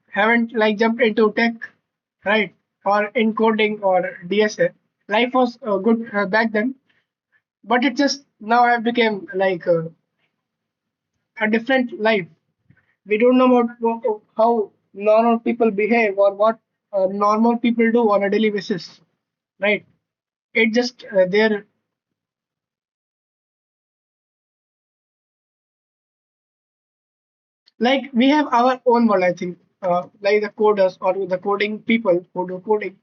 haven't like jumped into tech, right? Or in coding or DSA. Life was good back then, but it just now have become like a different life. We don't know how normal people behave or what normal people do on a daily basis, right? It just they're like we have our own world. I think like the coders or the coding people who do coding.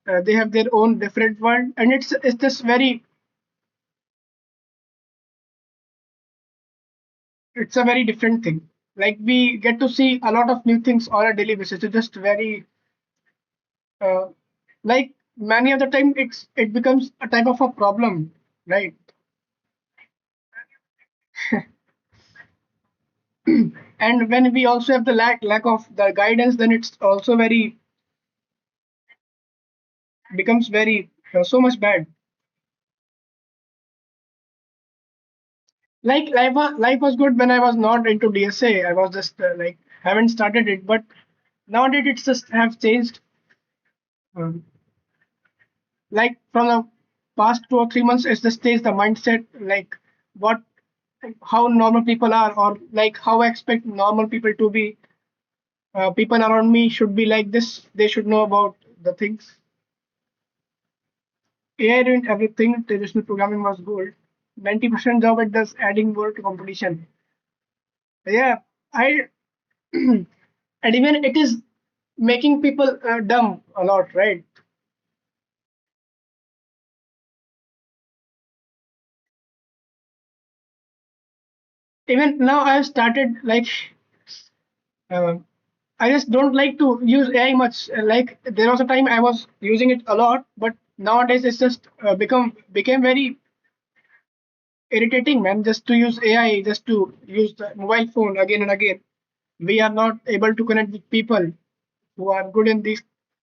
they have their own different world, and it's just very it's a very different thing. Like we get to see a lot of new things on a daily basis. It's just very uh, like many of the time it becomes a type of a problem, right? And when we also have the lack of the guidance, then it's also very becomes very so much bad. Like life was good when I was not into DSA. I was just like haven't started it, but nowadays it's just have changed. Um, like from the past 2 or 3 months, it's just changed the mindset. Like what, how normal people are, or like how I expect normal people to be. People around me should be like this. They should know about the things. AI didn't everything. Traditional programming was gold. 90% job it does adding more to competition. Yeah, I and even it is making people dumb a lot, right? Even now I've started like uh, I just don't like to use AI much. Like there was a time I was using it a lot, but nowadays it's just became very irritating, man. Just to use AI, just to use the mobile phone again and again. We are not able to connect with people who are good in these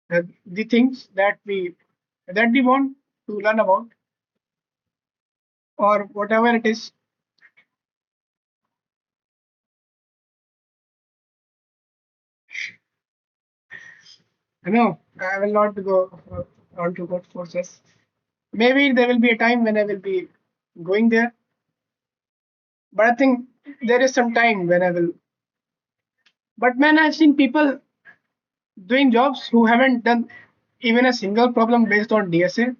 the things that we want to learn about, or whatever it is. No, I will not go on to God forces. Maybe there will be a time when I will be going there, but I think there is some time when I will. But man, I've seen people doing jobs who haven't done even a single problem based on DSA.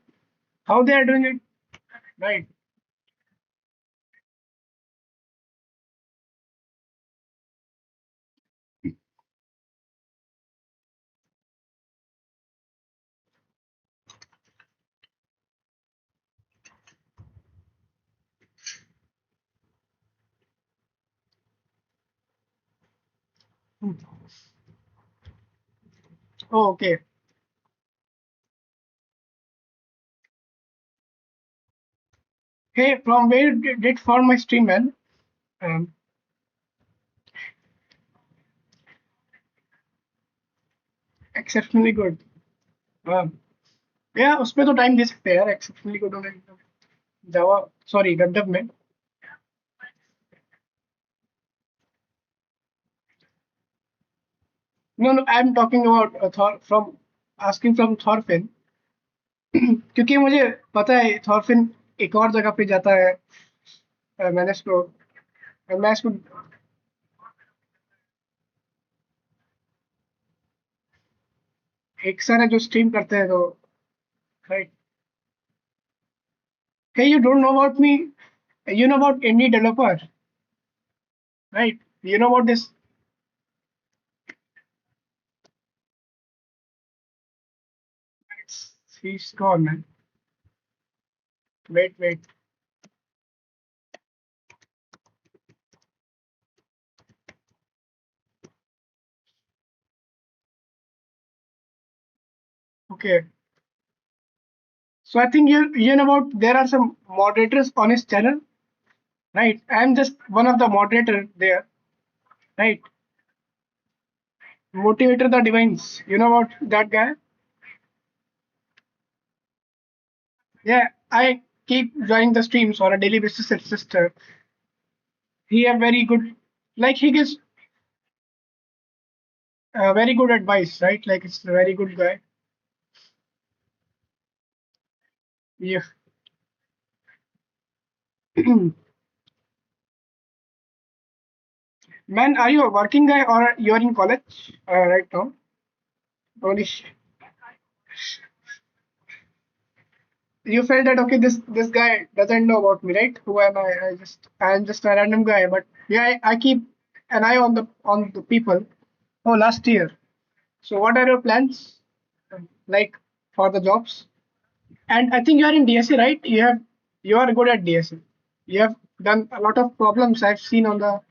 How they are doing it, right? Oh, okay. Hey, from where did it found my stream, man? Um, exceptionally good. Um, yeah, उसमें तो time दे सकते हैं यार. Exceptionally good होगा एकदम. जावा sorry गंडम में. No, no, I'm talking about Thor from asking from Thorfinn. क्योंकि मुझे पता है थॉरफिन एक और जगह पे जाता है. मैंने इसको मैं इसको एक सर है जो स्ट्रीम करते हैं तो right. Hey, you don't know about me. You know about indie developer, right? You know about this. He's gone, man. Wait, wait. Okay. So I think you know about there are some moderators on his channel, right? I'm just one of the moderator there, right? Motivator the divines. You know about that guy? Yeah, I keep joining the streams on a daily basis. It's just he have very good, like he gives very good advice, right? Like it's a very good guy. Yeah. Man, are you a working guy or you're in college right now? Holy you felt that okay, this guy doesn't know about me, right? Who am I? I'm just a random guy. But yeah, I keep an eye on the people. Oh, last year. So what are your plans? Like, for the jobs. And I think you are in DSA, right? You are good at DSA. You have done a lot of problems I've seen on the.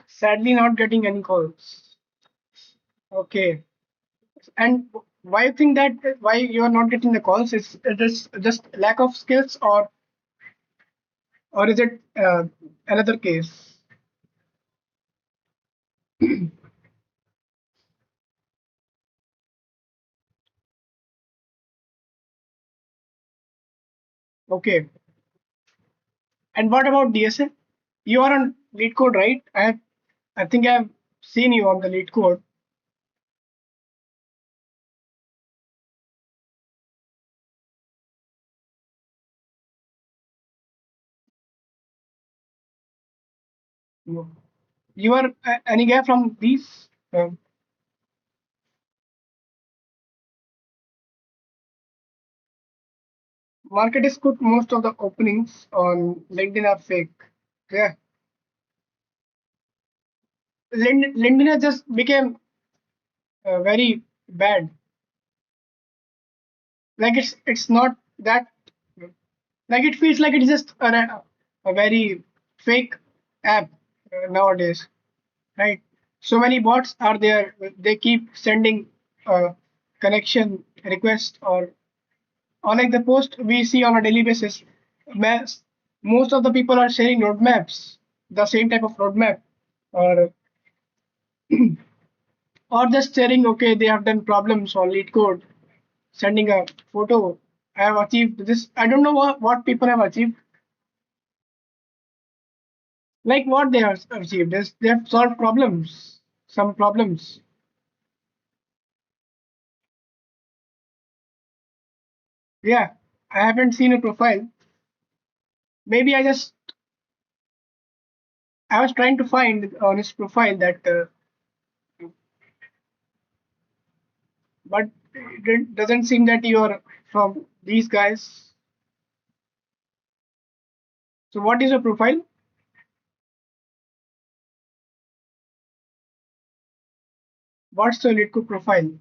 Sadly not getting any calls. Okay. And why you think that why you are not getting the calls? Is it just lack of skills, or is it another case? Okay. And what about DSA? You are on LeetCode, right? I think I've seen you on the LeetCode. You are any guy from these? Market is good. Most of the openings on LinkedIn are fake. Yeah, LinkedIn has just became very bad. Like it's not that, like it feels like it's just a very fake app nowadays, right? So many bots are there. They keep sending connection request, or like the post we see on a daily basis. Mass, most of the people are sharing roadmaps, the same type of roadmap, or just sharing. Okay, they have done problems on lead code, sending a photo. I have achieved this. I don't know what people have achieved. Like what they have achieved is they have solved problems, some problems. Yeah, I haven't seen a profile. Maybe I was trying to find on his profile that, but it doesn't seem that you are from these guys. So what is your profile? What's your LeetCode profile?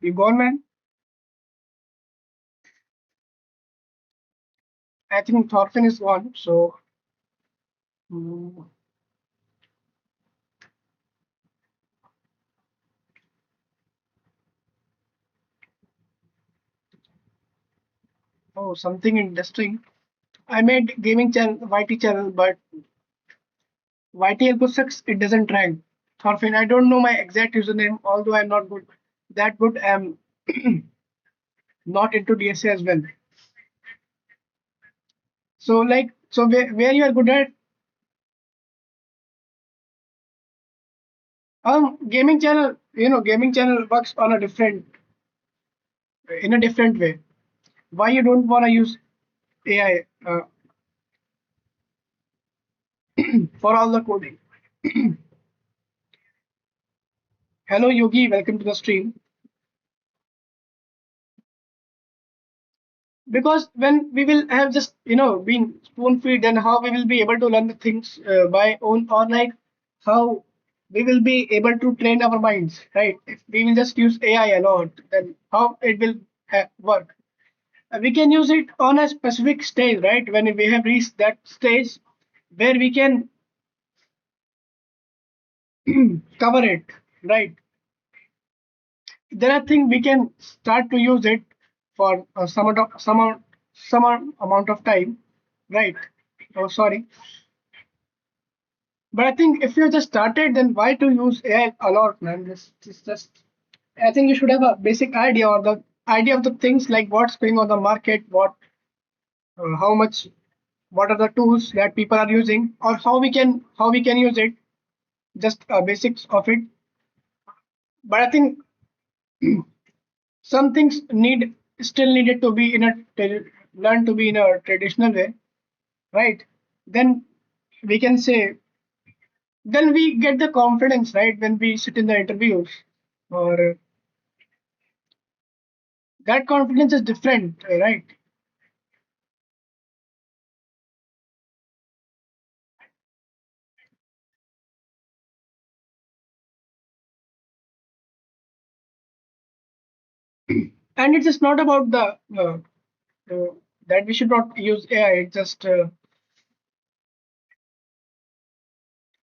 You gone, man? I think Thorfinn is gone. So, mm, oh, something interesting. I made gaming channel, YT channel, but YT Elko sucks. It doesn't rank. Thorfinn, I don't know my exact username, although I'm not good. That good. I'm not into DSA as well. So, like, so where you are good at? Gaming channel. Gaming channel works on a in a different way. Why you don't want to use AI for all the coding? Hello, Yogi. Welcome to the stream. Because when we will have just been spoon feed, then how we will be able to learn the things by own, or like how we will be able to train our minds, right? If we will just use AI a lot, then how it will work? We can use it on a specific stage, right? When we have reached that stage where we can cover it, right? then I think we can start to use it for some amount of time, right? Oh, sorry, but I think if you just started, then why to use AI a lot, man? This just I think you should have a basic idea or the idea of the things like what's going on the market, how much, what are the tools that people are using, or how we can use it, just basics of it. But I think some things still needed to be learn to be in a traditional way, right? Then we can say, then we get the confidence, right, when we sit in the interviews, or that confidence is different, right? And it's just not about the uh, that we should not use AI. It's just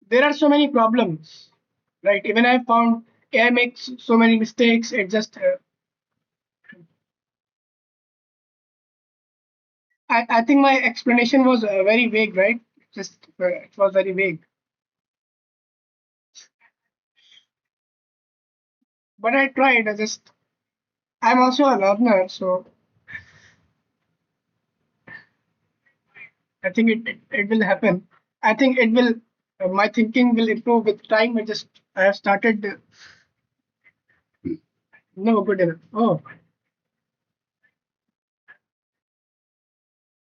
there are so many problems, right? Even I found AI makes so many mistakes. It just I think my explanation was very vague, right? Just it was very vague. But I tried. I'm also a learner, so I think it will happen. I think it will. My thinking will improve with time. I have started. No, good enough. Oh,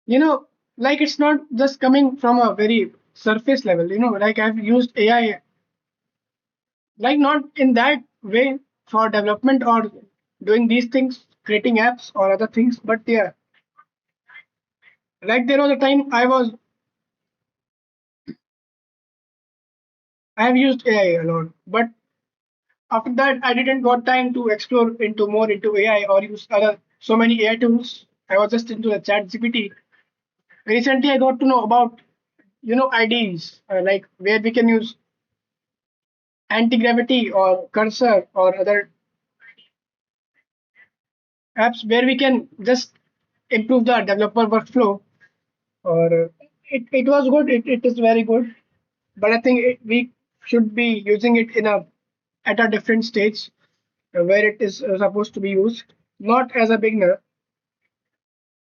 you know, like it's not just coming from a very surface level. Like I've used AI, like not in that way for development or doing these things, creating apps or other things. But yeah, like there was a time I have used AI a lot, but after that I didn't got time to explore into more into AI or use other so many AI tools. I was just into the chat GPT. Recently I got to know about IDs, like where we can use anti-gravity or cursor or other apps where we can just improve the developer workflow. Or it was good, it is very good, but I think we should be using it at a different stage, where it is supposed to be used, not as a beginner.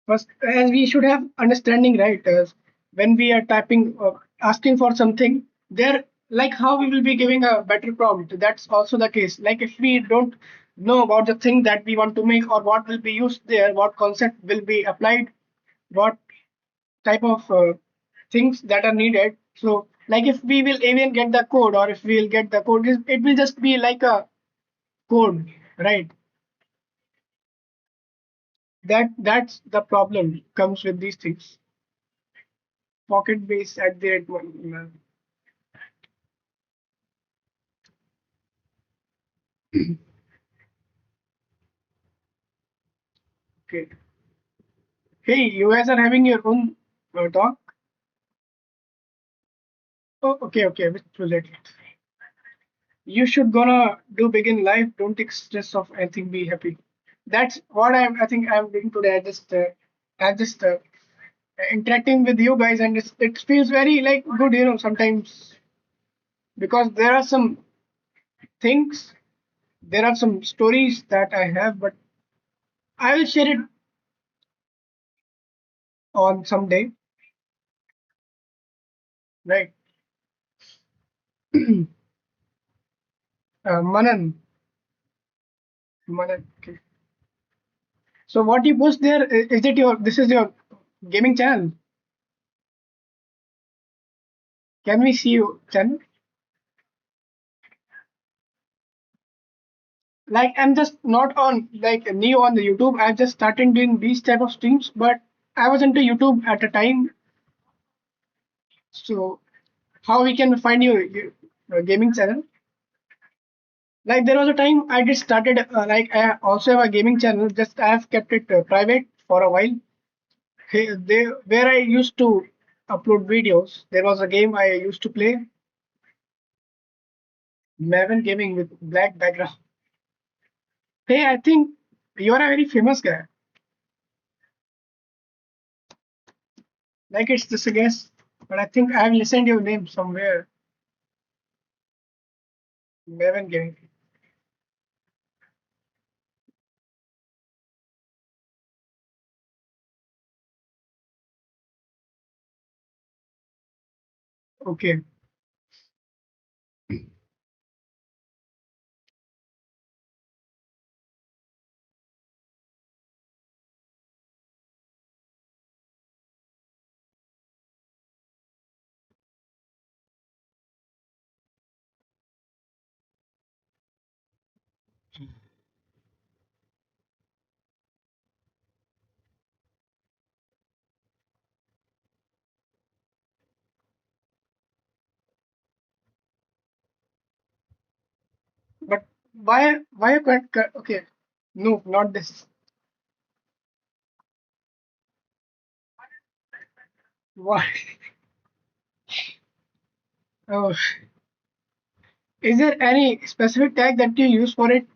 First, as we should have understanding, right? As when we are typing, asking for something, there, like how we will be giving a better prompt. That's also the case. Like if we don't know about the thing that we want to make or what will be used there, what concept will be applied, what type of things that are needed. So, like if we will even get the code, or if we'll get the code, it will just be like a code, right? That's the problem comes with these things. Pocket base at the rate one. Okay. Hey, you guys are having your own talk. Oh, okay, okay. Which was it? You should gonna do begin life. Don't take stress of anything. Be happy. That's what I think I'm doing today. I just interacting with you guys, and it feels very like good, sometimes, because there are some things, there are some stories that I have, but I will share it on some day, right? Manan, Manan. Okay. So what you post there, is it this is your gaming channel? Can we see your channel? Like I'm just not on like new on the YouTube. I've just started doing these type of streams, but I was into YouTube at a time. So how we can find your gaming channel? Like there was a time I just started, like I also have a gaming channel. Just I have kept it private for a while. Where I used to upload videos. There was a game I used to play, Maven Gaming with black background. Hey, I think you are a very famous guy. Like it's just a guess, but I think I've listened your name somewhere. Maven Gaming. Okay, but why you can't? Okay, no, not this. Why? Oh, is there any specific tag that you use for it?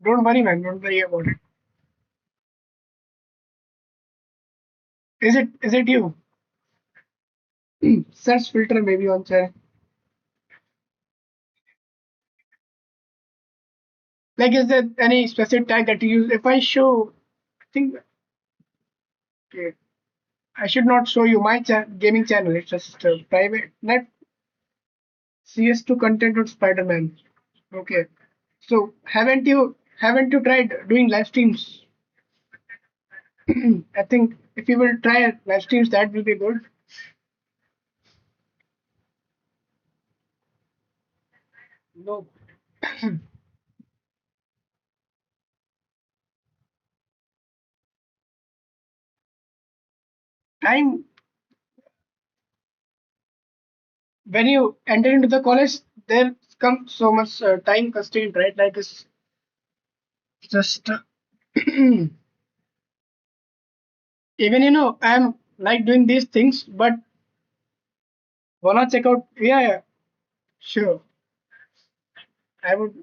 Don't worry, man. Don't worry about it. Is it you? Search filter maybe on channel. Like, is there any specific tag that you use? If I show, I think okay, I should not show you my gaming channel. It's just private. Net CS2 content on Spider-Man. Okay. So haven't you tried doing live streams? I think if you will try live streams, that will be good. No time when you enter into the college, there comes so much time constraint, right? Like it's just even I'm like doing these things, but wanna check out? Yeah, yeah, sure. I would.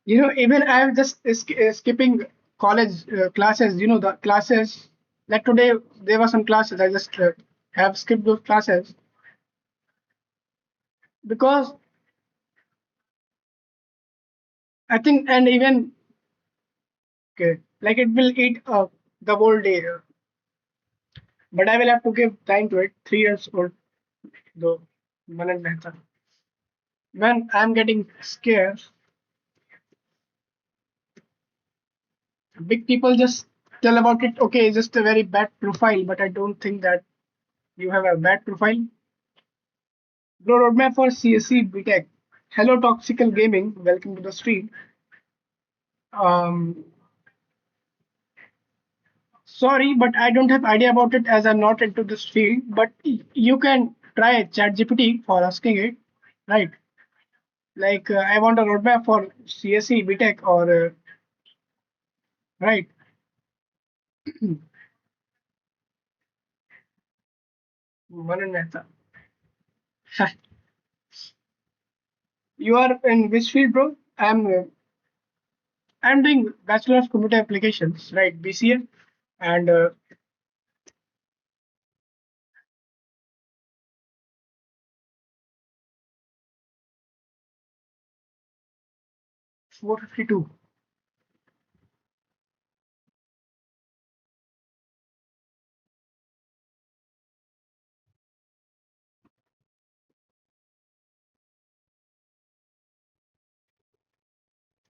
Even I'm just skipping college classes. The classes like today there were some classes. I just have skipped those classes because I think, and even okay, like it will eat the whole day. But I will have to give time to it. 3 years old though. Manan Mehta. When I'm getting scared, big people just tell about it. Okay, it's just a very bad profile, but I don't think that you have a bad profile. Bro, roadmap for CSC BTech. Hello, Toxical Gaming. Welcome to the stream. Um, Sorry, but I don't have idea about it as I'm not into this field. But you can try ChatGPT for asking it, right? Like I want a roadmap for CSC BTech or right. Manan Mehta. You are in which field, bro? I'm doing Bachelor of Computer Applications, right? BCA, and 452.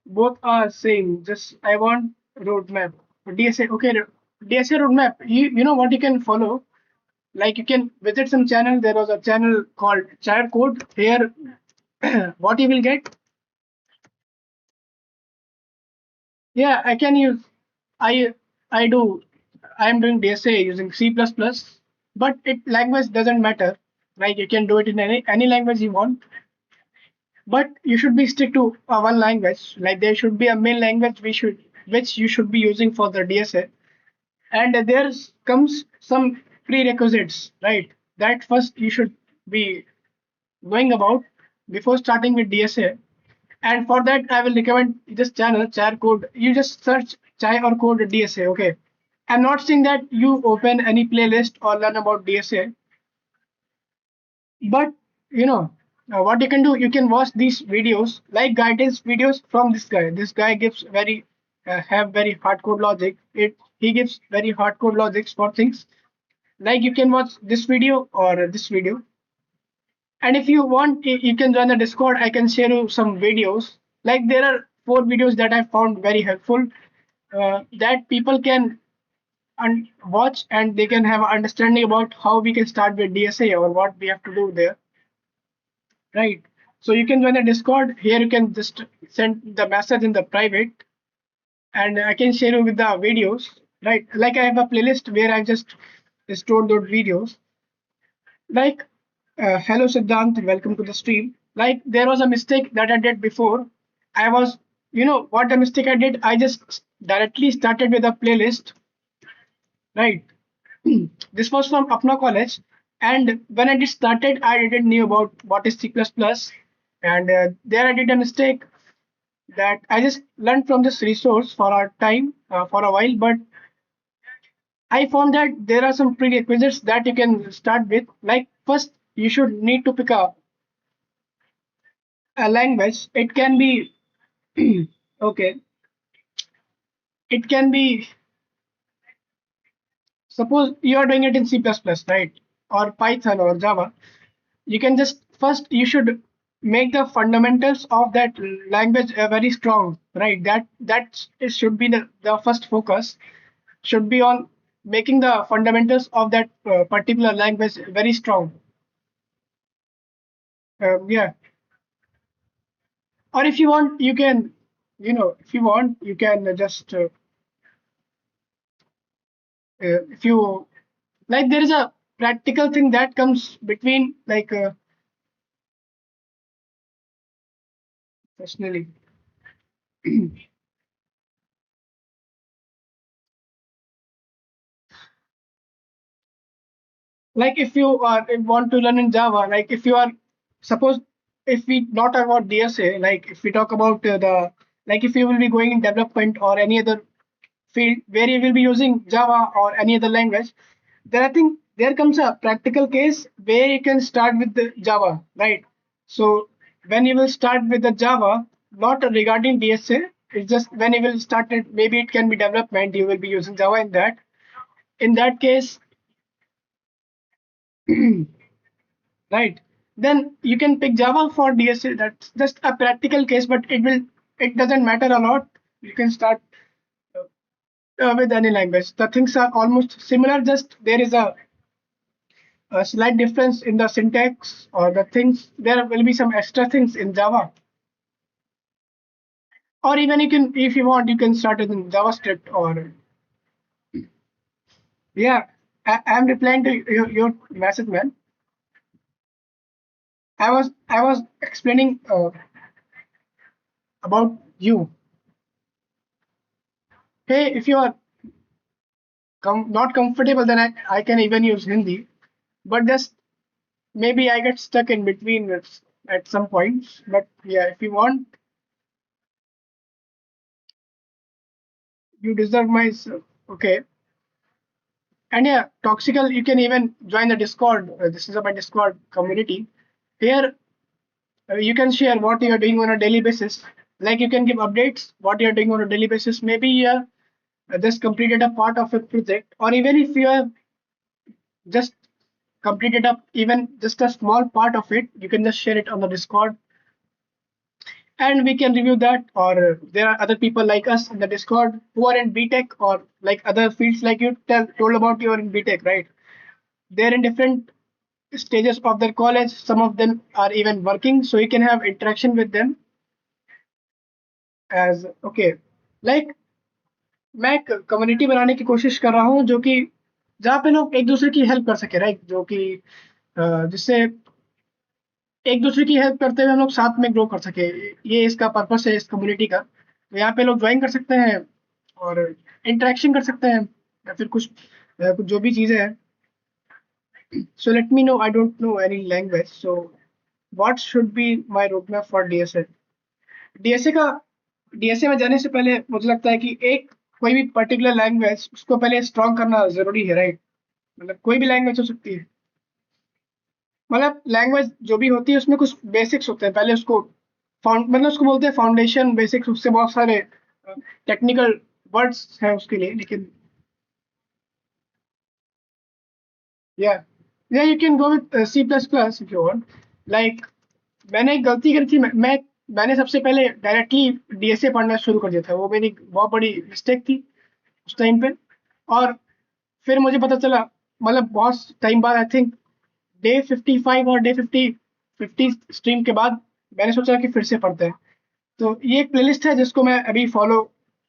Both are same. Just I want roadmap. DSA, okay, DSA roadmap. You know what you can follow? Like you can visit some channel. There was a channel called Char Code. Here, what you will get? Yeah, I can use. I I do. I am doing DSA using C++, but it language doesn't matter. Like you can do it in any language you want, but you should be stick to one language. Like there should be a main language which you should be using for the DSA, and there comes some. prerequisites, right? That first you should be knowing about before starting with DSA. And for that, I will recommend this channel, Chai Code. You just search Chai or Code DSA. Okay. I'm not saying that you open any playlist or learn about DSA, but you know what you can do. You can watch these videos, like guidance videos from this guy. This guy gives very have very hardcore logic. He gives very hardcore logics for things. Like you can watch this video or this video, and if you want, you can join the Discord. I can share you some videos. Like there are 4 videos that I found very helpful, that people can watch, and they can have an understanding about how we can start with DSA or what we have to do there, right? So you can join the Discord. Here you can just send the message in the private, and I can share you with the videos, right? Like I have a playlist where I just stored those videos. Like, hello Siddhant, welcome to the stream. Like, there was a mistake that I did before. I was, what the mistake I did? I just directly started with a playlist, right? This was from Apna College, and when I did started, I didn't knew about what is C++, and there I did a mistake that I just learned from this resource for our time for a while, but I found that there are some prerequisites that you can start with. Like first, you should need to pick a language. It can be okay. It can be, suppose you are doing it in C++, right, or Python or Java. You can just first you should make the fundamentals of that language very strong, right? That it should be the first focus should be on making the fundamentals of that particular language very strong. Yeah, or if you want, you can, if you want, you can just if you like, there is a practical thing that comes between, like, personally. Like if you want to learn in Java, like if you are, suppose, if we not talk about DSA, like if we talk about like if you will be going in development or any other field where you will be using Java or any other language, then I think there comes a practical case where you can start with the Java, right? So when you will start with the Java, not regarding DSA, it's just when you will start it, maybe it can be development, you will be using Java in that. In that case, right? Then you can pick Java for DSA. That's just a practical case, but it doesn't matter a lot. You can start with any language. The things are almost similar. Just there is a slight difference in the syntax or the things. There will be some extra things in Java, or even you can, if you want, you can start it in JavaScript. Or yeah, I'm replying to your message, man. I was explaining about you. Hey, if you are not comfortable, then I can even use Hindi. But just maybe I get stuck in between at some points. But yeah, if you want, you deserve my okay. And yeah, Toxical, you can even join the Discord. This is my Discord community. Here, you can share what you are doing on a daily basis. Like you can give updates, what you are doing on a daily basis. Maybe you have just completed a part of a project, or even if you have just completed up even just a small part of it, you can just share it on the Discord, and we can review that. Or there are other people like us in the Discord who are in BTech or like other fields, like you told about you are in BTech, right? They're in different stages of their college. Some of them are even working, so you can have interaction with them as okay. Like मैं community बनाने की कोशिश कर रहा हूँ जो कि जहाँ पे लोग एक दूसरे की हेल्प कर सके, राइट? जो कि जिससे एक दूसरे की हेल्प करते हुए हम लोग साथ में ग्रो कर सके। ये इसका पर्पस है इस कम्युनिटी का। तो यहाँ पे लोग ज्वाइन कर सकते हैं और इंटरेक्शन कर सकते हैं, या फिर कुछ जो भी चीज़ें हैं। So let me know. I don't know any language. So what should be my roadmap for DSA? DSA का डीएसए में जाने से पहले मुझे लगता है कि एक कोई भी पर्टिकुलर लैंग्वेज उसको पहले स्ट्रॉन्ग करना जरूरी है, राइट? मतलब कोई भी लैंग्वेज हो सकती है। मतलब लैंग्वेज जो भी होती है उसमें कुछ बेसिक्स होते हैं, पहले उसको फाउंड मतलब उसको बोलते हैं फाउंडेशन बेसिक्स। उससे बहुत सारे टेक्निकल वर्ड्स हैं उसके लिए, लेकिन या you can go with C plus plus if you want. Like मैंने एक गलती करी थी। मैंने सबसे पहले डायरेक्टली डीएसए पढ़ना शुरू कर दिया था। वो मेरी बहुत बड़ी मिस्टेक थी उस टाइम पे। और फिर मुझे पता चला, मतलब बहुत टाइम बाद, आई थिंक डे 55 और डे 50 स्ट्रीम के बाद मैंने सोचा कि फिर से पढ़ते हैं। तो ये एक प्लेलिस्ट है जिसको मैं अभी फॉलो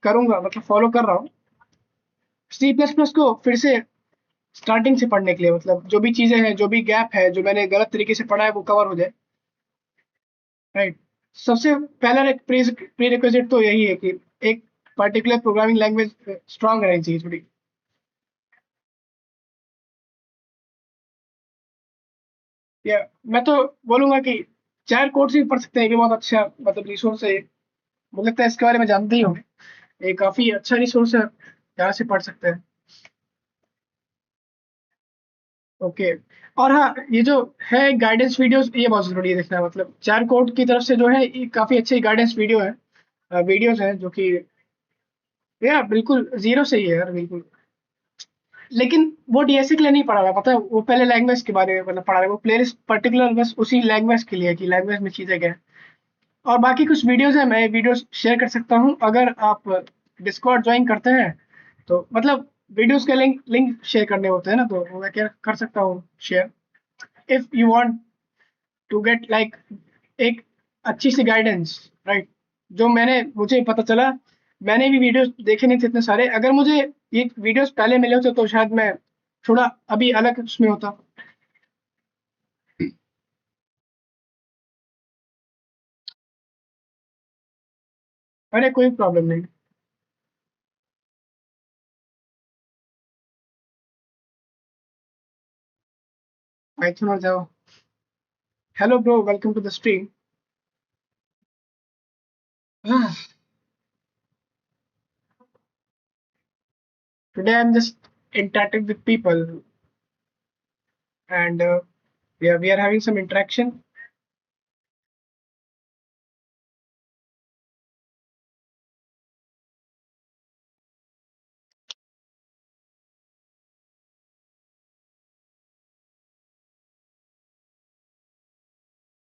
करूंगा, मतलब फॉलो कर रहा हूँ सी प्लस प्लस को फिर से स्टार्टिंग से पढ़ने के लिए। मतलब जो भी चीजें हैं, जो भी गैप है, जो मैंने गलत तरीके से पढ़ा है, वो कवर हो जाए, राइट? सबसे पहला एक प्री रिक्विजिट तो यही है कि एक पर्टिकुलर प्रोग्रामिंग लैंग्वेज स्ट्रांग रहनी चाहिए थोड़ी। या मैं तो बोलूंगा कि चार कोर्स भी पढ़ सकते हैं, ये भी बहुत अच्छा मतलब रिसोर्स है। मुझे लगता है इसके बारे में जानते ही होंगे। ये काफी अच्छा रिसोर्स है, यहाँ से पढ़ सकते हैं। ओके। और हाँ, ये जो है गाइडेंस वीडियोस, ये बहुत जरूरी है देखना। मतलब चार कोड की तरफ से जो है, ये काफी अच्छी गाइडेंस वीडियोस है जो कि यार बिल्कुल जीरो से ही है यार, बिल्कुल। लेकिन वो डीएसए के लिए नहीं पढ़ा रहा, पता है? वो पहले लैंग्वेज के बारे में मतलब पढ़ा रहा है। वो प्लेलिस्ट पर्टिकुलर बस उसी लैंग्वेज के लिए है कि लैंग्वेज में चीजें क्या है। और बाकी कुछ वीडियोस है, मैं वीडियोस शेयर कर सकता हूँ अगर आप डिस्कॉर्ड ज्वाइन करते हैं। तो मतलब वीडियोस के लिंक लिंक शेयर करने होते हैं ना, तो वो मैं क्या कर सकता हूँ share, if you want to get like एक अच्छी सी गाइडेंस, राइट? जो मुझे पता चला, मैंने भी वीडियोस देखे नहीं थे इतने सारे। अगर मुझे ये वीडियोस पहले मिले होते तो शायद मैं थोड़ा अभी अलग उसमें होता। अरे कोई प्रॉब्लम नहीं। पाइथन और Java. Hello bro, welcome to the stream. Today I am just interacting with people, and yeah, we are having some interaction.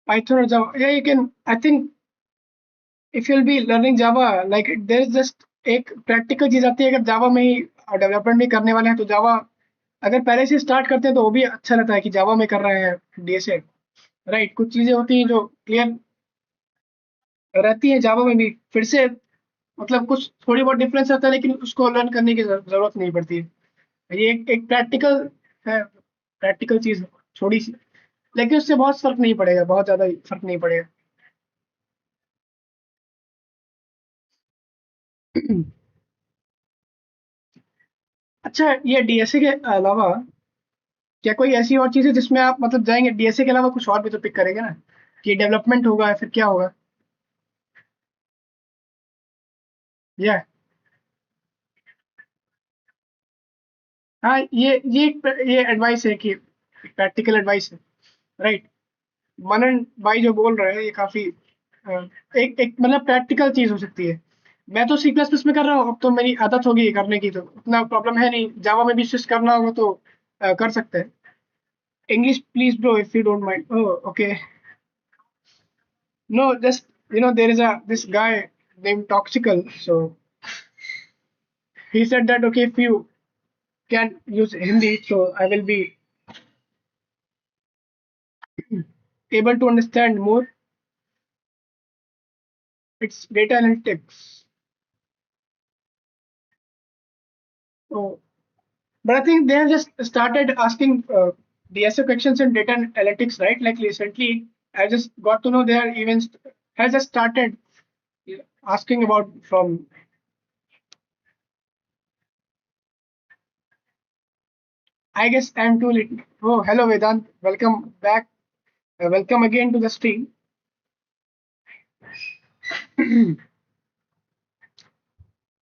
Python or Java, yeah, you can. I think if you'll be learning Java, like there is just एक practical चीज आती है। अगर जावा में ही development भी करने वाले हैं तो जावा अगर पहले से स्टार्ट करते हैं तो वो भी अच्छा रहता है कि जावा में कर रहे हैं डीएसए, राइट? कुछ चीजें होती हैं जो क्लियर रहती है जावा में भी, फिर से मतलब कुछ थोड़ी बहुत डिफरेंस आता है, लेकिन उसको लर्न करने की जरूरत नहीं पड़ती है। ये एक प्रैक्टिकल है, प्रैक्टिकल चीज थोड़ी सी, लेकिन उससे बहुत फर्क नहीं पड़ेगा, बहुत ज्यादा फर्क नहीं पड़ेगा। अच्छा, ये डीएसए के अलावा क्या कोई ऐसी और चीज है जिसमें आप मतलब जाएंगे? डीएसए के अलावा कुछ और भी तो पिक करेंगे ना, कि डेवलपमेंट होगा या फिर क्या होगा? या हाँ, ये एडवाइस है कि प्रैक्टिकल एडवाइस है, राइट? मनन भाई जो बोल रहे हैं ये काफी एक एक मतलब प्रैक्टिकल चीज हो सकती है। मैं तो सी प्लस प्लस में कर रहा हूँ, अब तो मेरी आदत होगी करने की, तो उतना प्रॉब्लम है नहीं। जावा में भी स्विच करना होगा तो कर सकते हैं। English please bro if you don't mind. Oh okay. Know just there is a this guy named Toxical, so he said that okay, if you can use Hindi, so I will be able to understand more. It's data analytics. So, but I think they have just started asking DSA questions in data analytics, right? Like recently, I just got to know their events has just started asking about from. I guess I'm too late. Oh, hello Vedant. Welcome back. Welcome again to the stream.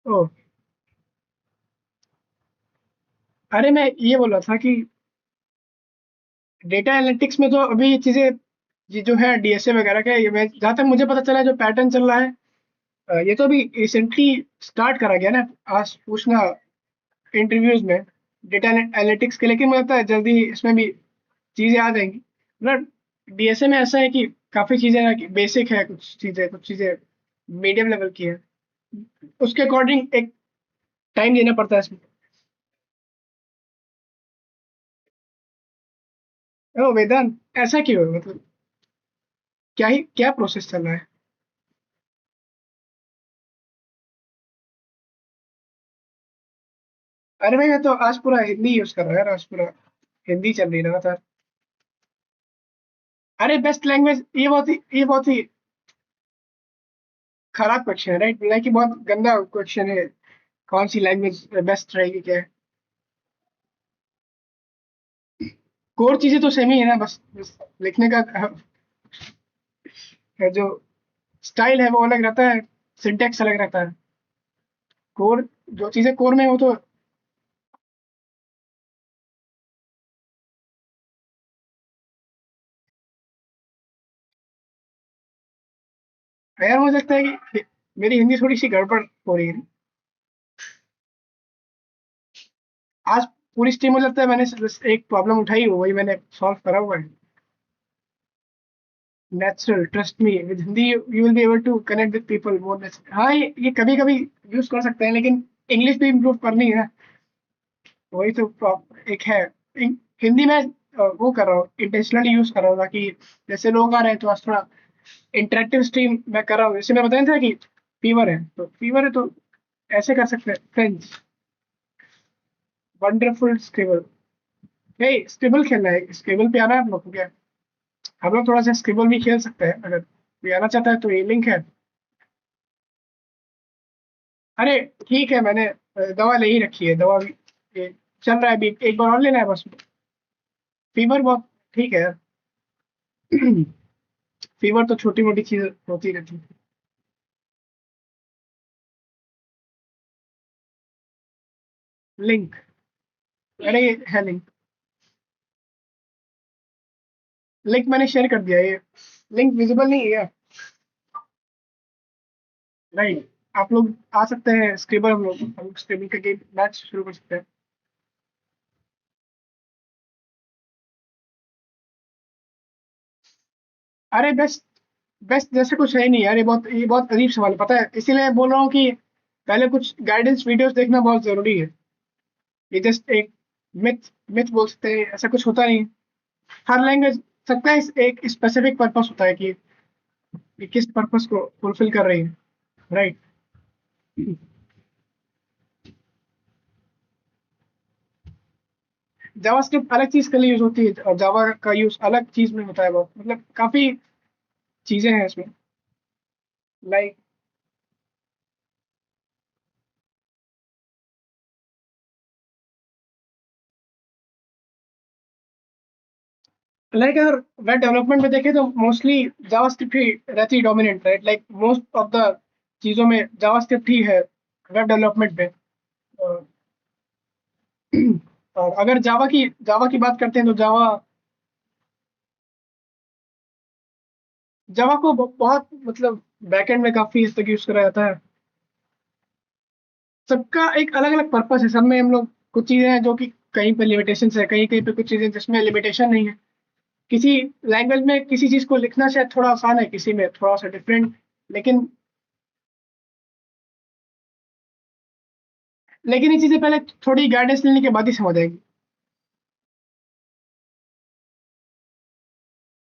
oh, अरे मैं ये बोल रहा था कि data analytics में तो अभी ये चीजें ये जो है डीएसए वगैरह का ये मैं जहाँ तक मुझे पता चला जो पैटर्न चल रहा है ये तो अभी रिसेंटली स्टार्ट करा गया ना आज पूछना इंटरव्यूज में डेटा एनालिटिक्स के, लेकिन मुझे लगता है जल्दी इसमें भी चीजें आ जाएंगी। मतलब डीएसए में ऐसा है कि काफी चीजें बेसिक है, कुछ चीजें मीडियम लेवल की है, उसके अकॉर्डिंग एक टाइम देना पड़ता है इसमें। ओ वेदांत, ऐसा क्यों है? मतलब क्या प्रोसेस चल रहा है? अरे भाई मैं तो आज पूरा हिंदी यूज कर रहा है यार, आज पूरा हिंदी चल रही रहा था। अरे बेस्ट लैंग्वेज ये बहुत ही खराब क्वेश्चन है, राइट? लाइक कि बहुत गंदा क्वेश्चन है। कौन सी लैंग्वेज बेस्ट रहेगी क्या? कोर चीजें तो सेम ही है ना, बस लिखने का जो स्टाइल है वो अलग रहता है, सिंटेक्स अलग रहता है। कोर जो चीजें कोर में वो तो यार मुझे लगता है कि मेरी हिंदी थोड़ी सी गड़बड़ हो रही है आज। पूरी स्ट्रीम मुझे लगता है मैंने बस एक प्रॉब्लम उठाई हो वही मैंने सॉल्व करा हुआ है। Natural, trust me, with Hindi you will be able to connect with people more natural. हाँ ये कभी कभी यूज कर सकते हैं, लेकिन इंग्लिश भी इम्प्रूव करनी है ना। वही तो एक है। हिंदी में वो कर रहा हूँ, इंटेंशनली यूज कर रहा हूँ ताकि जैसे लोग आ रहे हैं तो आज थोड़ा इंटरेक्टिव स्ट्रीम मैं कर रहा हूँ। जैसे मैं बताया था कि फीवर है तो ऐसे कर सकते हैं। Friends, wonderful scribble. Hey scribble खेलना है, स्क्रिबल पे आना है आप लोग को क्या? हम लोग थोड़ा सा स्क्रिबल भी खेल सकते हैं, अगर कोई आना चाहता है तो ये लिंक है। अरे ठीक है, मैंने दवा ले ही रखी है, दवा भी ये चल रहा है अभी, एक बार और लेना है बस। फीवर बहुत ठीक है। फीवर तो छोटी मोटी चीज होती रहती है। लिंक, अरे ये है लिंक। लिंक मैंने शेयर कर दिया, ये लिंक विजिबल नहीं है। राइट, आप लोग आ सकते हैं स्क्रिबल, हम लोग स्क्रिबल का गेम मैच शुरू कर सकते हैं। अरे बेस्ट बेस्ट जैसे कुछ है ही नहीं यार, ये बहुत अजीब सवाल है, पता है? इसीलिए मैं बोल रहा हूँ कि पहले कुछ गाइडेंस वीडियोस देखना बहुत जरूरी है। ये जस्ट एक मिथ मिथ बोल सकते हैं, ऐसा कुछ होता नहीं। हर लैंग्वेज सबका एक स्पेसिफिक पर्पस होता है कि ये किस पर्पस को फुलफिल कर रही है, राइट? जावास्क्रिप्ट अलग चीज के लिए यूज होती है और जावा का यूज अलग चीज में होता है, बहुत मतलब काफी चीजें हैं इसमें। लाइक अगर वेब डेवलपमेंट में देखें तो मोस्टली जावास्क्रिप्ट ही रहती है dominant, right? Like most of the चीजों में जावास्क्रिप्ट ही है वेब डेवलपमेंट में। और और अगर जावा की बात करते हैं तो जावा को बहुत मतलब बैकएंड में काफी हद तक यूज करा जाता है। सबका एक अलग अलग पर्पस है, सब में हम लोग कुछ चीजें हैं जो कि कहीं पे लिमिटेशन है, कहीं कहीं पे कुछ चीजें जिसमें लिमिटेशन नहीं है। किसी लैंग्वेज में किसी चीज को लिखना शायद थोड़ा आसान है, किसी में थोड़ा सा डिफरेंट, लेकिन ये चीजें पहले थोड़ी गाइडेंस लेने के बाद ही समझ आएगी।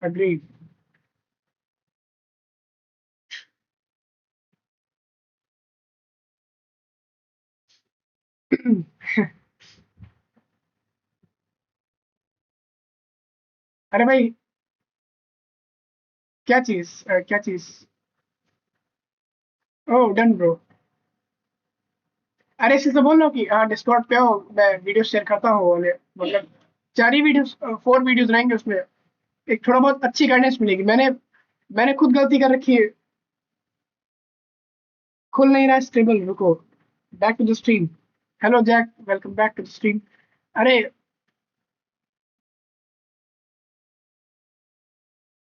अग्री। अरे भाई, क्या चीज? ओह डन ब्रो। अरे इसलिए तो बोल रहा हूँ कि हाँ डिस्कॉर्ड पे आओ, मैं वीडियो शेयर करता हूँ वाले, मतलब 4 ही वीडियोस 4 वीडियोस रहेंगे उसमें, एक थोड़ा बहुत अच्छी गाइडेंस मिलेगी। मैंने खुद गलती कर रखी है, खुल नहीं रहा है स्टेबल। रुको, back to the stream. Hello Jack, welcome back to the stream. अरे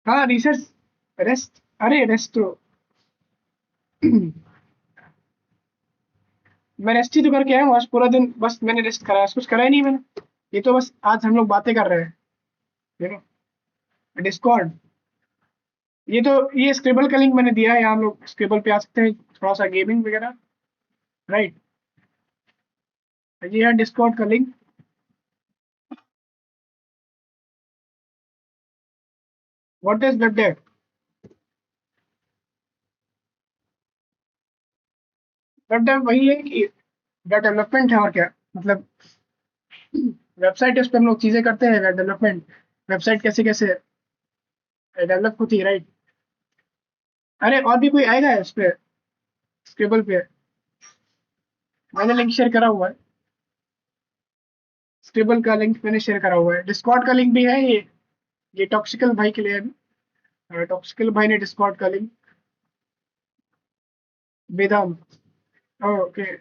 हाँ, रिसर्च रेस्ट, अरे रेस्ट तो मैं रेस्ट ही तो करके आया हूँ आज पूरा दिन, बस मैंने रेस्ट करा, कुछ करा ही नहीं मैंने। ये तो बस आज हम लोग बातें कर रहे हैं, यू नो, डिस्कॉर्ड। ये स्क्रिबल का लिंक मैंने दिया है, यहाँ हम लोग स्क्रिबल पे आ सकते हैं, थोड़ा सा गेमिंग वगैरह, राइट। ये है डिस्कॉर्ड का link. What is web dev? Web dev वही है कि वेब डेवलपमेंट है, और क्या मतलब, वेबसाइट है उस पर हम लोग चीजें करते हैं, वेब डेवलपमेंट। वेबसाइट कैसे कैसे डेवलप होती है, राइट। अरे और भी कोई आएगा इस पे, स्क्रिबल पे? मैंने लिंक शेयर करा हुआ है, स्क्रिबल का लिंक मैंने शेयर करा हुआ है, डिस्कॉर्ड का लिंक भी है ये टॉक्सिकल भाई के लिए है। टॉक्सिकल भाई ने डिस्कॉर्ड का लिंक, बेदम। Okay,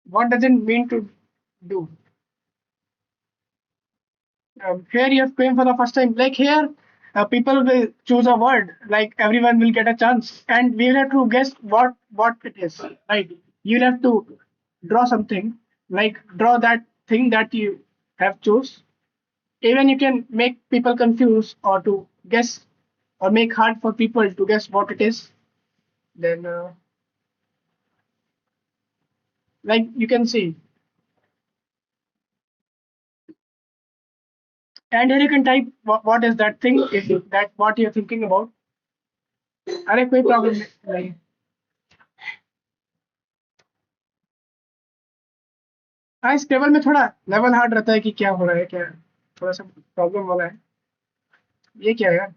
what does it mean to do? Here you have came for the first time. Like here, people will choose a word. Like everyone will get a chance, and we will have to guess what it is. Right? You'll have to draw something. Like draw that thing that you have chose. Even you can make people confused or to guess, or make hard for people to guess what it is. Then, like you can see, and here you can type what is that thing, if that what you're thinking about. अरे कोई problem नहीं। हाँ, इस table में थोड़ा level hard रहता है कि क्या हो रहा है, क्या थोड़ा सा प्रॉब्लम वाला है। ये क्या है यार?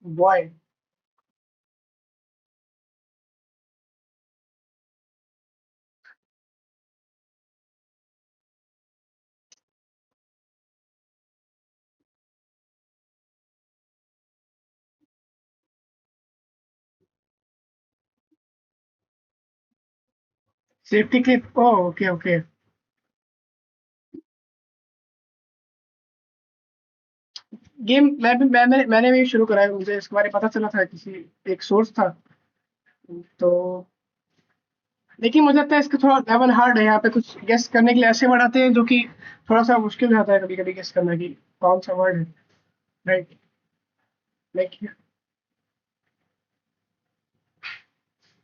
बॉय, सेफ्टी क्लिप, ओ ओके ओके। गेम मैंने भी शुरू करा है, मुझे इसके बारे में पता चला था, किसी एक सोर्स था तो। लेकिन मुझे लगता है इसका थोड़ा लेवल हार्ड है, यहाँ पे कुछ गेस करने के लिए ऐसे वर्ड आते हैं जो कि थोड़ा सा मुश्किल हो जाता है कभी कभी गेस करना कि कौन सा वर्ड है, राइट। लाइक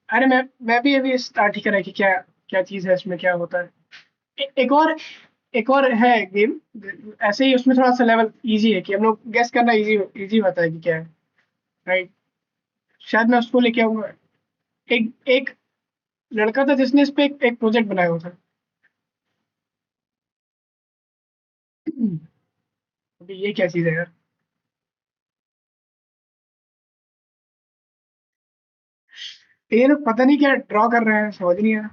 अरे मैं भी अभी स्टार्ट ही करा कि क्या क्या चीज़ है इसमें, क्या होता है। एक और है गेम ऐसे ही, उसमें थोड़ा सा लेवल इजी है कि हम लोग गेस करना इजी इजी होता है कि क्या है, राइट। शायद मैं उसको लेके आऊंगा। एक एक लड़का था जिसने इस पे एक प्रोजेक्ट बनाया हुआ था। अभी ये क्या चीज़ है यार? ये लोग पता नहीं क्या ड्रॉ कर रहे हैं, समझ नहीं आ रहा।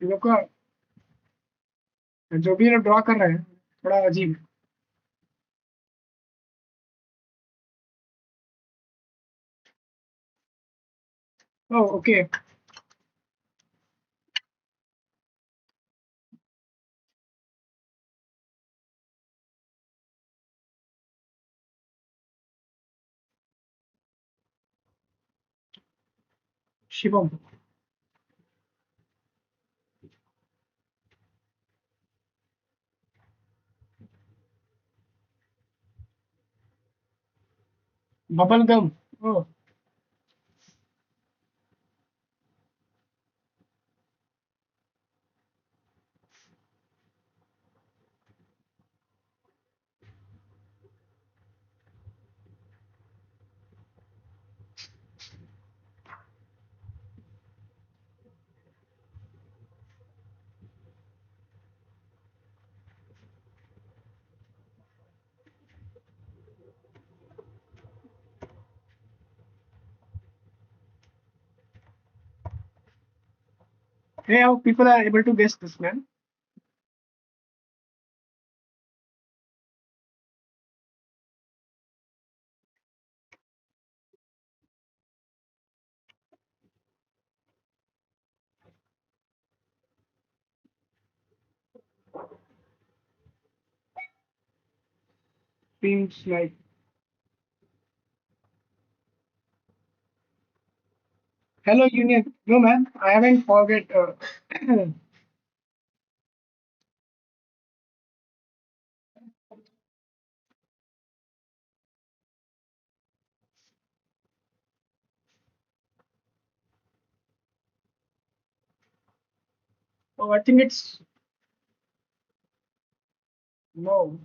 ये लोग का जो भी ये लोग ड्रॉ कर रहे हैं थोड़ा अजीब है। Oh okay. Shivam, bubble gum, oh. Hey, how people are able to guess this, man? Seems like. Hello, Union. No, man, I haven't forget. Oh, I think it's no.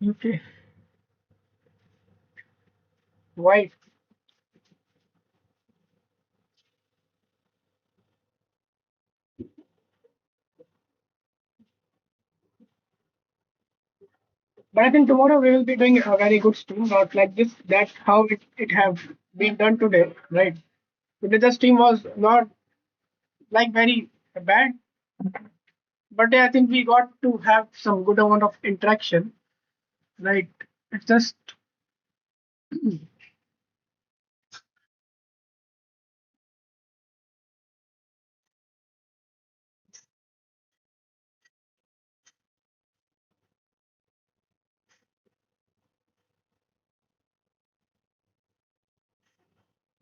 Okay. Why? But I think tomorrow we will be doing a very good stream, not like this. That's how it have been done today, right? Today the stream was not like very bad, but I think we got to have some good amount of interaction, right? It's just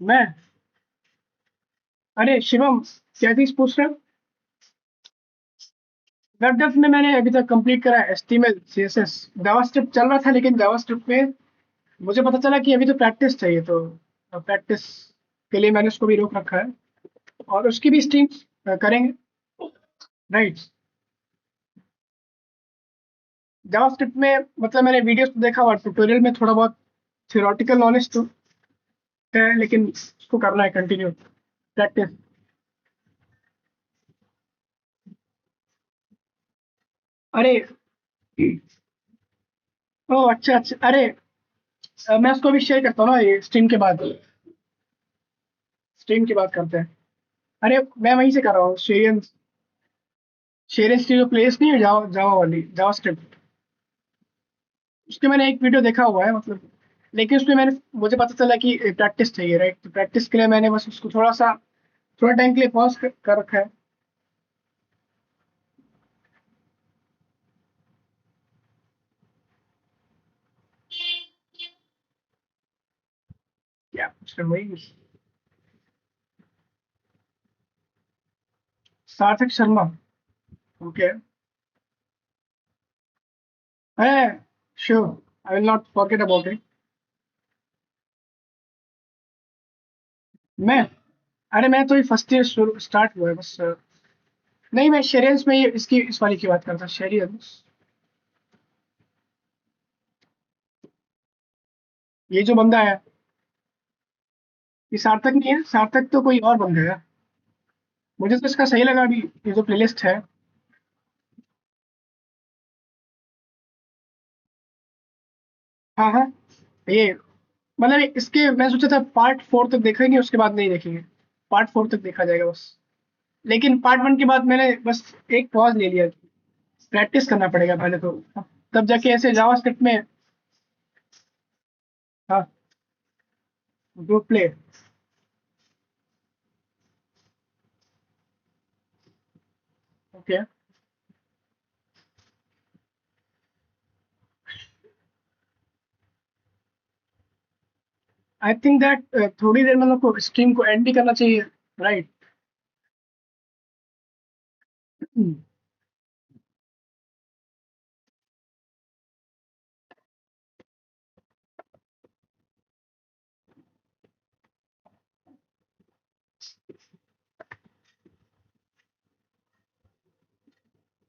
मैं अरे शिवम क्या चीज पूछ रहे हो? Web dev में मैंने अभी तक कंप्लीट करा है HTML CSS जावास्क्रिप्ट चल रहा था लेकिन जावास्क्रिप्ट में मुझे पता चला कि अभी तो प्रैक्टिस चाहिए तो प्रैक्टिस के लिए मैंने उसको भी रोक रखा है और उसकी भी स्ट्रीम करेंगे राइट जावास्क्रिप्ट में मतलब मैंने वीडियोस तो देखा और ट्यूटोरियल में थोड़ा बहुत थियोरेटिकल नॉलेज तो है लेकिन उसको करना है कंटिन्यू प्रैक्टिस अरे ओ अच्छा अच्छा अरे मैं उसको भी शेयर करता हूँ ना ये स्ट्रीम की बात करते हैं अरे मैं वहीं से कर रहा हूँ शेरियस की जो प्लेस नहीं है जावा जावा वाली जावास्क्रिप्ट उसके मैंने एक वीडियो देखा हुआ है मतलब लेकिन उसमें मैंने मुझे पता चला कि प्रैक्टिस चाहिए राइट तो प्रैक्टिस के लिए मैंने बस उसको थोड़ा टाइम के लिए पॉज कर रखा है क्या उसमें वही सार्थक शर्मा ओके है sure I will not forget about it मैं अरे मैं तो ये फर्स्ट ईयर स्टार्ट हुआ है बस नहीं मैं शेरियंस में ये इसकी इस वाली की बात करता शेरियंस ये जो बंदा है ये सार्थक नहीं है सार्थक तो कोई और बंदा है मुझे तो इसका सही लगा अभी ये जो प्लेलिस्ट है हाँ हाँ ये मतलब इसके मैं सोचा था पार्ट 4 तक देखेंगे उसके बाद नहीं देखेंगे पार्ट 4 तक देखा जाएगा बस लेकिन पार्ट 1 के बाद मैंने बस एक पॉज ले लिया प्रैक्टिस करना पड़ेगा पहले तो तब जाके ऐसे जावास्क्रिप्ट में हाँ group play okay I think that थोड़ी देर मतलब को स्ट्रीम को एंड भी करना चाहिए राइट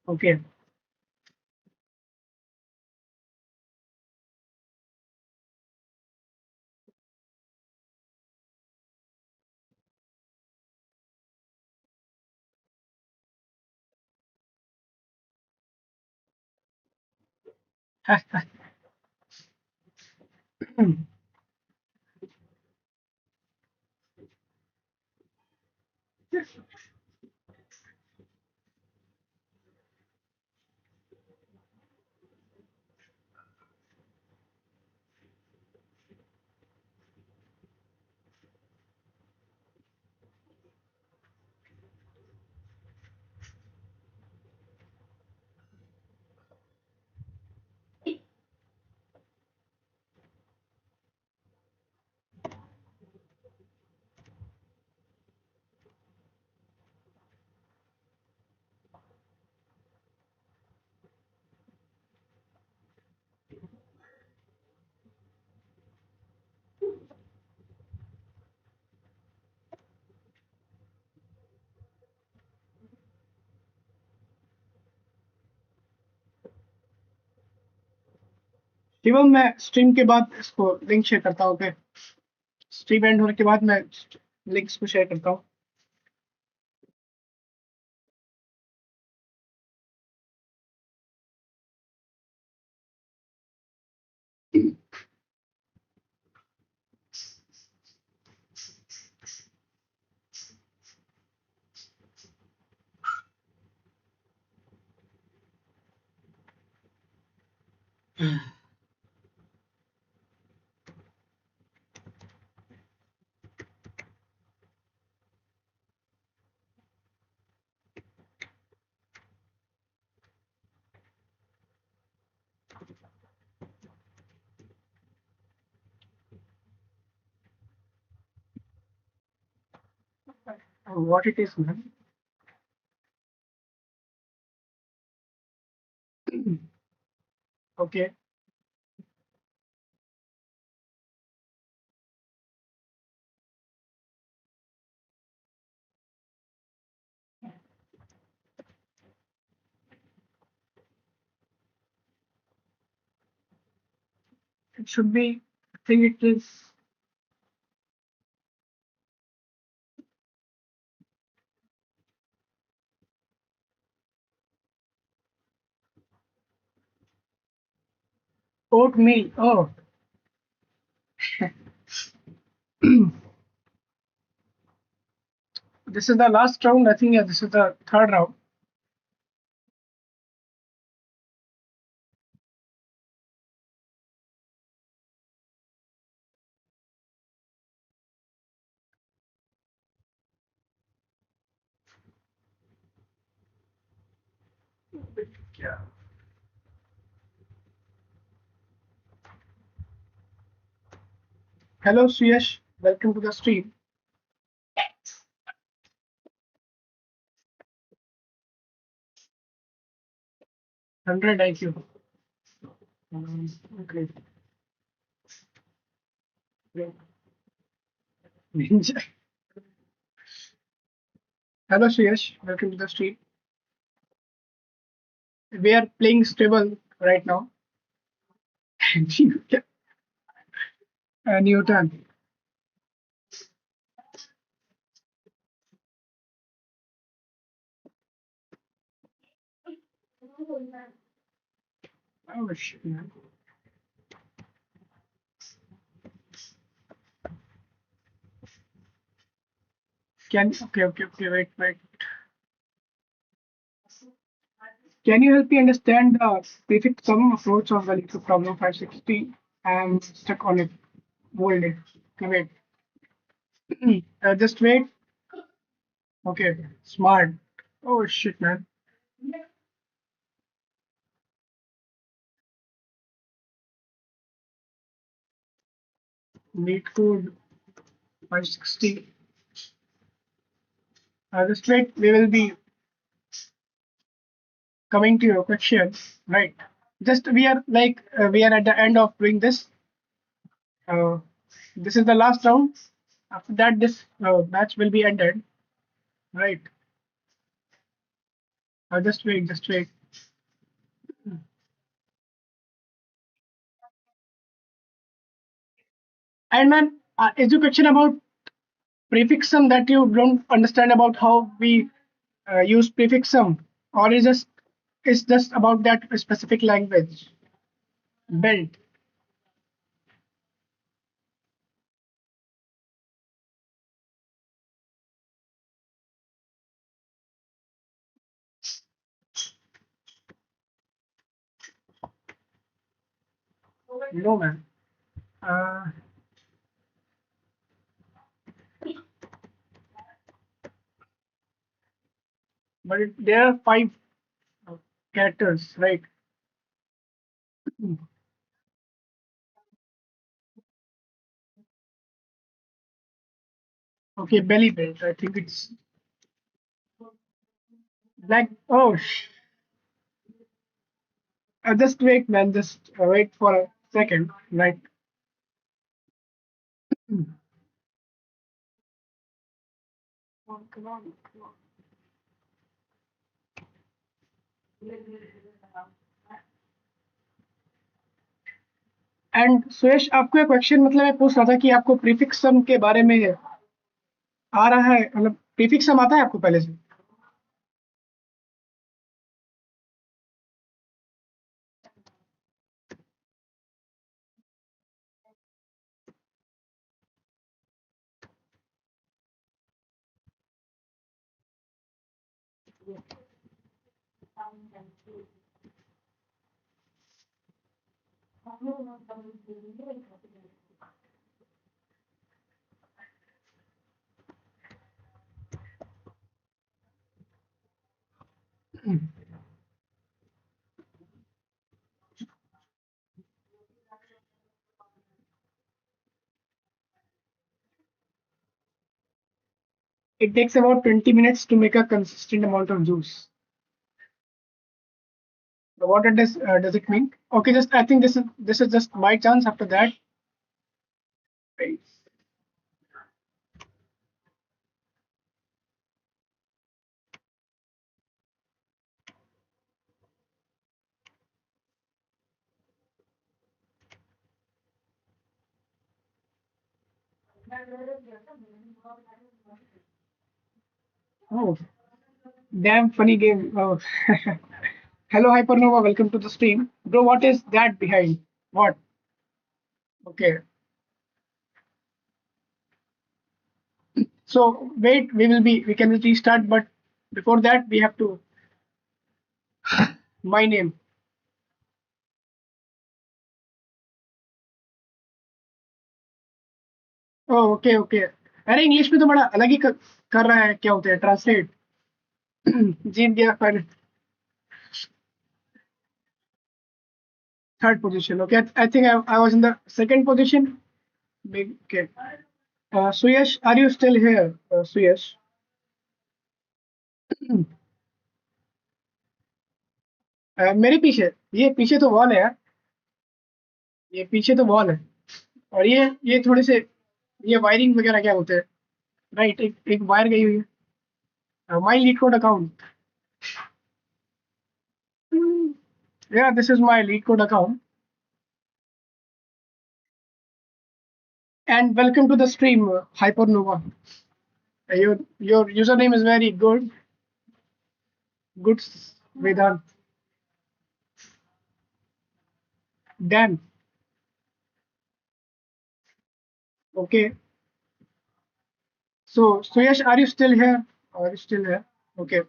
Okay. शिवम, मैं स्ट्रीम के बाद इसको लिंक शेयर करता हूँ। ओके, स्ट्रीम एंड होने के बाद मैं लिंक्स को शेयर करता हूँ। What it is, man? Okay. It should be, I think it is. Oatmeal. Oh, this is the last round. I think, yeah, this is the third round. Yeah. Hello, Suyash. Welcome to the stream. 100 IQ. Okay. Great. Ninja. Hello, Suyash. Welcome to the stream. We are playing stable right now. New turn. Oh, shit, man. Okay, wait. Can you help me understand the basic sum approach of the LeetCode problem 560? I'm stuck on it. Hold it. Okay, wait. Just wait. Okay, smart. Oh shit, man. LeetCode 560. Just wait. We will be coming to your question, right? Just we are at the end of doing this. Uh, this is the last round. After that, this match will be ended, right? Just wait. And man, is your question about prefix sum that you don't understand about how we use prefix sum, or is just about that specific language built? No, man. Uh, there are five characters, right? Okay, belly belt. I think it's black. Oh, just wait, man. Just wait for a second, right? And Suyash आपको एक question मतलब मैं पूछ रहा था कि आपको prefix सम के बारे में आ रहा है मतलब प्रीफिक्स सम आता है आपको पहले से? It takes about 20 minutes to make a consistent amount of juice. So what does it mean? Okay, just I think this is just my chance after that. Oh, damn funny game. Oh. Hello Hypernova, welcome to the stream. Bro, what is that behind? What? Okay. So wait, we can restart, but before that we have to my name. Oh okay okay. अरे English में तो बड़ा अलग ही कर रहा है, क्या होता है ट्रांसलेट। जीत गया पर third position. Okay I think I was in the second position. Okay Suyash are you still here Suyash? मेरे पीछे, ये पीछे तो वॉल है यार, ये पीछे तो वॉल है। और ये थोड़े से ये वायरिंग वगैरह क्या होते हैं, राइट? एक वायर गई हुई है। My LeetCode account, yeah, this is my lead code account. And welcome to the stream, Hypernova. Your username is very good. Good Vedant. Dan. Okay. So Suyash, are you still here? Are you still here? Okay.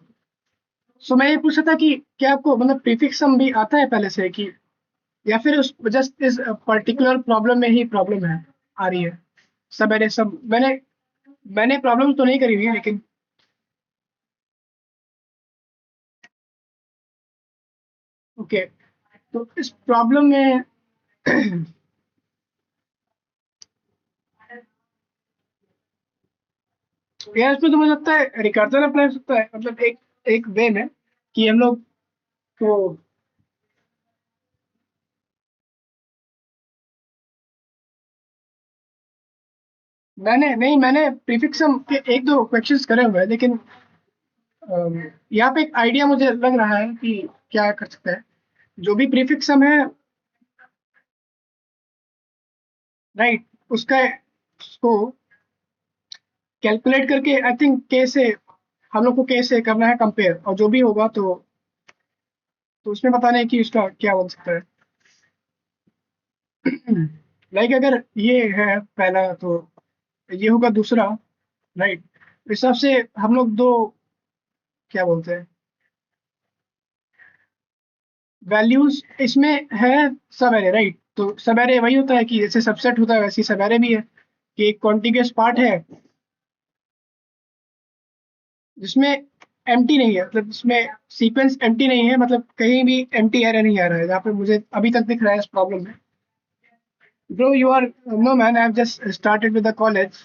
So मैं ये पूछ रहा था कि क्या आपको मतलब prefix सम भी आता है पहले से, कि या फिर उस जस्ट इस पर्टिकुलर प्रॉब्लम में ही प्रॉब्लम है आ रही है? सब मैंने मैंने प्रॉब्लम तो नहीं करी हुई है लेकिन ओके। तो इस प्रॉब्लम में यार इसमें तो मुझे लगता है रिकर्जन अप्लाई हो सकता है, मतलब एक एक वे में कि हम लोग को मैंने प्रीफिक्स सम के एक दो क्वेश्चंस करे हुए हैं, लेकिन यहाँ पे एक आइडिया मुझे लग रहा है कि क्या कर सकते हैं। जो भी प्रीफिक्स सम है, राइट, उसको कैलकुलेट करके आई थिंक के से हम लोग को के से करना है कंपेयर, और जो भी होगा तो उसमें बताना है कि उसका क्या बन सकता है। लाइक अगर ये है पहला तो ये होगा दूसरा, राइट। इस हिसाब से हम लोग दो क्या बोलते हैं वैल्यूज इसमें है, सब एरे, राइट। तो सब एरे वही होता है कि जैसे सबसेट होता है वैसे सब एरे भी है, कि एक कॉन्टिग्यूअस पार्ट है जिसमें एम्प्टी नहीं है, मतलब इसमें सीक्वेंस एम्प्टी नहीं है, मतलब कहीं भी एम्प्टी एरे नहीं आ रहा है, जहाँ पे मुझे अभी तक दिख रहा है इस प्रॉब्लम में। Bro you are no man, I have just started with the college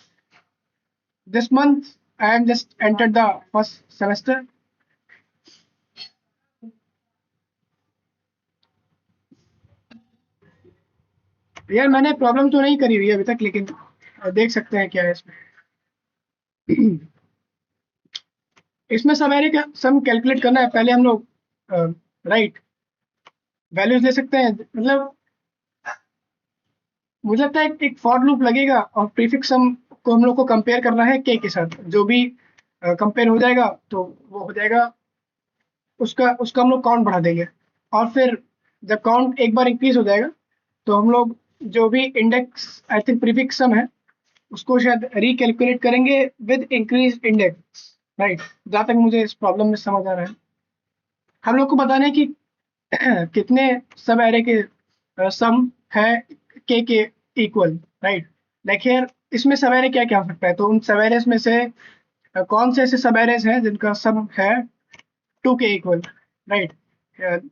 this month, I am just entered the first semester. यार मैंने प्रॉब्लम तो नहीं करी हुई है अभी तक, लेकिन देख सकते हैं क्या है इसमें। इसमें सब एरे का सम कैलकुलेट करना है, पहले हम लोग राइट वैल्यूज ले सकते हैं, मतलब मुझे लगता है एक फॉर लूप लगेगा और प्रीफिक्स सम को हम लोग को कंपेयर करना है के साथ, जो भी कंपेयर हो जाएगा तो वो हो जाएगा, उसका उसका हम लोग काउंट बढ़ा देंगे, और फिर जब काउंट एक बार इंक्रीज हो जाएगा तो हम लोग जो भी इंडेक्स आई थिंक प्रीफिक्स सम है उसको शायद रिकैलकुलेट करेंगे विद इंक्रीज इंडेक्स, राइट। जहाँ तक मुझे इस प्रॉब्लम में समझ आ रहा है, हम लोग को बताना है कि कितने सब एरे के सम है के इक्वल, राइट। लाइक हियर इसमें सब एरे क्या क्या हो सकता है, तो उन सब एरेस में से कौन से ऐसे सब एरेस हैं जिनका सम है 2 के इक्वल, राइट।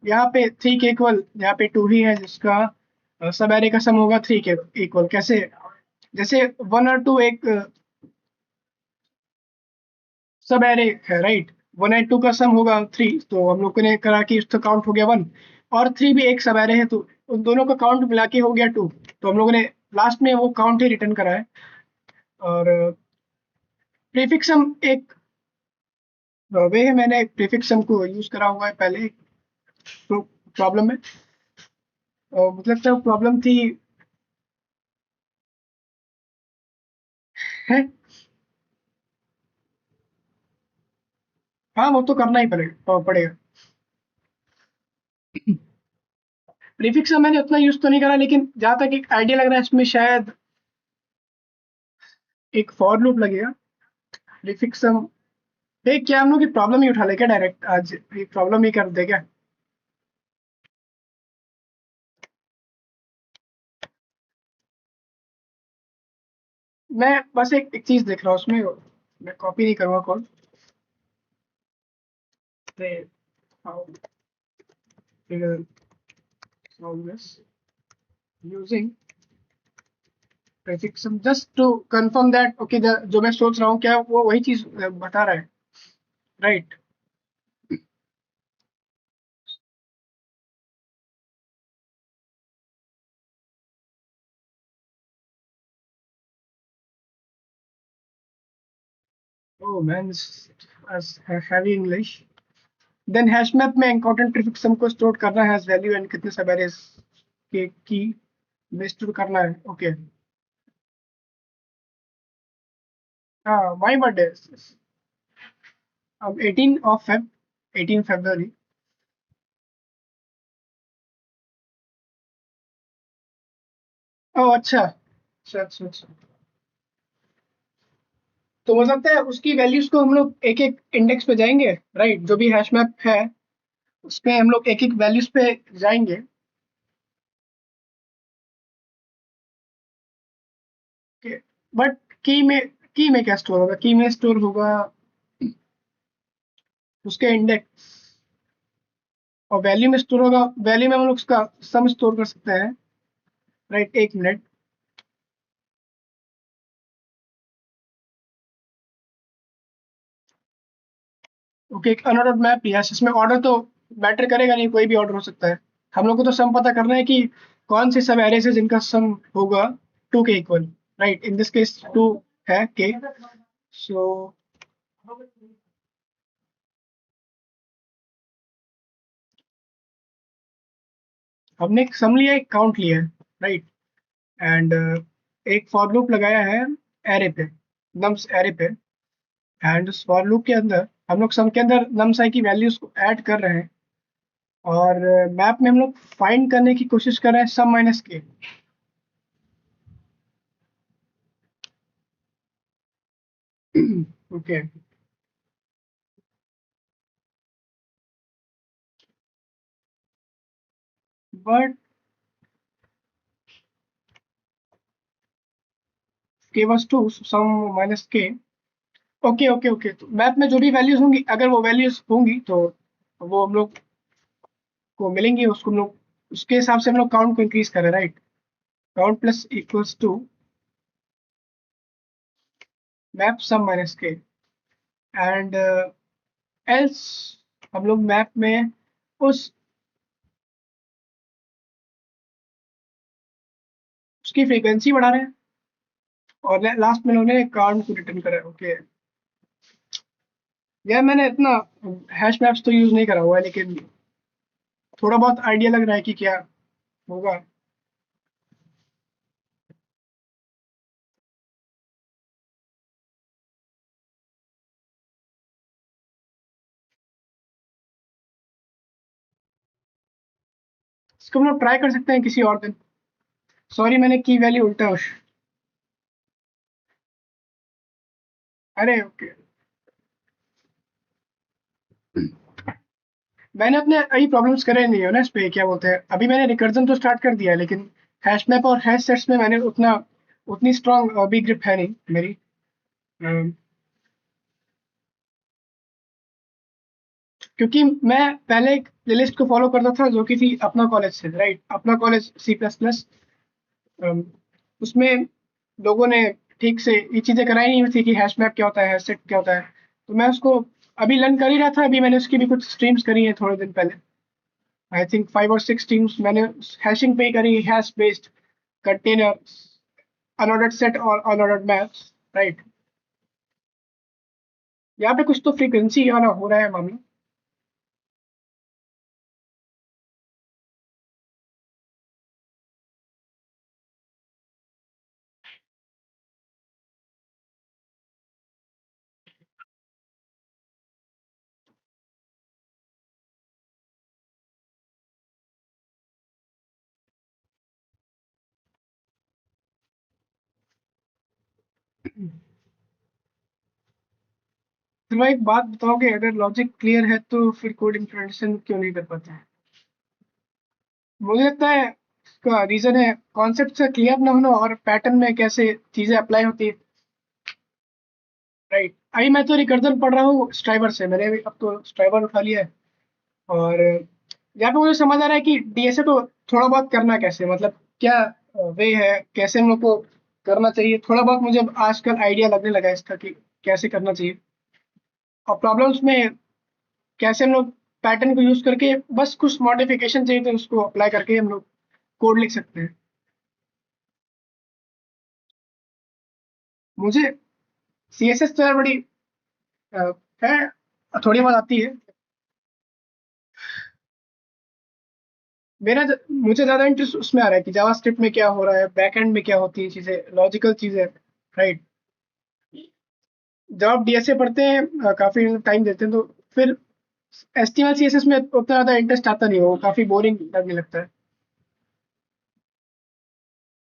यहाँ पे 3 के इक्वल, यहाँ पे 2 ही है जिसका सब एरे का सम होगा 3 के इक्वल। कैसे, जैसे 1 और 2 एक सब एरे है, राइट। 1 और 2 का सम होगा 3, तो हम लोग ने करा कि उसका काउंट हो गया 1, और 3 भी एक सब एरे है, तो उन दोनों का काउंट मिला के हो गया 2, तो हम लोगों ने लास्ट में वो काउंट ही रिटर्न करा है। और प्रीफिक्स सम एक वे है, मैंने प्रीफिक्स सम को यूज करा हुआ है पहले प्रॉब्लम में, और मुझे लगता है प्रॉब्लम थी है। हाँ वो तो करना ही पड़ेगा। प्रीफिक्स सम मैंने उतना यूज तो नहीं करा, लेकिन जहाँ तक एक आइडिया लग रहा है इसमें शायद एक फॉर लूप लगेगा। प्रीफिक्स सम क्या हम लोग की प्रॉब्लम ही उठा ले क्या डायरेक्ट, आज ये प्रॉब्लम ही कर दे क्या। मैं बस एक चीज देख रहा हूँ उसमें, मैं कॉपी नहीं करूँगा code. How figure solve this using prefix sum just to confirm that okay, जो मैं सोच रहा हूँ क्या वो वही चीज बता रहा है, right. Oh man, heavy English. Then hash map में इंपॉर्टेंट प्रीफिक्स सम को स्टोर करना है एज वैल्यू, एंड कितने सब एरेस के की में स्टोर करना है, ओके। हाँ माय बर्थडे अब 18 ऑफ फेब, 18 फरवरी। ओह अच्छा अच्छा अच्छा अच्छा। तो हो सकता है उसकी वैल्यूज को हम लोग एक एक इंडेक्स पे जाएंगे, राइट। जो भी हैश मैप है उसमें हम लोग एक एक वैल्यूज पे जाएंगे। बट की में क्या स्टोर होगा, की में स्टोर होगा उसके इंडेक्स, और वैल्यू में स्टोर होगा, वैल्यू में हम लोग उसका सम स्टोर कर सकते हैं, राइट। एक मिनट, ओके। एक अनऑर्डर्ड मैप, यस, इसमें ऑर्डर तो मैटर करेगा नहीं, कोई भी ऑर्डर हो सकता है। हम लोग को तो सम पता करना है कि कौन से सब एरेज है जिनका सम होगा 2 के equal, right. In this case 2 है के, सो हमने एक सम लिया एक काउंट लिया है, राइट। एंड एक फॉर लूप लगाया है एरे पे, नम्स एरे पे। एंड उस फॉर लूप के अंदर हम लोग सम के अंदर नम्स आई की वैल्यूज को ऐड कर रहे हैं, और मैप में हम लोग फाइंड करने की कोशिश कर रहे हैं सम माइनस के। ओके, बट के वॉज टू सम माइनस के। ओके ओके ओके, तो मैप में जो भी वैल्यूज होंगी, अगर वो वैल्यूज होंगी तो वो हम लोग को मिलेंगी, उसको हम लोग उसके हिसाब से हम लोग काउंट को इंक्रीज करें, right. Count plus equals to map sum minus के। एंड एल्स हम लोग मैप में उस उसकी फ्रीक्वेंसी बढ़ा रहे हैं, और लास्ट में उन्होंने काउंट को रिटर्न करा है। ओके, यार मैंने इतना हैश मैप्स तो यूज नहीं करा हुआ है, लेकिन थोड़ा बहुत आइडिया लग रहा है कि क्या होगा। इसको हम लोग ट्राई कर सकते हैं किसी और दिन। सॉरी, मैंने की वैल्यू उल्टा अरे ओके, मैंने अपने अभी प्रॉब्लम्स करे नहीं हो ना इस पे, क्या बोलते हैं, अभी मैंने रिकर्जन तो स्टार्ट कर दिया है, लेकिन हैश मैप और हैश सेट्स में मैंने उतनी स्ट्रांग अभी ग्रिप है नहीं मेरी। अम, क्योंकि मैं पहले एक प्लेलिस्ट को फॉलो करता था जो कि थी अपना कॉलेज से, राइट, अपना कॉलेज C++। उसमें लोगों ने ठीक से ये चीजें कराई नहीं हुई थी कि हैश मैप क्या होता है, हैश सेट क्या होता है। तो मैं उसको अभी लर्न कर ही रहा था, अभी मैंने उसकी भी कुछ स्ट्रीम्स करी है थोड़े दिन पहले। आई थिंक 5 और 6 स्ट्रीम्स मैंने हैशिंग पे ही करी, hash based container, unordered set और अनऑर्डर्ड मैप्स, राइट। यहाँ पे कुछ तो फ्रीक्वेंसी वाला हो रहा है मामला। चलो एक बात बताओगे, अगर लॉजिक क्लियर है तो फिर कोड इम्प्लीमेंटेशन क्यों नहीं कर पाते हैं? मुझे लगता है इसका रीजन है कॉन्सेप्ट से क्लियर ना होना और पैटर्न में कैसे चीजें अप्लाई होती है, राइट। अभी मैं तो रिकर्जन पढ़ रहा हूँ स्ट्राइवर से, मैंने अभी अब तो स्ट्राइवर उठा लिया है। और यहाँ पे मुझे समझ आ रहा है कि डीएसए को थोड़ा बहुत करना कैसे, मतलब क्या वे है, कैसे हम लोग को करना चाहिए। थोड़ा बहुत मुझे आजकल आइडिया लगने लगा है इसका कि कैसे करना चाहिए, और प्रॉब्लम्स में कैसे हम लोग पैटर्न को यूज करके बस कुछ मॉडिफिकेशन चाहिए तो उसको अप्लाई करके हम लोग कोड लिख सकते हैं। मुझे सीएसएस तो यार बड़ी है, थोड़ी बहुत आती है। मुझे ज्यादा इंटरेस्ट उसमें आ रहा है कि जावास्क्रिप्ट में क्या हो रहा है, बैकएंड में क्या होती है चीजें, लॉजिकल चीजें, राइट। जब आप डीएसए पढ़ते हैं, काफी टाइम देते हैं, तो फिर एचटीएमएल सीएसएस में उतना ज्यादा इंटरेस्ट आता नहीं है, वो काफी बोरिंग लगने लगता है।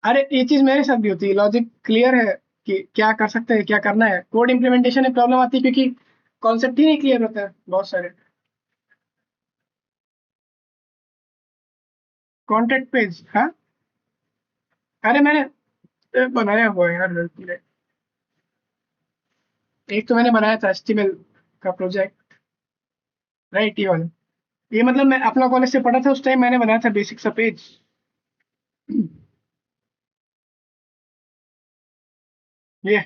अरे ये चीज मेरे साथ भी होती है, लॉजिक क्लियर है कि क्या कर सकते हैं क्या करना है, कोड इम्प्लीमेंटेशन में प्रॉब्लम आती है क्योंकि कॉन्सेप्ट ही नहीं क्लियर होता है बहुत सारे। कॉन्टेक्ट पेज, हाँ। अरे मैंने बनाया हुआ है यार लड़की। एक तो मैंने बनाया था एचटीएमएल का प्रोजेक्ट, राइट, ये वाला। ये मतलब मैं अपना कॉलेज से पढ़ा था, उस टाइम मैंने बनाया था बेसिक सा पेज। ये,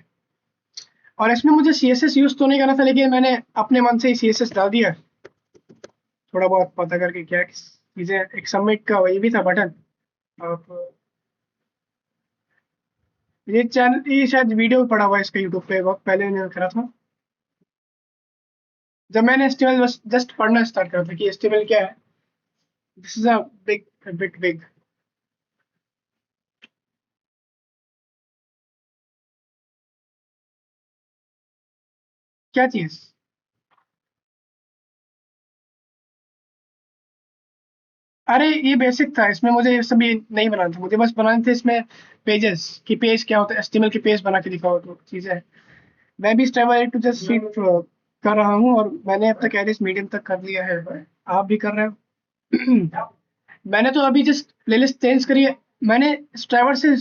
और इसमें मुझे सीएसएस यूज तो नहीं करना था, लेकिन मैंने अपने मन से ही सीएसएस डाल दिया, थोड़ा बहुत पता करके क्या चीजें। एक सबमिट का वही भी था बटन। अब ये चैनल, ये शायद वीडियो भी पड़ा हुआ है इसका यूट्यूब पे, बहुत पहले मैंने करा था जब मैंने एचटीएमएल बस जस्ट पढ़ना स्टार्ट करा था कि एचटीएमएल क्या है। This is a big bit big. क्या चीज? अरे ये बेसिक था, इसमें मुझे ये सब ये नहीं बनाना था, मुझे बस बनाने थे इसमें पेजेस की, पेज क्या होता है, एचटीएमएल के पेज बना के दिखाओ तो चीजें है। मैं भी step by two just sheet कर रहा हूँ, और मैंने अब तक एटलीस्ट मीडियम तक कर लिया है। आप भी कर रहे हो? मैंने तो अभी जस्ट प्लेलिस्ट चेंज करी है। मैंने स्ट्राइवर से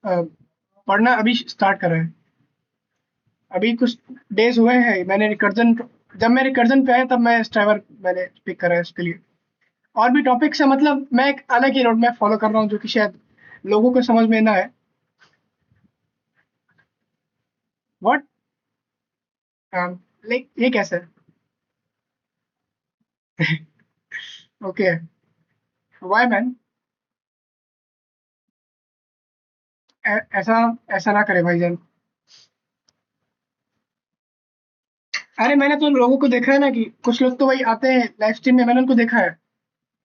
पढ़ना अभी स्टार्ट करा है। अभी कुछ डेज हुए हैं, मैंने रिकर्जन, जब मैं रिकर्जन पे आया तब मैं स्ट्राइवर मैंने पिक करा है उसके लिए। और भी टॉपिक्स है, मतलब मैं एक अलग ही रोड मैप फॉलो कर रहा हूँ जो कि शायद लोगों को समझ में ना आए। व्हाट? लाइक ये कैसे? Okay, why man? ऐसा ऐसा ना करे भाईजान। अरे मैंने तो लोगों को देखा है ना कि कुछ लोग तो वही आते हैं लाइव स्ट्रीम में, मैंने उनको देखा है,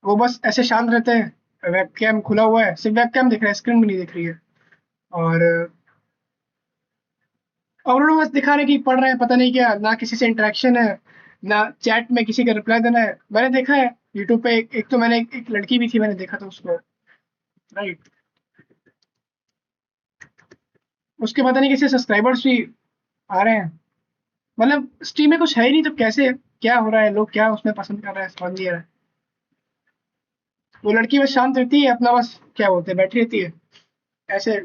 वो बस ऐसे शांत रहते हैं, वेबकैम खुला हुआ है, सिर्फ वेबकैम दिख रहा है, स्क्रीन भी नहीं दिख रही है। और और उन्होंने बस दिखा रहे कि पढ़ रहे हैं, पता नहीं क्या, ना किसी से इंटरेक्शन है, ना चैट में किसी का रिप्लाई देना है। मैंने देखा है यूट्यूब पे, एक तो मैंने एक लड़की भी थी, मैंने देखा था उसको, राइट, उसके पता नहीं किसी सब्सक्राइबर्स भी आ रहे हैं। मतलब स्ट्रीम में कुछ है ही नहीं, तो कैसे क्या हो रहा है, लोग क्या उसमें पसंद कर रहे हैं, समझ नहीं आ रहा है। वो लड़की बस शांत रहती है अपना, बस क्या बोलते हैं, बैठी रहती है ऐसे,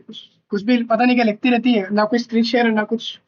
कुछ भी पता नहीं क्या लिखती रहती है, ना कोई स्क्रीन शेयर है ना कुछ।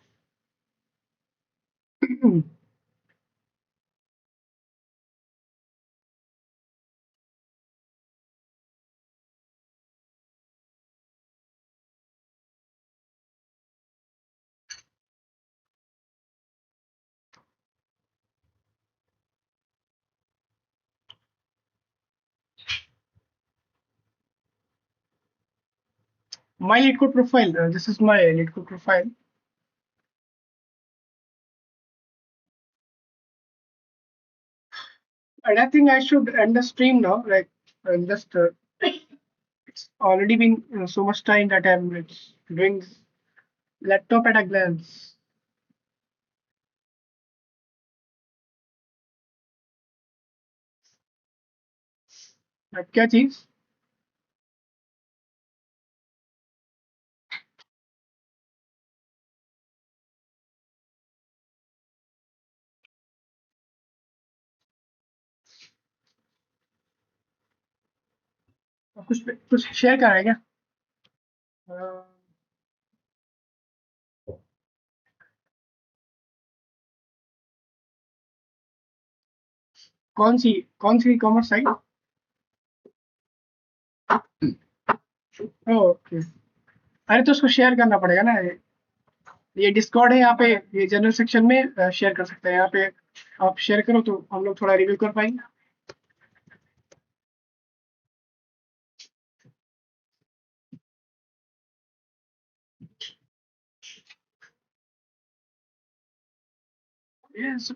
My LeetCode profile, this is my LeetCode profile. And I think I should end the stream now. Like, just it's already been so much time that I'm doing this laptop at a glance. अब क्या चीज? कुछ share कर रहा है क्या? अ, कौन सी commerce site? Okay. अरे तो उसको शेयर करना पड़ेगा ना, ये डिस्कॉर्ड है यहाँ पे, ये जनरल सेक्शन में शेयर कर सकते हैं यहाँ पे। आप शेयर करो तो हम लोग थोड़ा रिव्यू कर पाएंगे। यस।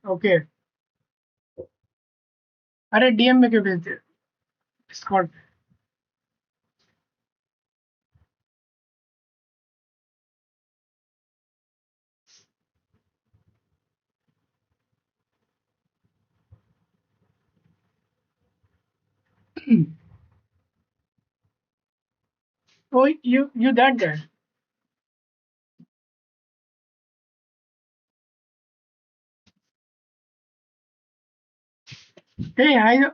ओके। अरे डीएम में क्यों भेजते? Discord. Oh you that guy. Hey,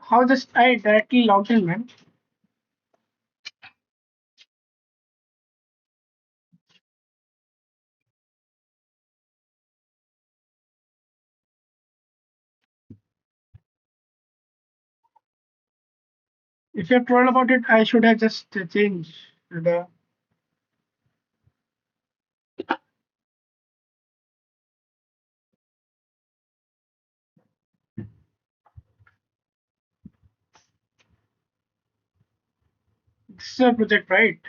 how just I directly logged in, man? If you're troll about it, I should have just changed the. This is a project, right?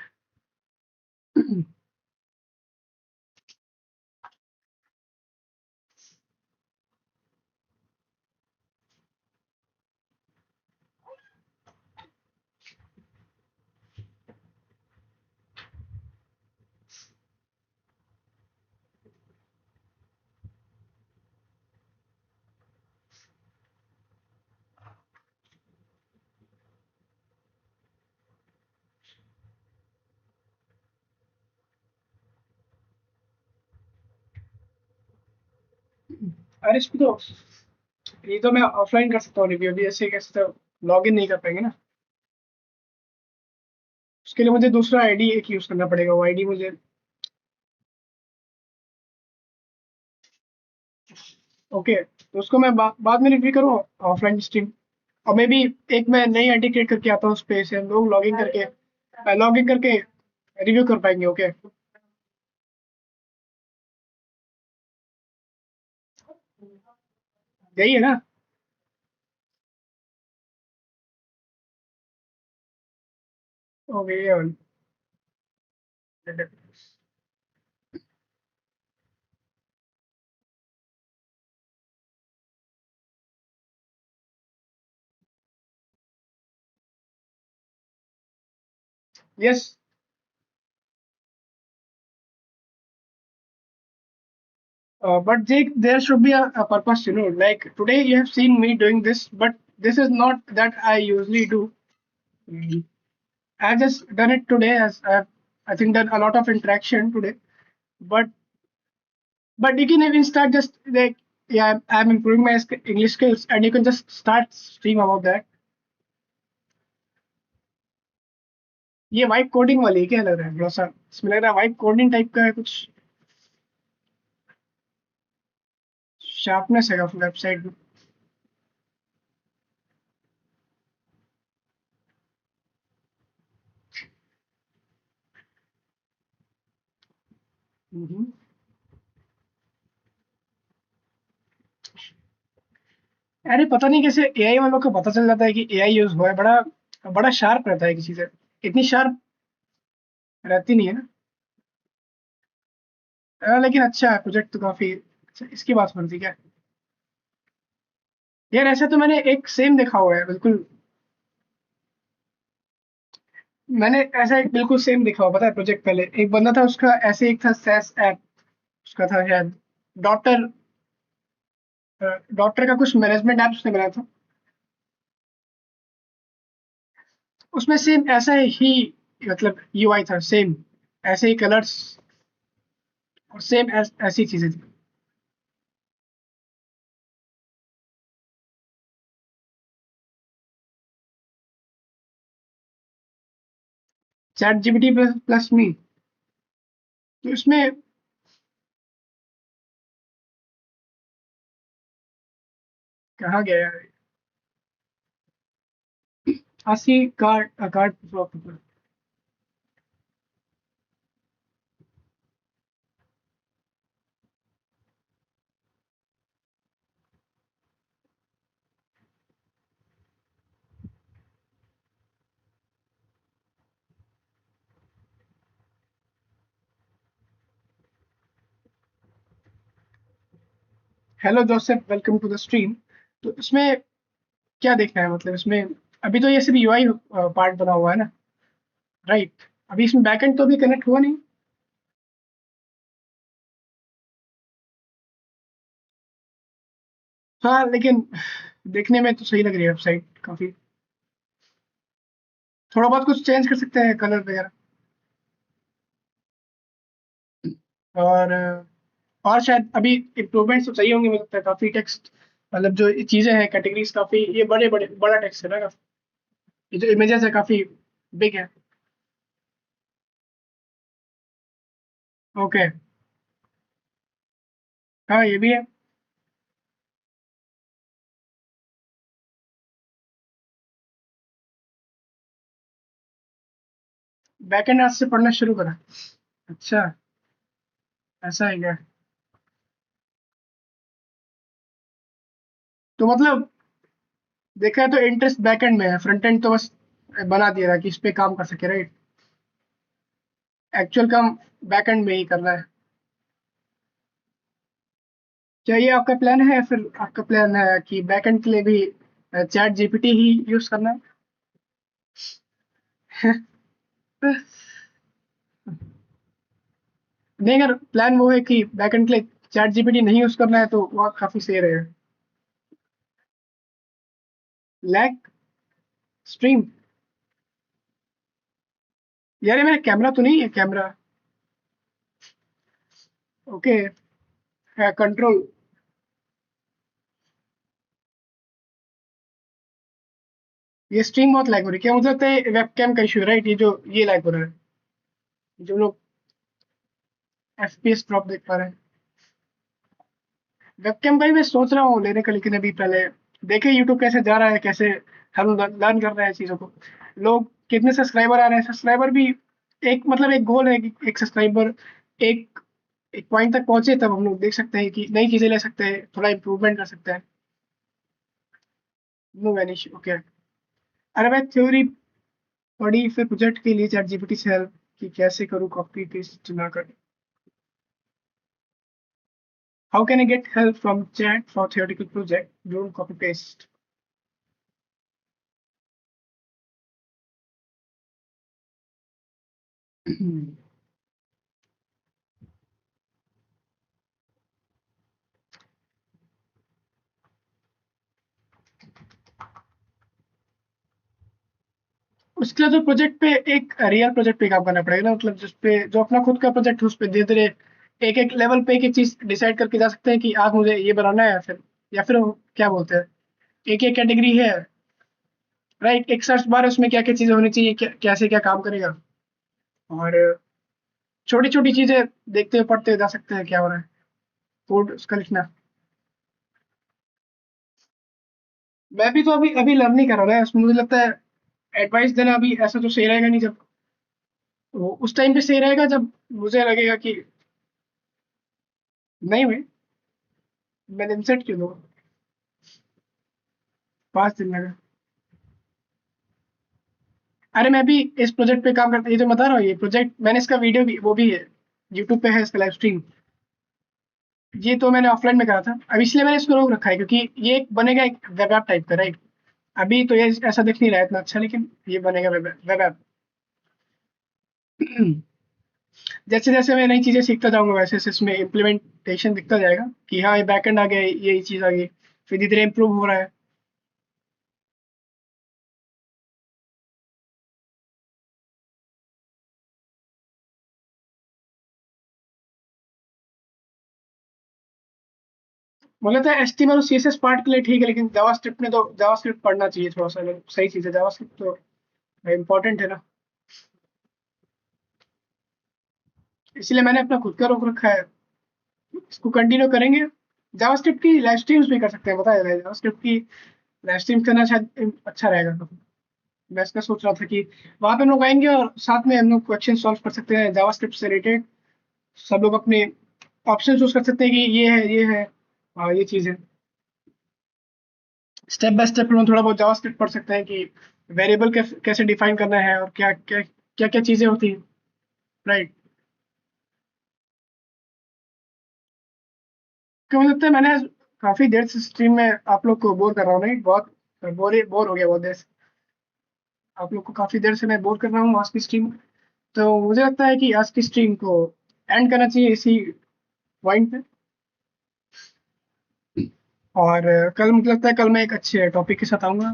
अरे इसको तो ये तो मैं ऑफलाइन कर सकता हूँ रिव्यू, अभी ऐसे कैसे तो लॉग इन नहीं कर पाएंगे ना। उसके लिए मुझे दूसरा आईडी एक यूज करना पड़ेगा, वो आईडी मुझे। ओके, तो उसको मैं बाद में रिव्यू करूँ ऑफलाइन स्ट्रीम। और मे बी एक मैं नई आईडी क्रिएट करके आता हूँ उस पे, से हम लोग लॉग इन करके रिव्यू कर पाएंगे। ओके, यही है ना। Okay, yes. But Jake, there should be a purpose, Like today, you have seen me doing this, but this is not that I usually do. Mm. I've just done it today, as I think, done a lot of interaction today. But you can even start just like, yeah, I'm improving my English skills, and you can just start stream about that. ये vibe coding वाली है, क्या लग रहा है? थोड़ा सा इसमें लग रहा है वाइब कोडिंग टाइप का है कुछ। शार्पनेस है वेबसाइट में। अरे पता नहीं कैसे एआई वालों को पता चल जाता है कि एआई यूज हुआ है, बड़ा बड़ा शार्प रहता है कि चीजें इतनी शार्प रहती नहीं है ना। लेकिन अच्छा है, प्रोजेक्ट तो काफी अच्छा। इसकी बात बनती क्या यार? ऐसा तो मैंने एक सेम देखा हुआ है बिल्कुल। मैंने ऐसा एक बिल्कुल सेम देखा हुआ, पता है? प्रोजेक्ट पहले एक बंदा था, उसका ऐसे एक था सैस ऐप, उसका था शायद डॉक्टर डॉक्टर का कुछ मैनेजमेंट ऐप उसने बनाया था। उसमें सेम ऐसा ही मतलब यूआई था, सेम ऐसे ही कलर्स और सेम ऐसी चीजें थी। Chat GPT plus plus me, तो इसमें कहा गया है 80 card card hello Joseph, welcome to the stream. तो इसमें क्या देखना है, मतलब इसमें अभी तो ये सिर्फ यूआई पार्ट बना हुआ है ना, राइट? अभी इसमें बैकएंड तो अभी कनेक्ट हुआ नहीं। हाँ, लेकिन देखने में तो सही लग रही है वेबसाइट काफी। थोड़ा बहुत कुछ चेंज कर सकते हैं, कलर वगैरह। और शायद अभी इम्प्रूवमेंट्स तो चाहिए होंगे, मुझे लगता है काफी टेक्स्ट, मतलब जो चीजें हैं कैटेगरीज काफी, ये बड़े बड़े बड़ा टेक्स्ट है ना काफी। ये जो इमेजेस है काफी बिग है। ओके, हाँ ये भी है। बैकएंड आज से पढ़ना शुरू करा? अच्छा, ऐसा है क्या? तो मतलब देखा है तो इंटरेस्ट बैकएंड में है, फ्रंट एंड तो बस बना दिया था कि इस पे काम कर सके, राइट? एक्चुअल काम बैकएंड में ही करना है। क्या ये आपका प्लान है, या फिर आपका प्लान है कि बैकएंड के लिए भी चैट जीपीटी ही यूज करना है? नहीं, अगर प्लान वो है कि बैकएंड के लिए चैट जीपीटी नहीं यूज करना है तो वो काफी सही रहेगा। Lag stream? यार ये मेरा कैमरा तो नहीं है, कैमरा। ओके, कंट्रोल ये स्ट्रीम बहुत लैग हो रही है, क्या मुझे लगता है वेबकैम का इशू है, राइट? ये लैग हो रहा है, जो लोग एफपीएस ड्रॉप देख पा रहे हैं। वेबकैम का ही मैं सोच रहा हूँ लेने का, लेकिन अभी पहले देखे यूट्यूब कैसे जा रहा है, कैसे हम लर्न कर रहे हैं चीज़ों को। लोग कितने सब्सक्राइबर आ रहे हैं, सब्सक्राइबर भी एक मतलब एक गोल है कि एक सब्सक्राइबर एक एक पॉइंट तक पहुंचे, तब हम लोग देख सकते हैं कि नई चीज़ें ले सकते हैं, थोड़ा इम्प्रूवमेंट कर सकते हैं। No vanish, okay. अरे मैं थ्योरी पढ़ी, फिर प्रोजेक्ट के लिए चैट जीपीटी से हेल्प कि कैसे करूँ कॉपी पेस्ट ना कर। How can I get help from chat for theoretical project, don't copy paste. उसके लिए तो प्रोजेक्ट पे एक रियल प्रोजेक्ट पे काम करना पड़ेगा ना, मतलब जिस पे जो अपना खुद का प्रोजेक्ट है उस पे धीरे धीरे एक एक लेवल पे एक एक चीज डिसाइड करके जा सकते हैं कि आज मुझे ये बनाना है, या फिर वो क्या बोलते हैं, एक एक कैटेगरी है, राइट? एक सर्च बार है, उसमें क्या क्या चीजें होनी चाहिए, कैसे क्या काम करेगा, और छोटी छोटी चीजें देखते हुए पढ़ते हुए जा सकते हैं क्या हो रहा है, कोड उसका लिखना। मैं भी तो अभी अभी लर्न नहीं कर रहा हूँ ना, उसमें मुझे लगता है एडवाइस देना अभी ऐसा तो सही रहेगा नहीं, जब वो उस टाइम पे सही रहेगा जब मुझे लगेगा कि नहीं हुई, मैंने इंसर्ट क्यों दो 5 दिन लगा। अरे मैं भी इस प्रोजेक्ट पे काम करता, ये जो बता रहा हूँ, ये प्रोजेक्ट मैंने इसका वीडियो भी वो भी है, यूट्यूब पे है इसका लाइव स्ट्रीम। ये तो मैंने ऑफलाइन में करा था, अब इसलिए मैंने इसको रोक रखा है क्योंकि ये एक बनेगा एक वेब ऐप टाइप का, राइट? अभी तो ये ऐसा दिख नहीं रहा है इतना अच्छा, लेकिन ये बनेगा वेब ऐप। जैसे जैसे मैं नई चीजें सीखता जाऊंगा वैसे वैसे इसमें इम्प्लीमेंटेशन दिखता जाएगा कि हाँ ये बैकएंड आ गया, ये चीज आ गई, फिर धीरे धीरे इम्प्रूव हो रहा है। मुझे लगता है एचटीएमएल और सीएसएस पार्ट के लिए ठीक है, लेकिन जावास्क्रिप्ट में तो जावास्क्रिप्ट पढ़ना चाहिए थोड़ा सा, सही चीज है जावास्क्रिप्ट तो, इम्पोर्टेंट है ना। इसलिए मैंने अपना खुद का रोक रखा है, इसको कंटिन्यू करेंगे। जावास्क्रिप्ट की लाइव स्ट्रीम्स भी कर सकते हैं, बताया जाए जावास्क्रिप्ट की लाइव स्ट्रीम करना शायद अच्छा रहेगा। तो मैं इसका सोच रहा था कि वहां पे हम लोग आएंगे और साथ में हम लोग क्वेश्चन सॉल्व कर सकते हैं जावास्क्रिप्ट से रिलेटेड। सब लोग अपने ऑप्शन चूज कर सकते हैं कि ये है ये चीज है। स्टेप बाय स्टेप हम थोड़ा बहुत जावास्क्रिप्ट पढ़ सकते हैं कि वेरिएबल कैसे डिफाइन करना है और क्या क्या क्या क्या चीजें होती हैं, राइट? क्या मुझे लगता है मैंने काफी देर से स्ट्रीम में आप लोग को बोर कर रहा हूँ, नहीं? बहुत बोर हो गया बहुत देर से, आप लोग को काफी देर से मैं बोर कर रहा हूँ आज की स्ट्रीम। तो मुझे लगता है कि आज की स्ट्रीम को एंड करना चाहिए इसी पॉइंट पे। और कल मुझे लगता है कल मैं एक अच्छे टॉपिक के साथ आऊंगा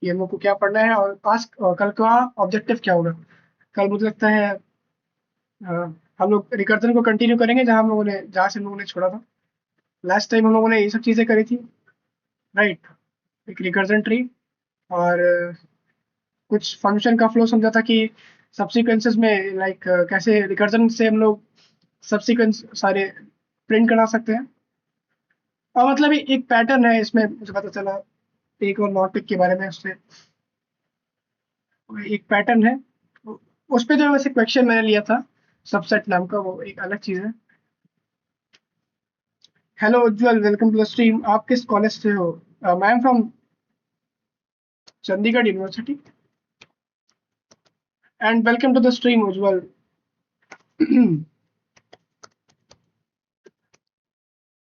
कि हम लोग को क्या पढ़ना है, और आज कल का ऑब्जेक्टिव क्या होगा। कल मुझे लगता है अ, हम लोग रिकर्जन को कंटिन्यू करेंगे जहाँ से हम लोगों ने छोड़ा था। लास्ट टाइम हम लोगों ने ये सब चीजें करी थी, राइट? एक रिकर्जन ट्री, और कुछ फंक्शन का फ्लो समझा था कि सब्सीक्वेंसेस में लाइक कैसे रिकर्जन से हम लोग सब्सीक्वेंस सारे प्रिंट करा सकते हैं। और मतलब एक पैटर्न है इसमें, मुझे पता चला एक और नॉट पिक के बारे में, उससे एक पैटर्न है। उस पे जो वैसे क्वेश्चन मैंने लिया था सबसेट नाम का, वो एक अलग चीज है। Hello Ujjwal, welcome to the stream. आप किस कॉलेज से हो? I am from Chandigarh University, and welcome to the stream Ujjwal.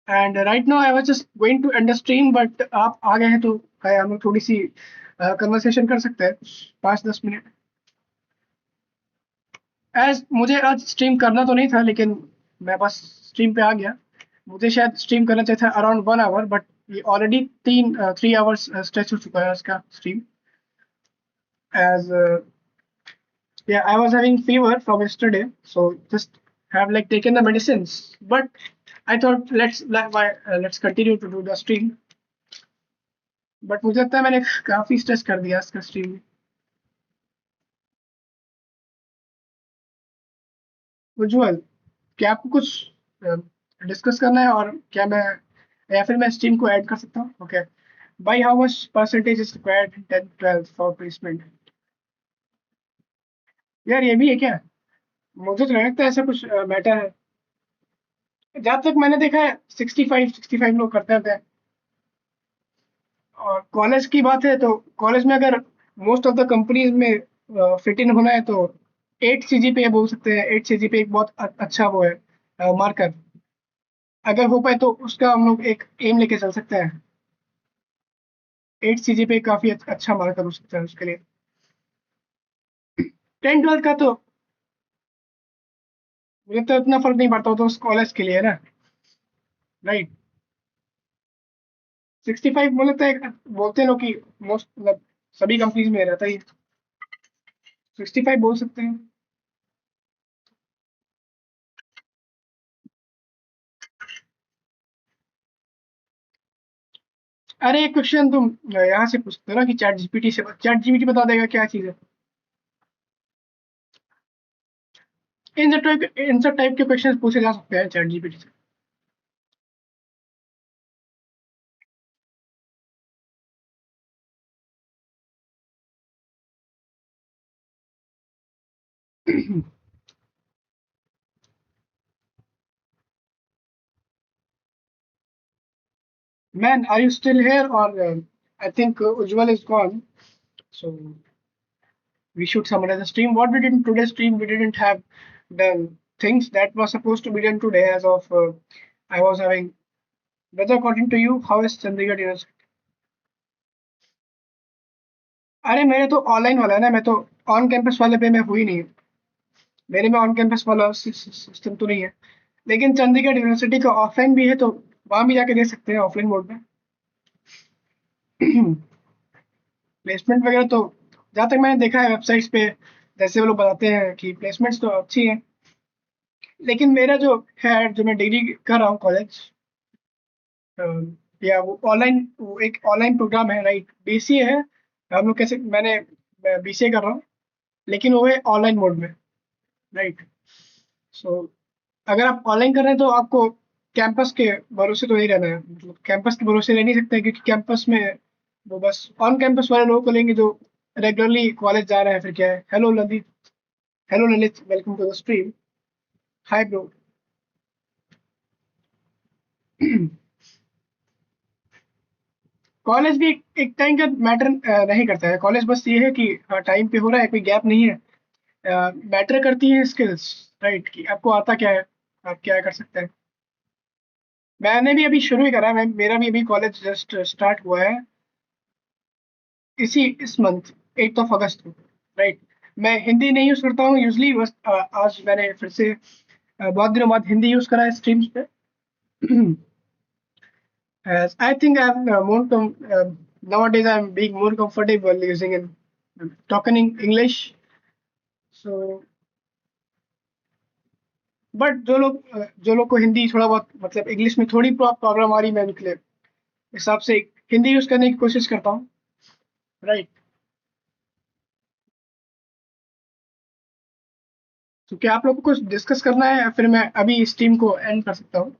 And right now I was just going to end the stream, but आप आ गए हैं तो हम लोग थोड़ी सी कन्वर्सेशन कर सकते हैं 5-10 मिनट। एज मुझे आज स्ट्रीम करना तो नहीं था, लेकिन मैं बस स्ट्रीम पे आ गया। मुझे शायद स्ट्रीम करना चाहिए था अराउंड 1 आवर, बट ये ऑलरेडी 3 आवर्स स्ट्रेच हो चुका है इसका स्ट्रीम। एज yeah, I was having fever from yesterday, so just have like taken the medicines. But I thought let's continue to do the stream. But मुझे लगता है मैंने काफी स्ट्रेस कर दिया इसका स्ट्रीम में। उज्जवल, क्या आपको कुछ डिस्कस करना है, और क्या मैं, या फिर मैं स्ट्रीम को ऐड कर सकता हूँ? Okay. By how much percentage is required in 10th 12th for placement? यार ये भी है क्या? मुझे तो नहीं लगता ऐसा कुछ मैटर है। जहाँ तक मैंने देखा है 65 लोग करते हैं। और कॉलेज की बात है तो कॉलेज में अगर मोस्ट ऑफ द कंपनीज में फिट इन होना है तो 8 CGPA बोल सकते हैं। 8 CGPA एक बहुत अच्छा वो है मार्कर। अगर हो पाए तो उसका हम लोग एक एम लेके चल सकते हैं। 8 CGPA काफी अच्छा मार्कर हो सकता है उसके लिए। 10th 12th का तो मुझे तो इतना फर्क नहीं पड़ता, वो तो कॉलेज के लिए है ना। राइट। 65 मुझे लगता है, बोलते हैं लोग कि मोस्ट मतलब सभी कंपनीज में रहता ही। 65 बोल सकते हैं। अरे एक क्वेश्चन तुम यहाँ से पूछते हो ना कि चैट जीपीटी बता देगा क्या चीज है। इन सब टाइप के क्वेश्चन पूछे जा सकते हैं चैट जीपीटी से। Man, are you still here? और I think Ujjwal is gone, so we should summarize the stream. What we did in today's stream, we didn't have done things that was supposed to be done today. As of I was having, whether according to you, how is Chandigarh University? अरे मेरे तो online वाला है ना, मैं तो on campus वाले पे मैं हुई नहीं। मेरे में ऑन कैंपस वाला सिस्टम तो नहीं है। लेकिन चंडीगढ़ यूनिवर्सिटी का ऑफलाइन भी है, तो वहां भी जाके दे सकते हैं ऑफलाइन मोड में। प्लेसमेंट वगैरह तो जहाँ तक मैंने देखा है वेबसाइट्स पे, जैसे वो लोग बताते हैं कि प्लेसमेंट्स तो अच्छी हैं। लेकिन मेरा जो है, जो मैं डिग्री कर रहा हूँ कॉलेज, या वो ऑनलाइन, वो एक ऑनलाइन प्रोग्राम है, राइट? बीसीए है। हम लोग कैसे, मैंने बीसीए कर रहा हूँ, लेकिन वो है ऑनलाइन मोड में, राइट? सो अगर आप ऑनलाइन कर रहे हैं तो आपको कैंपस के भरोसे तो नहीं रहना है। मतलब कैंपस के भरोसे रह नहीं सकते, क्योंकि कैंपस में वो बस ऑन कैंपस वाले लोगों को लेंगे जो रेगुलरली कॉलेज जा रहे हैं। फिर क्या है, hello Lalit, hello Lalit, welcome to the stream. Hi bro. College भी एक टाइम का मैटर नहीं करता है। कॉलेज बस ये है कि टाइम पे हो रहा है, कोई गैप नहीं है। मैटर करती है स्किल्स, राइट? कि आपको आता क्या है, आप क्या कर सकते हैं। मैंने भी अभी शुरू ही करा है। मेरा भी अभी कॉलेज जस्ट स्टार्ट हुआ है, इस मंथ 8 अगस्त को, राइट? मैं हिंदी नहीं यूज करता हूँ यूजली, बस आज मैंने फिर से बहुत दिनों बाद हिंदी यूज करा है स्ट्रीम्स पे। As I think I'm nowadays I'm being more comfortable using in talking in English. So, but जो लोग को हिंदी थोड़ा बहुत, मतलब इंग्लिश में थोड़ी प्रॉब्लम आ रही, मैं उनके हिसाब से हिंदी यूज करने की कोशिश करता हूँ, राइट? तो क्या आप लोग को कुछ डिस्कस करना है, या फिर मैं अभी इस टीम को एंड कर सकता हूँ?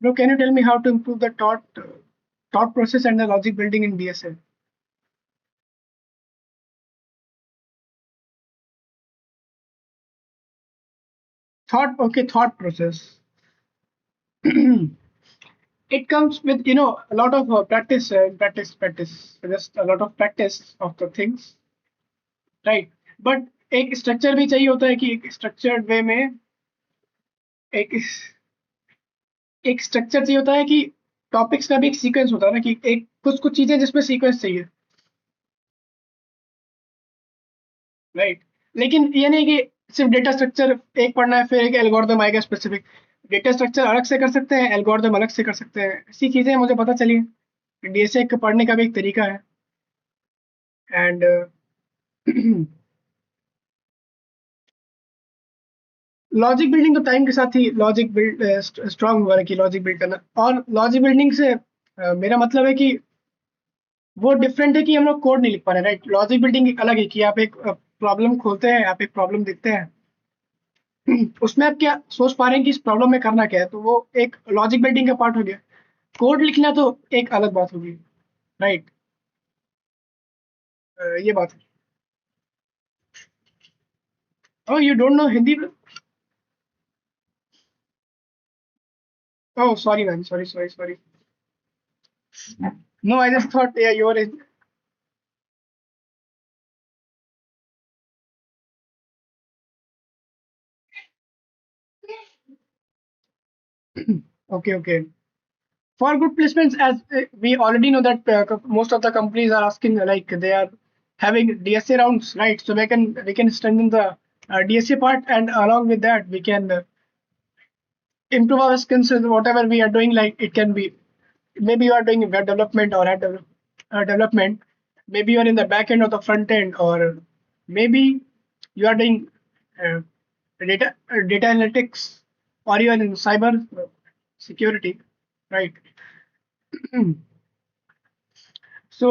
Bro, can you tell me how to improve the thought process and the logic building in DSA? Thought process. It comes with a lot of practice, just a lot of practice of the things, right? But एक structure भी चाहिए होता है, कि एक structured way में एक एक स्ट्रक्चर चाहिए होता है, कि टॉपिक्स का भी एक सीक्वेंस होता है ना, कि एक कुछ कुछ चीजें जिसमें सीक्वेंस चाहिए, राइट? लेकिन ये नहीं कि सिर्फ डेटा स्ट्रक्चर एक पढ़ना है, फिर एक एल्गोरिदम आएगा स्पेसिफिक। डेटा स्ट्रक्चर अलग से कर सकते हैं, एल्गोरिदम अलग से कर सकते हैं। ऐसी चीजें मुझे पता चली। डीएसए के पढ़ने का भी एक तरीका है। एंड लॉजिक बिल्डिंग तो टाइम के साथ ही लॉजिक बिल्ड स्ट्रांग हुआ है कि लॉजिक बिल्ड करना। और लॉजिक बिल्डिंग से मेरा मतलब है कि वो डिफरेंट है कि हम लोग कोड नहीं लिख पा रहे, राइट। लॉजिक बिल्डिंग एक अलग है कि आप एक प्रॉब्लम खोलते हैं, आप एक प्रॉब्लम देखते हैं, उसमें आप क्या सोच पा रहे हैं कि इस प्रॉब्लम में करना क्या है, तो वो एक लॉजिक बिल्डिंग का पार्ट हो गया। कोड लिखना तो एक अलग बात होगी, राइट। ये बात है। Oh, you don't know Hindi? Oh sorry ma'am, sorry sorry sorry. No, I just thought your is. Okay okay. For good placements, as we already know that most of the companies are asking, like they are having DSA rounds, right? So we can strengthen the DSA part, and along with that we can improve our skills in whatever we are doing. Like it can be, maybe you are doing web development or development, maybe you are in the back end or the front end, or maybe you are doing uh, data analytics, or you are in cyber security, right? So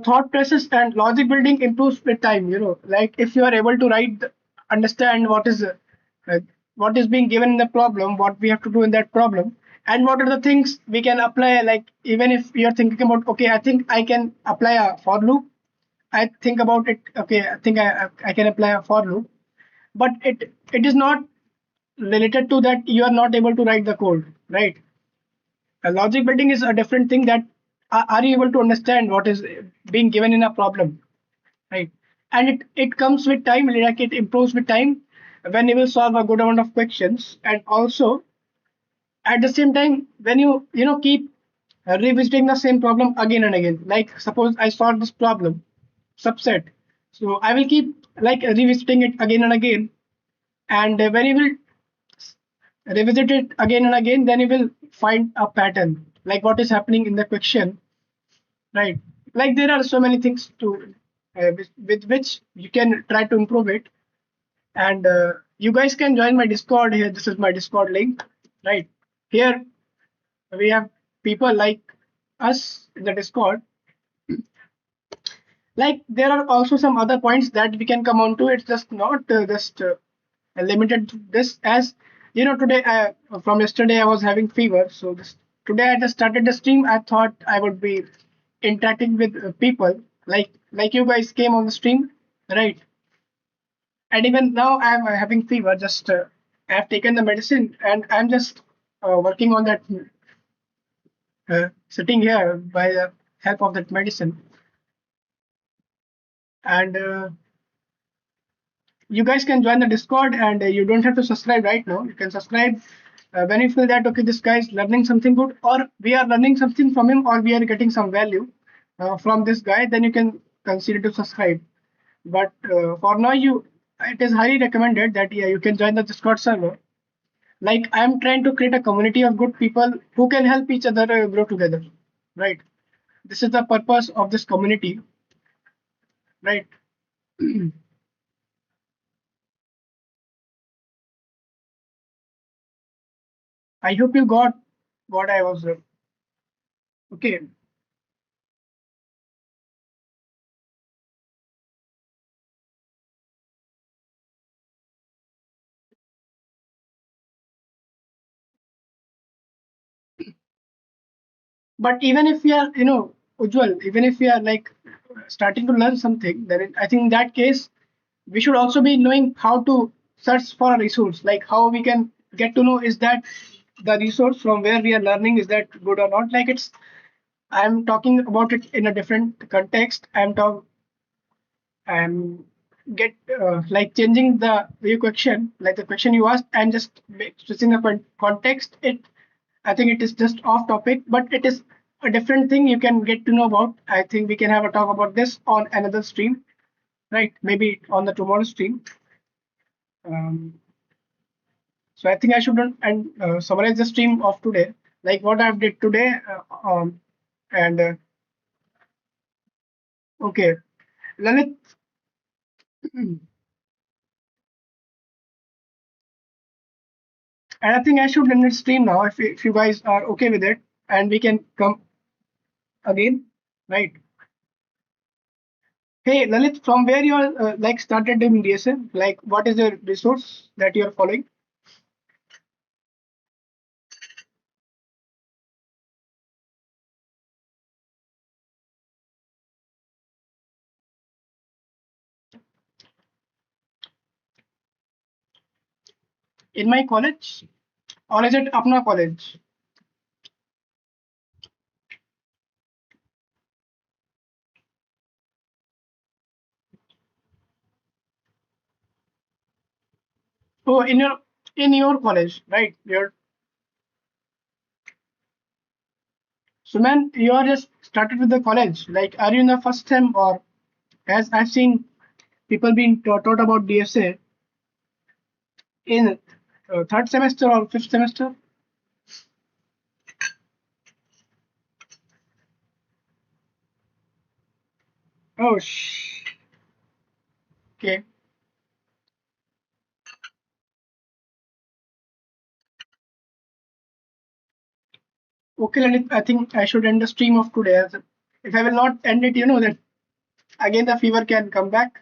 thought process and logic building improves with time. Like if you are able to understand what is being given in the problem, what we have to do in that problem, and what are the things we can apply. Like even if you are thinking about, okay, I think I can apply a for loop. I think about it. Okay, I think I can apply a for loop, but it is not related to that. You are not able to write the code, right? A logic building is a different thing. That are you able to understand what is being given in a problem, right? And it comes with time, like it improves with time when you will solve a good amount of questions. And also at the same time, when you keep revisiting the same problem again and again. Like suppose I solved this problem subset, so I will keep like revisiting it again and again. And when you will revisit it again and again, then you will find a pattern, like what is happening in the question, right? Like there are so many things to with which you can try to improve it. And you guys can join my Discord here. This is my Discord link, right? Here we have people like us in the Discord. Like there are also some other points that we can come on to. It's just not just limited to this. As today from yesterday I was having fever, so today I just started the stream. I thought I would be interacting with people like you guys came on the stream, right? And even now I'm having fever. Just I have taken the medicine and I'm just working on that, sitting here by the help of that medicine. And you guys can join the Discord, and you don't have to subscribe right now. You can subscribe when you feel that okay, this guy is learning something good, or we are learning something from him, or we are getting some value from this guy. Then you can consider to subscribe. But for now, it is highly recommended that yeah, you can join the Discord server. Like I'm trying to create a community of good people who can help each other grow together, right? This is the purpose of this community, right? I hope you got what I was. Okay. But even if we are, Ujjwal, even if we are like starting to learn something, then I think in that case, we should also be knowing how to search for a resource, like how we can get to know is that the resource from where we are learning is that good or not. Like I'm talking about it in a different context. I'm get like changing the your question, like the question you asked, and just switching the context. I think it is just off topic, but it is a different thing you can get to know about. I think we can have a talk about this on another stream, right? Maybe on the tomorrow stream. Um, so I think I should and summarize the stream of today, like what I've did today. And okay, Lalit, And I think I should end the stream now if you guys are okay with it, and we can come again, right? Hey Lalit, from where you are like started doing DSA? Like, what is the resource that you are following? In my college, or is it Apna college? Oh, in your college, right? So man, you are just started with the college. Like, are you in the first sem, or as I've seen people being taught about DSA in third semester or fifth semester? Oh, okay. Okay, Lalit, I think I should end the stream of today. If I will not end it, then again the fever can come back.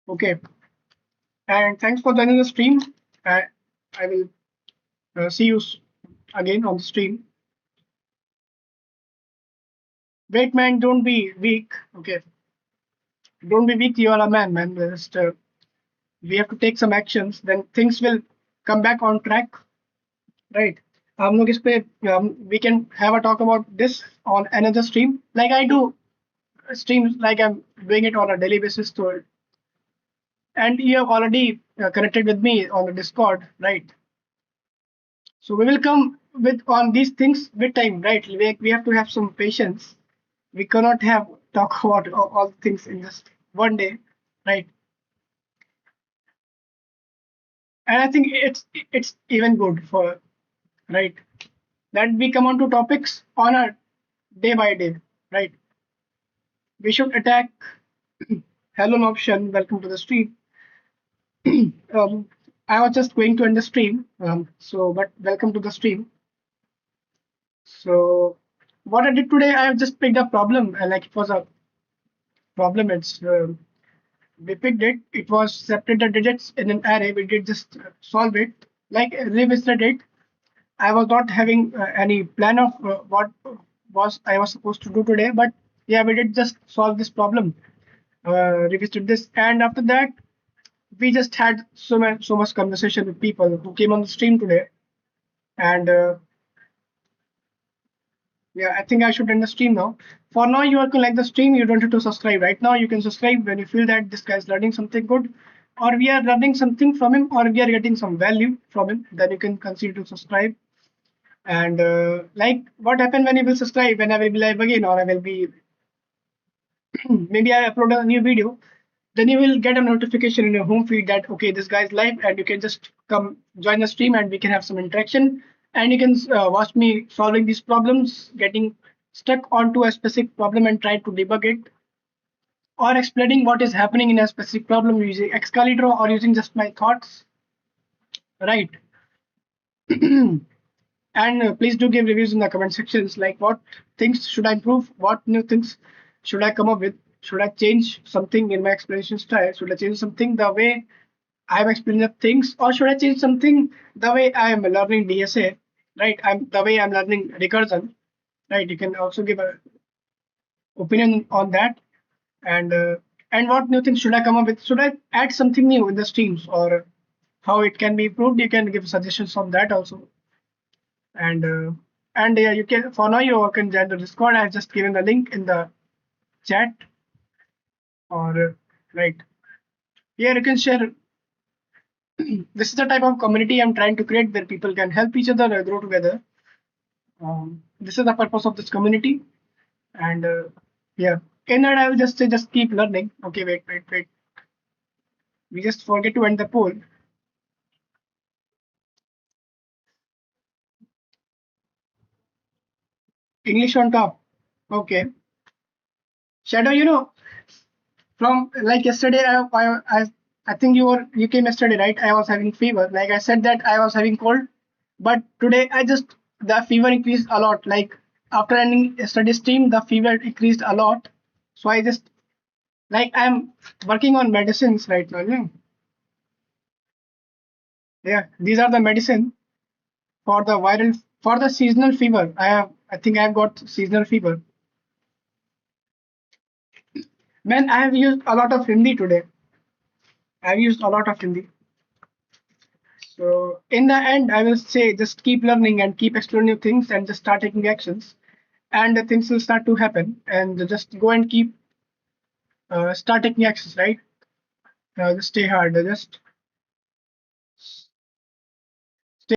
Okay. And thanks for joining the stream. I will see you again on the stream. Wait, man, don't be weak. Okay. Don't be weak. You are a man, man. Just, we have to take some actions. Then things will come back on track. Right. हम लोग इस पे we can have a talk about this on another stream. Like I do streams, like I'm doing it on a daily basis. And you have already connected with me on the Discord, right? So we will come with on these things with time, right? We have to have some patience. We cannot have talk about all things in just one day, right? And I think it's even good for, right, that we come on to topics on a day by day, right? We should attack. Hello, option. Welcome to the stream. um, I was just going to end the stream. But welcome to the stream. So what I did today, I have just picked a problem. Like it was a problem. We picked it. It was separated digits in an array. We did just solve it. Like revisited it. I was not having any plan of what was I was supposed to do today, but yeah, we did just solve this problem. Revisited this, and after that, we just had so much conversation with people who came on the stream today, and yeah, I think I should end the stream now. For now, you are to like the stream. You don't have to subscribe right now. You can subscribe when you feel that this guy is learning something good, or we are learning something from him, or we are getting some value from him. Then you can consider to subscribe. And like, what happened when you will subscribe? When I will be live again, or I will be maybe I upload a new video, then you will get a notification in your home feed that okay, this guy is live, and you can just come join the stream, and we can have some interaction, and you can watch me solving these problems, getting stuck onto a specific problem and try to debug it, or explaining what is happening in a specific problem using Excalibur or using just my thoughts, right? And please do give reviews in the comment sections, like what things should I improve, what new things should I come up with, should I change something in my explanation style, should I change something the way I'm explaining the things, or should I change something the way I am learning DSA, right? I'm the way I'm learning recursion, right? You can also give a opinion on that, and what new things should I come up with? Should I add something new in the streams, or how it can be improved? You can give suggestions on that also, and yeah, you can for now you can join the Discord. I've just given the link in the chat, or right here you can share. This is the type of community I'm trying to create where people can help each other grow together. This is the purpose of this community, and yeah, in that I will just say just keep learning. Okay, wait. We just forget to end the poll. English on top. Okay, Shadow. From like yesterday, I I think you came yesterday, right? I was having fever. Like I said that I was having cold, but today I just the fever increased a lot. Like after ending yesterday's stream, the fever increased a lot. So I just like I'm working on medicines right now. Yeah, yeah. These are the medicine for the viral for the seasonal fever. I think I've got seasonal fever. Man, I have used a lot of Hindi today. I've used a lot of Hindi. So in the end, I will say just keep learning and keep exploring new things and just start taking actions, and the things will start to happen. And just go and keep start taking actions, right? Just stay hard. Just